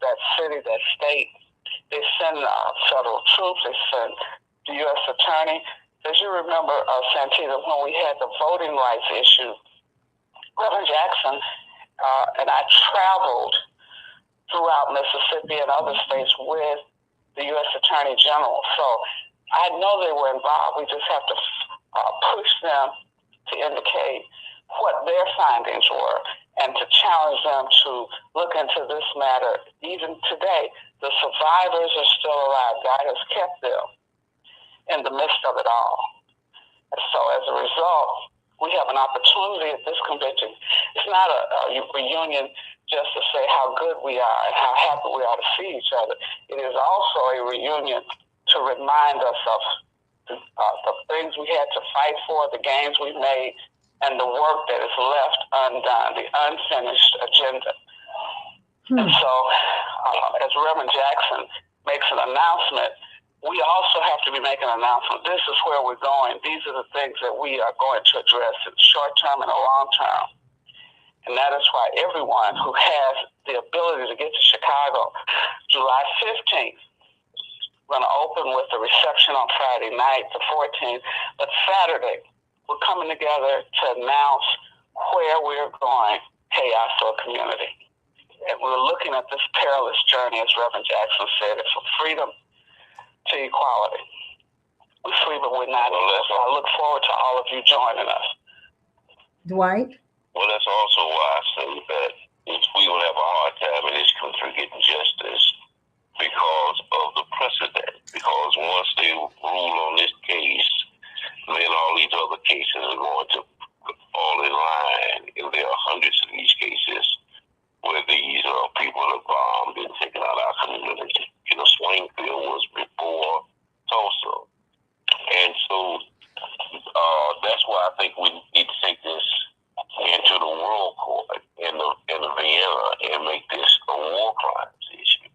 that city, that state. They send federal troops. They send the U.S. Attorney. As you remember, Santita, when we had the voting rights issue, Reverend Jackson and I traveled throughout Mississippi and other states with the U.S. Attorney General. So I know they were involved. We just have to push them to indicate what their findings were and to challenge them to look into this matter. Even today, the survivors are still alive. God has kept them in the midst of it all. And so as a result, we have an opportunity at this convention. It's not a reunion just to say how good we are and how happy we are to see each other. It is also a reunion to remind us of the things we had to fight for, the gains we made, and the work that is left undone, the unfinished agenda. And so, as Reverend Jackson makes an announcement, we also have to be making an announcement. This is where we're going. These are the things that we are going to address in the short term and the long term. And that is why everyone who has the ability to get to Chicago, July 15th, we're going to open with the reception on Friday night, the 14th. But Saturday, we're coming together to announce where we're going, chaos or community. And we're looking at this perilous journey, as Reverend Jackson said, it's from freedom to equality. We free, but we're not in this. I look forward to all of you joining us. Dwight? Well, that's also why I say that we will have a hard time in this country getting justice because of the precedent. Because once they rule on this case, then all these other cases are going to fall in line. And there are hundreds of these cases where these people are bombed and taken out our community. You know, Springfield was before Tulsa. And so that's why I think we need to take this into the World Court in the Vienna and make this a war crimes issue.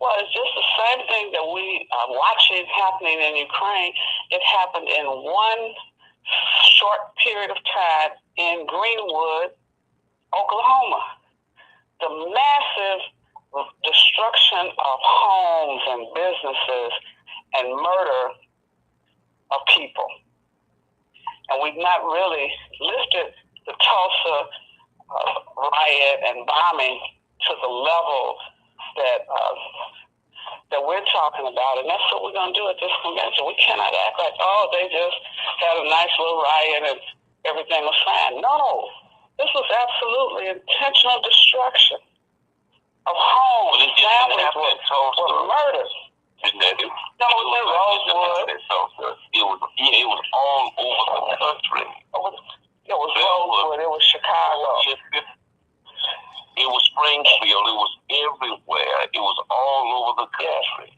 Well, it's just the same thing that we are watching happening in Ukraine. It happened in one short period of time in Greenwood, Oklahoma. The massive destruction of homes and businesses and murder of people. And we've not really listed the Tulsa riot and bombing to the level that we're talking about, and that's what we're going to do at this convention. We cannot act like, oh, they just had a nice little riot and everything was fine. No, this was absolutely intentional destruction of homes. Families were murdered. Didn't it? No, it was in Rosewood. It was all over the country. It was Rosewood. It was Chicago. It was Springfield. It was everywhere. It was all over the country.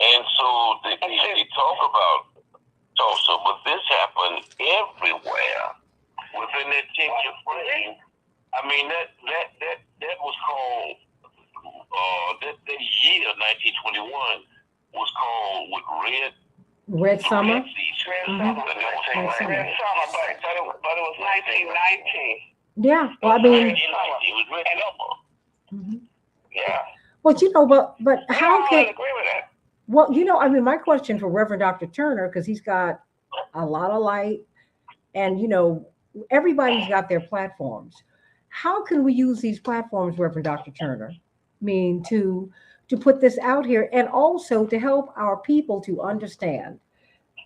And so they talk about Tulsa, but this happened everywhere within that 10-year frame. I mean, that was called that year 1921 was called with Red Summer. Red Summer, but it was 1919. Yeah, well, I mean, yeah. Well, but how can? Agree with that. Well, I mean, my question for Reverend Dr. Turner, because he's got a lot of light, and everybody's got their platforms. How can we use these platforms, Reverend Dr. Turner? I mean, to put this out here, and also to help our people to understand.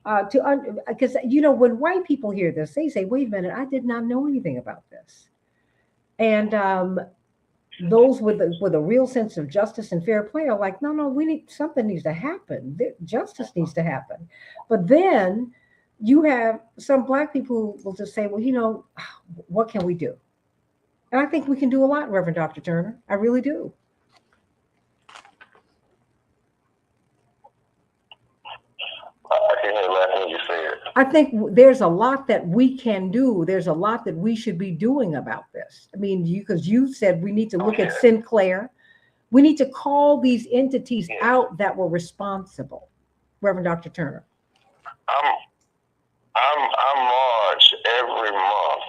Because when white people hear this, they say, "Wait a minute, I did not know anything about this." And those with a real sense of justice and fair play are like, "No, something needs to happen. Justice needs to happen." But then you have some Black people who will just say, "Well, what can we do?" And I think we can do a lot, Reverend Dr. Turner. I really do. I think there's a lot that we can do. There's a lot that we should be doing about this. I mean, because you said we need to look at Sinclair. We need to call these entities out that were responsible. Reverend Dr. Turner. I march every month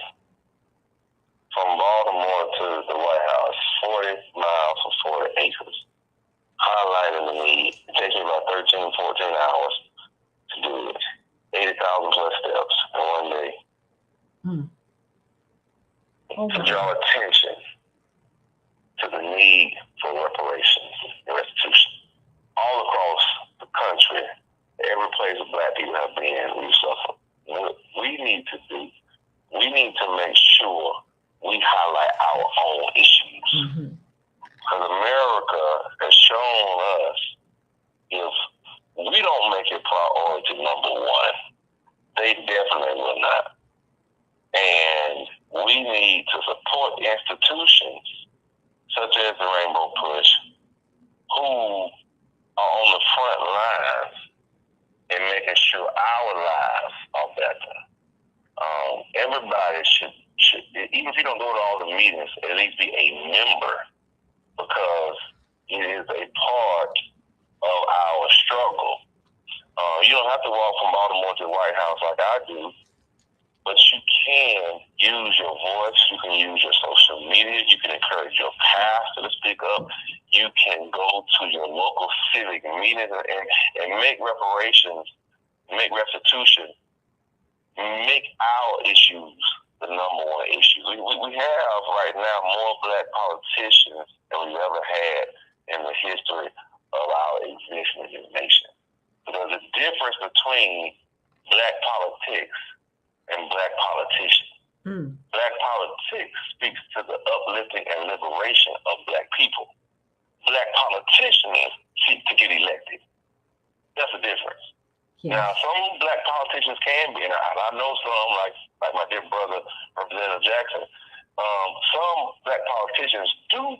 from Baltimore to the White House, 40 miles or 40 acres, highlighting the need. It takes me about 13, 14 hours to do it. 80,000 plus steps in one day. To draw attention to the need for reparations and restitution. All across the country, every place where Black people have been, we suffer. What we need to do, we need to make sure we highlight our own issues. Because America has shown us if we don't make it priority number one, they definitely will not. And we need to support institutions such as the Rainbow Push, who are on the front lines in making sure our lives are better. Everybody should, even if you don't go to all the meetings, at least be a member, because it is a part of our struggle. You don't have to walk from Baltimore to the White House like I do, but you can use your voice. You can use your social media. You can encourage your pastor to speak up. You can go to your local civic meetings and make reparations, make restitution, make our issues the number one issue. We have right now more Black politicians than we've ever had in the history of our existence in the nation. There's a difference between Black politics and Black politicians. Black politics speaks to the uplifting and liberation of Black people. Black politicians seek to get elected. That's the difference. Yeah. Now, some Black politicians can be, and I know some, like my dear brother, Representative Jackson, some Black politicians do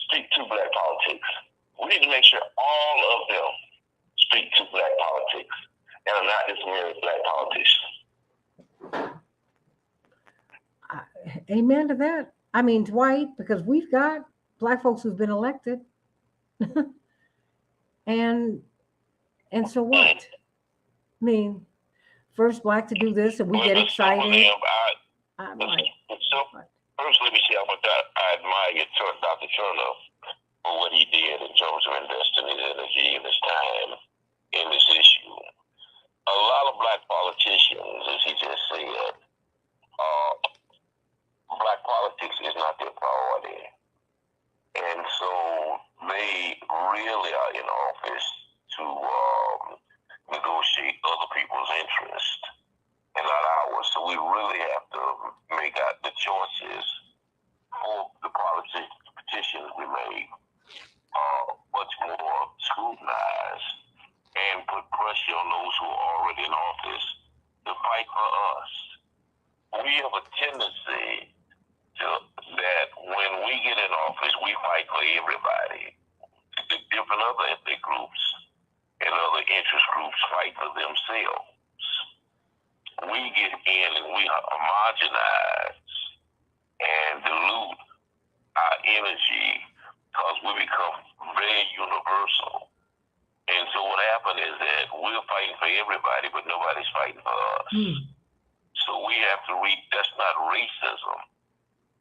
speak to Black politics. We need to make sure all of them speak to Black politics and are not just mere Black politicians. Amen to that. I mean, Dwight, because we've got Black folks who've been elected. And so what? I mean, first black to do this, and we get excited. First, let me say how much I admire Dr. Turner for what he did in terms of investing his energy and his time in this issue. A lot of black politicians, as he just said, black politics is not their priority. And so they really are in office to negotiate other people's interests and not ours. So we really have to make out the choices for the politicians we make much more scrutinized and put pressure on those who are already in office to fight for us. We have a tendency that when we get in office, we fight for everybody. The different other ethnic groups and other interest groups fight for themselves. We get in and we homogenize and dilute our energy because we become very universal. And so what happened is that we're fighting for everybody, but nobody's fighting for us. So we have to that's not racism.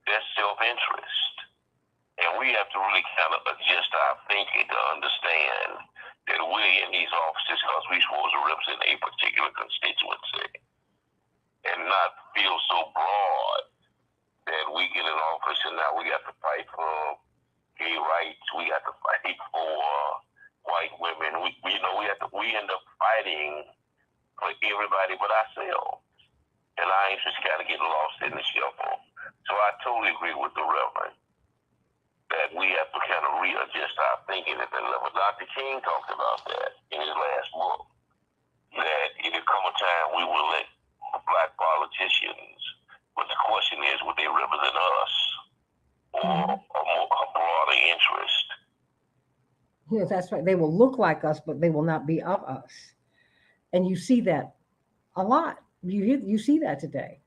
That's self-interest. And we have to really kind of adjust our thinking to understand that we're in these offices because we're supposed to represent a particular constituency and not feel so broad that we get in office and now we have to fight for gay rights, we have to fight for white women. We end up fighting for everybody but ourselves. And our interests kind of get lost in the shuffle. So I totally agree with the Reverend that we have to kind of readjust our thinking at that level. Dr. King talked about that in his last book, that it'll come a time we will let black politicians, but the question is, would they represent us or a broader interest? Yeah, that's right. They will look like us, but they will not be of us. And you see that a lot. You see that today.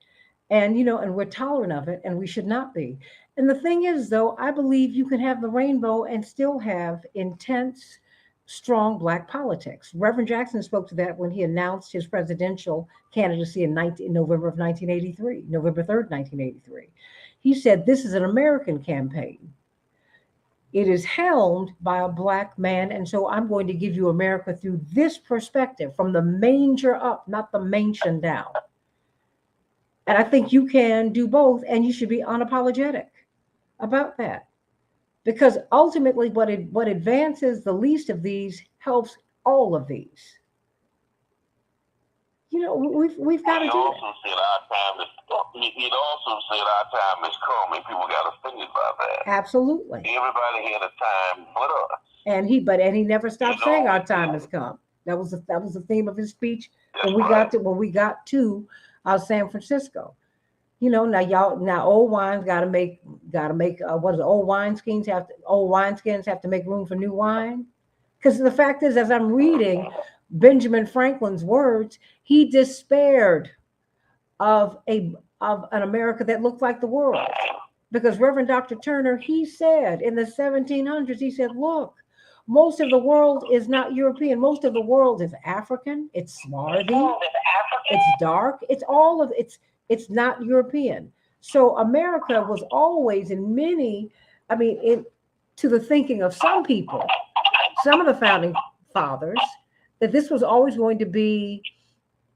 And, and we're tolerant of it, and we should not be. And the thing is, though, I believe you can have the rainbow and still have intense, strong black politics. Reverend Jackson spoke to that when he announced his presidential candidacy in November of 1983, November 3rd, 1983. He said, this is an American campaign. It is helmed by a black man, and so I'm going to give you America through this perspective, from the manger up, not the mansion down. And I think you can do both, and you should be unapologetic about that. Because ultimately, what advances the least of these helps all of these. We've got to do it. It also said our time is come, and people got offended by that. Absolutely. Everybody had a time but us. And he never stopped saying our time has come. That was the theme of his speech when we got to San Francisco. Now old wines gotta make old wineskins have to make room for new wine? Because the fact is, as I'm reading Benjamin Franklin's words, he despaired of an America that looked like the world. Because Reverend Dr. Turner, he said in the 1700s, he said, look, most of the world is not European. Most of the world is African. It's swarthy. It's dark. It's not European. So America was always to the thinking of some people, some of the founding fathers, that this was always going to be,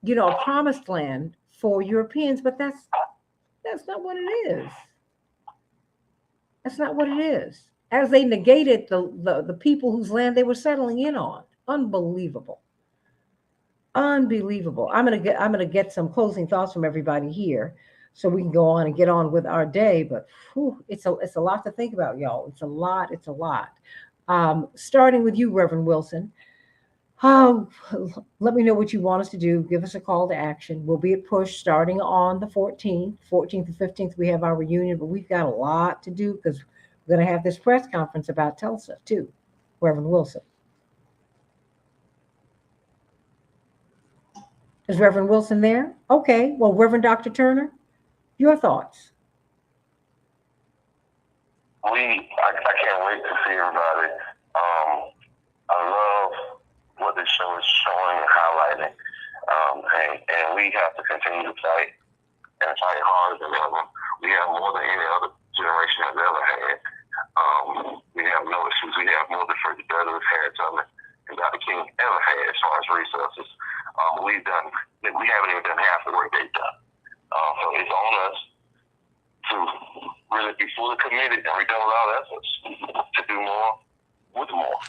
a promised land for Europeans, but that's not what it is. That's not what it is. As they negated the people whose land they were settling in on. Unbelievable. I'm gonna get some closing thoughts from everybody here, so we can go on and get on with our day. But it's a lot to think about, y'all. It's a lot. Starting with you, Reverend Wilson. Let me know what you want us to do. Give us a call to action. We'll be at Push starting on the 14th and 15th. We have our reunion, but we've got a lot to do because we're going to have this press conference about Tulsa too. Reverend Wilson. Is Reverend Wilson there? Okay. Well, Reverend Dr. Turner, your thoughts. I can't wait to see everybody. I love continue to fight and fight harder than ever. We have more than any other generation has ever had. We have no issues. We have more than Frederick Douglass had something and Dr. King ever had as far as resources. We haven't even done half the work they've done. So it's on us to really be fully committed and redouble our efforts to do more with more.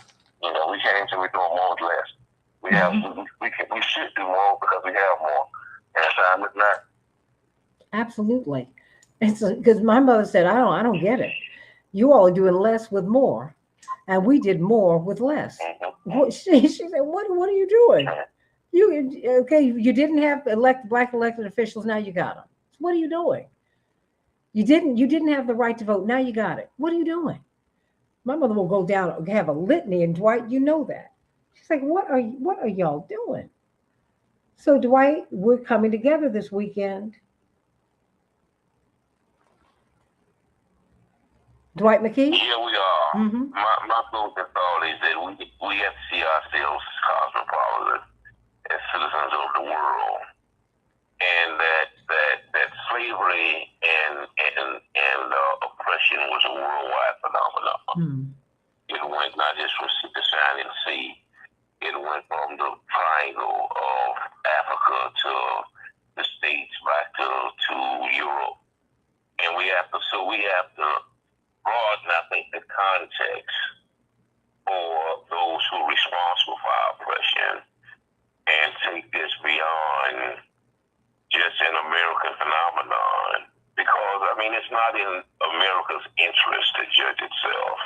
You know, we can't say we're doing more with less. We should do more because we have more. And time is not. Absolutely. It's because my mother said, I don't get it. You all are doing less with more, and we did more with less. She said, what are you doing? You didn't have black elected officials, now you got them. What are you doing? You didn't have the right to vote, now you got it. What are you doing? My mother will go down and have a litany, and Dwight, you know that. She's like, what are y'all doing? So Dwight, we're coming together this weekend. Dwight McKee? Yeah, we are. Mm-hmm. My thought is that we have to see ourselves as cosmopolitan, as citizens of the world, and that slavery and oppression was a worldwide phenomenon. Mm. It went not just from the shining sea. It went from the triangle of Africa to the States, back to Europe, and we have to broaden, I think, the context for those who are responsible for our oppression and take this beyond just an American phenomenon. Because, I mean, it's not in America's interest to judge itself.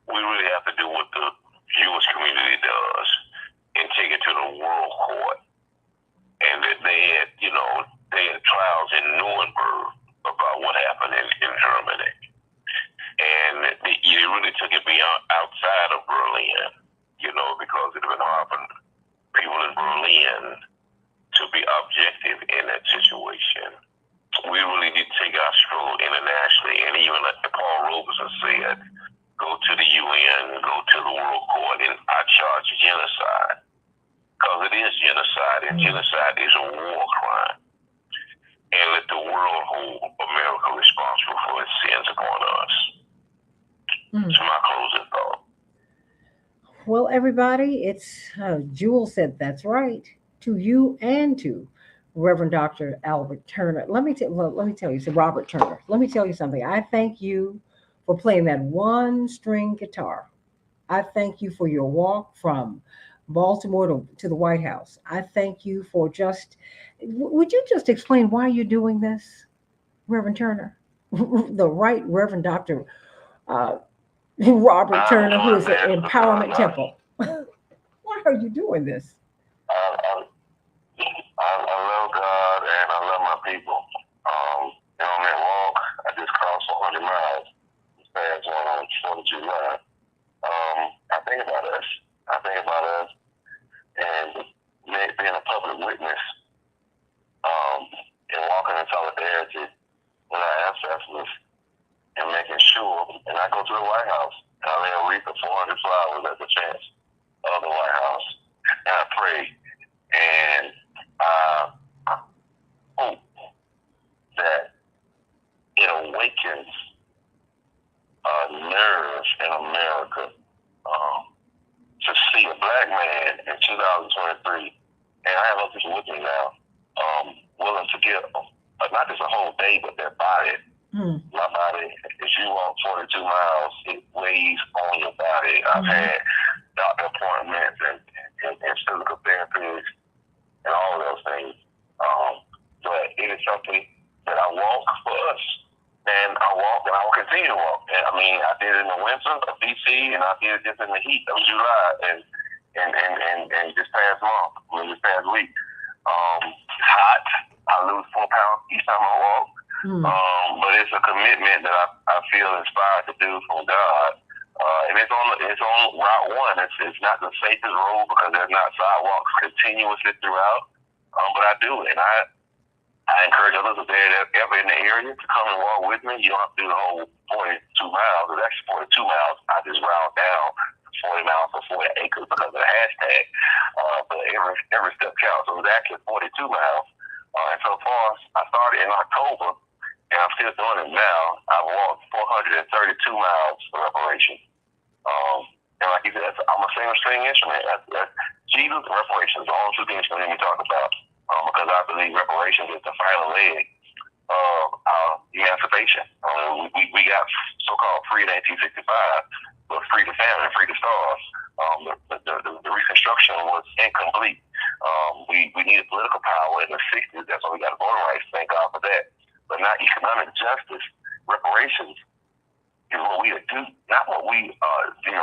We really have to do what the Jewish community does and take it to the world court. And that they had trials in Nuremberg about what happened in Germany. And you really took it beyond outside of Berlin, because it would have been hard for people in Berlin to be objective in that situation. We really need to take our struggle internationally, and even like Paul Robeson said, go to the UN, go to the World Court, and I charge genocide, because it is genocide, and genocide is a war crime. And let the world hold America responsible for its sins upon us. It's my closing thought. Well, everybody, it's Jewel said that's right to you and to Reverend Dr. Albert Turner. Let me tell you, so Robert Turner. Let me tell you something. I thank you for playing that one string guitar. I thank you for your walk from Baltimore to the White House. I thank you for would you just explain why you're doing this, Reverend Turner? The Right Reverend Dr. Robert Turner, who is at Empowerment Temple. Why are you doing this? I love God and I love my people. On that walk, I just crossed 100 miles. This past one on 4th of July. I think about us. And being a public witness, and walking in solidarity with our ancestors and making sure, and I go to the White House and I lay a wreath of 400 flowers at the chance of the White House, and I pray, and I hope that it awakens a nerve in America to see a black man in 2023, and I have other people with me now, willing to give not just a whole day, but their body. My body, if you walk 42 miles, it weighs on your body. I've had doctor appointments and physical therapies and all of those things. But it is something that I walk for us. And I walk and I will continue to walk. And I mean, I did it in the winter of DC, and I did it just in the heat of July and this past week. It's hot. I lose 4 pounds each time I walk. But it's a commitment that I feel inspired to do from God. And it's on Route 1. It's not the safest road because there's not sidewalks continuously throughout. But I do, and I encourage others if they're ever in the area to come and walk with me. You don't have to do the whole 42 miles. It's actually 42 miles. I just round down 40 miles for 40 acres because of the hashtag. But every step counts. So it's actually 42 miles. And started in October, and I'm still doing it now. I've walked 432 miles for reparations. And like you said, I'm a string instrument. Jesus and reparations are the only two things you can hear me talk about. Because I believe reparations is the final leg of our emancipation. We got so-called free in 1865, but free to family, free to stars. The Reconstruction was incomplete. We needed political power in the 60s. That's why we got voting rights. Thank God for that. But not economic justice. Reparations is what we do, not what we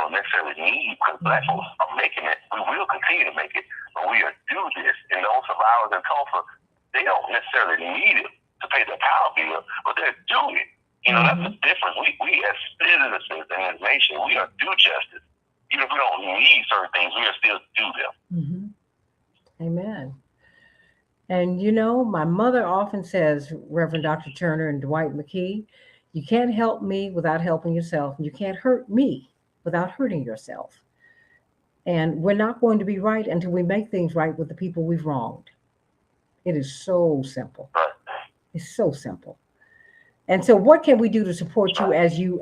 necessarily need, because black folks are making it. We will continue to make it, but we are due this. And those survivors in Tulsa, they don't necessarily need it to pay their power bill, but they're due it. That's the difference. We as citizens in this nation, we are due justice. Even if we don't need certain things, we are still due them. Amen. And my mother often says, Reverend Dr. Turner and Dwight McKee, you can't help me without helping yourself. And you can't hurt me without hurting yourself. And we're not going to be right until we make things right with the people we've wronged. It is so simple. It's so simple. And so what can we do to support you as you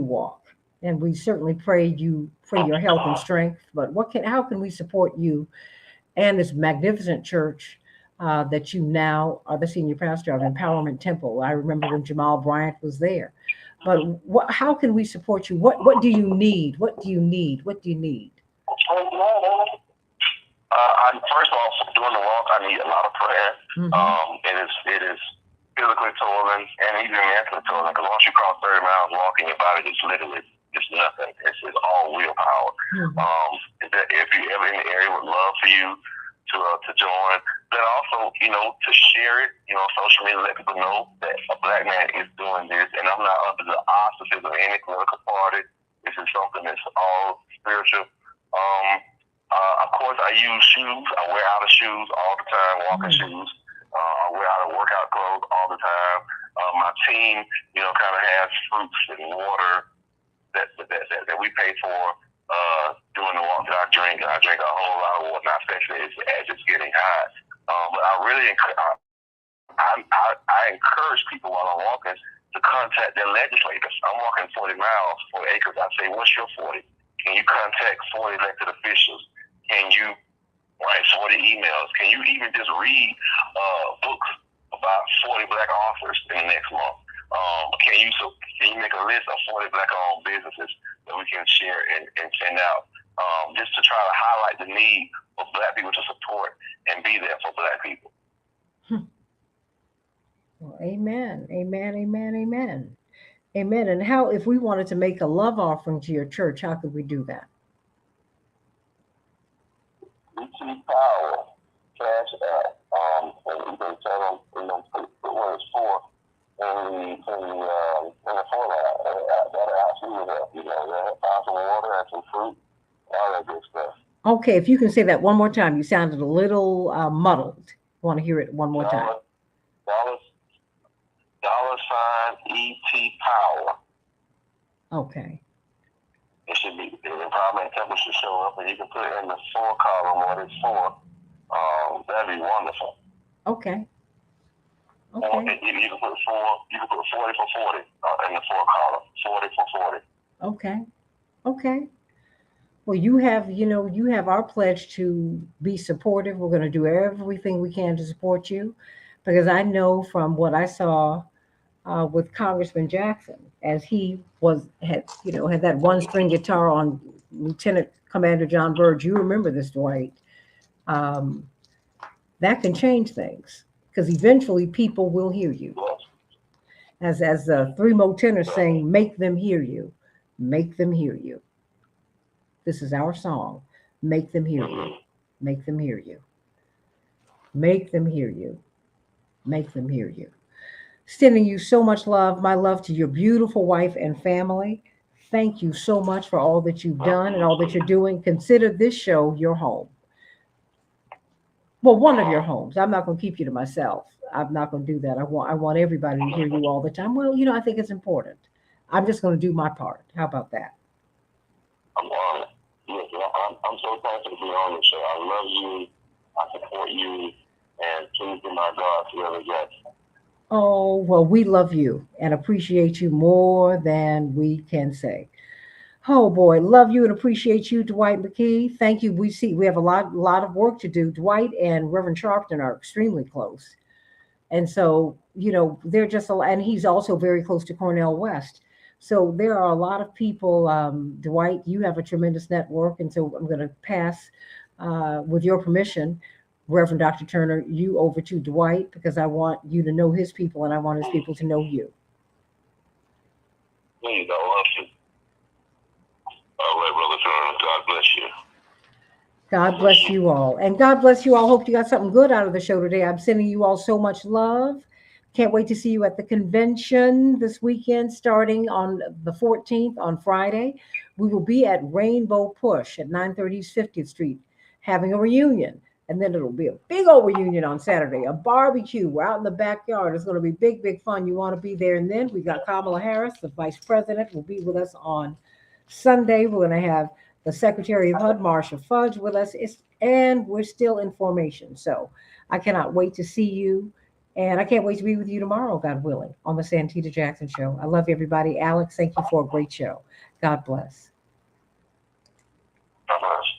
walk? And we certainly pray for your health and strength. But how can we support you and this magnificent church that you now are the senior pastor of, Empowerment Temple? I remember when Jamal Bryant was there. But how can we support you? What do you need? What do you need? What do you need? First off, doing the walk, I need a lot of prayer. It is physically toiling and even mentally toiling, because once you cross 30 miles walking, your body just literally it's nothing. It's all willpower. If you ever in the area, would love for you to join. But also, to share it, social media, let people know that a black man is doing this, and I'm not under the auspices of any political party. This is something that's all spiritual. Of course, I use shoes. I wear outer shoes all the time, walking shoes. I wear outer workout clothes all the time. My team, kind of has fruits and water that we pay for doing the walk that I drink. I drink a whole lot of water, not especially as it's getting hot. But I really I encourage people while I'm walking to contact their legislators. I'm walking 40 miles, 4 acres. I say, what's your 40? Can you contact 40 elected officials? Can you write 40 emails? Can you even just read books about 40 black authors in the next month? Can you make a list of 40 black-owned businesses that we can share and send out, just to try to highlight the need for black people to support and be there for black people? Well, amen, amen, amen, amen, amen. And how, if we wanted to make a love offering to your church, how could we do that? BT Power, Cash App, and you can tell them, put what it's for. In the fallout, that'll absolutely help. They'll have some water and some fruit, all that good stuff. Okay, if you can say that one more time. You sounded a little muddled. I want to hear it one more time. $ET Power. Okay. It should be, the Empowerment Temple should show up, and you can put it in the 4 column what it's for. That'd be wonderful. Okay. You can put 40 for 40 in the 4 column. 40 for 40. Okay. Okay. Well, you have our pledge to be supportive. We're going to do everything we can to support you, because I know from what I saw with Congressman Jackson, as he had that one string guitar on Lieutenant Commander John Burge. You remember this, Dwight? That can change things, because eventually people will hear you. As the 3 Mo tenors saying, make them hear you, make them hear you. This is our song. Make them hear you, make them hear you, make them hear you, make them hear you. Sending you so much love, my love to your beautiful wife and family. Thank you so much for all that you've done and all that you're doing. Consider this show your home. Well, one of your homes. I'm not going to keep you to myself. I'm not going to do that. I want everybody to hear you all the time. Well, I think it's important. I'm just going to do my part. How about that? I'm honored. I'm so thankful to be on the show. I love you. I support you. And please be my God, whoever gets. Oh, well, we love you and appreciate you more than we can say. Oh boy, love you and appreciate you, Dwight McKee. Thank you. We have a lot of work to do. Dwight and Reverend Sharpton are extremely close. And so, they're just and he's also very close to Cornell West. So there are a lot of people. Dwight, you have a tremendous network, and so I'm going to pass, with your permission, Reverend Dr. Turner, you over to Dwight because I want you to know his people, and I want his people to know you. Please, I love you. All right, Brother Turner. God bless you. God bless you all. And God bless you all. Hope you got something good out of the show today. I'm sending you all so much love. Can't wait to see you at the convention this weekend, starting on the 14th on Friday. We will be at Rainbow Push at 930 50th Street having a reunion. And then it'll be a big old reunion on Saturday, a barbecue. We're out in the backyard. It's going to be big, big fun. You want to be there. And then we got Kamala Harris, the vice president, will be with us on Sunday. We're going to have the Secretary of HUD, Marsha Fudge, with us. And we're still in formation. So I cannot wait to see you. And I can't wait to be with you tomorrow, God willing, on the Santita Jackson Show. I love everybody. Alex, thank you for a great show. God bless. God bless.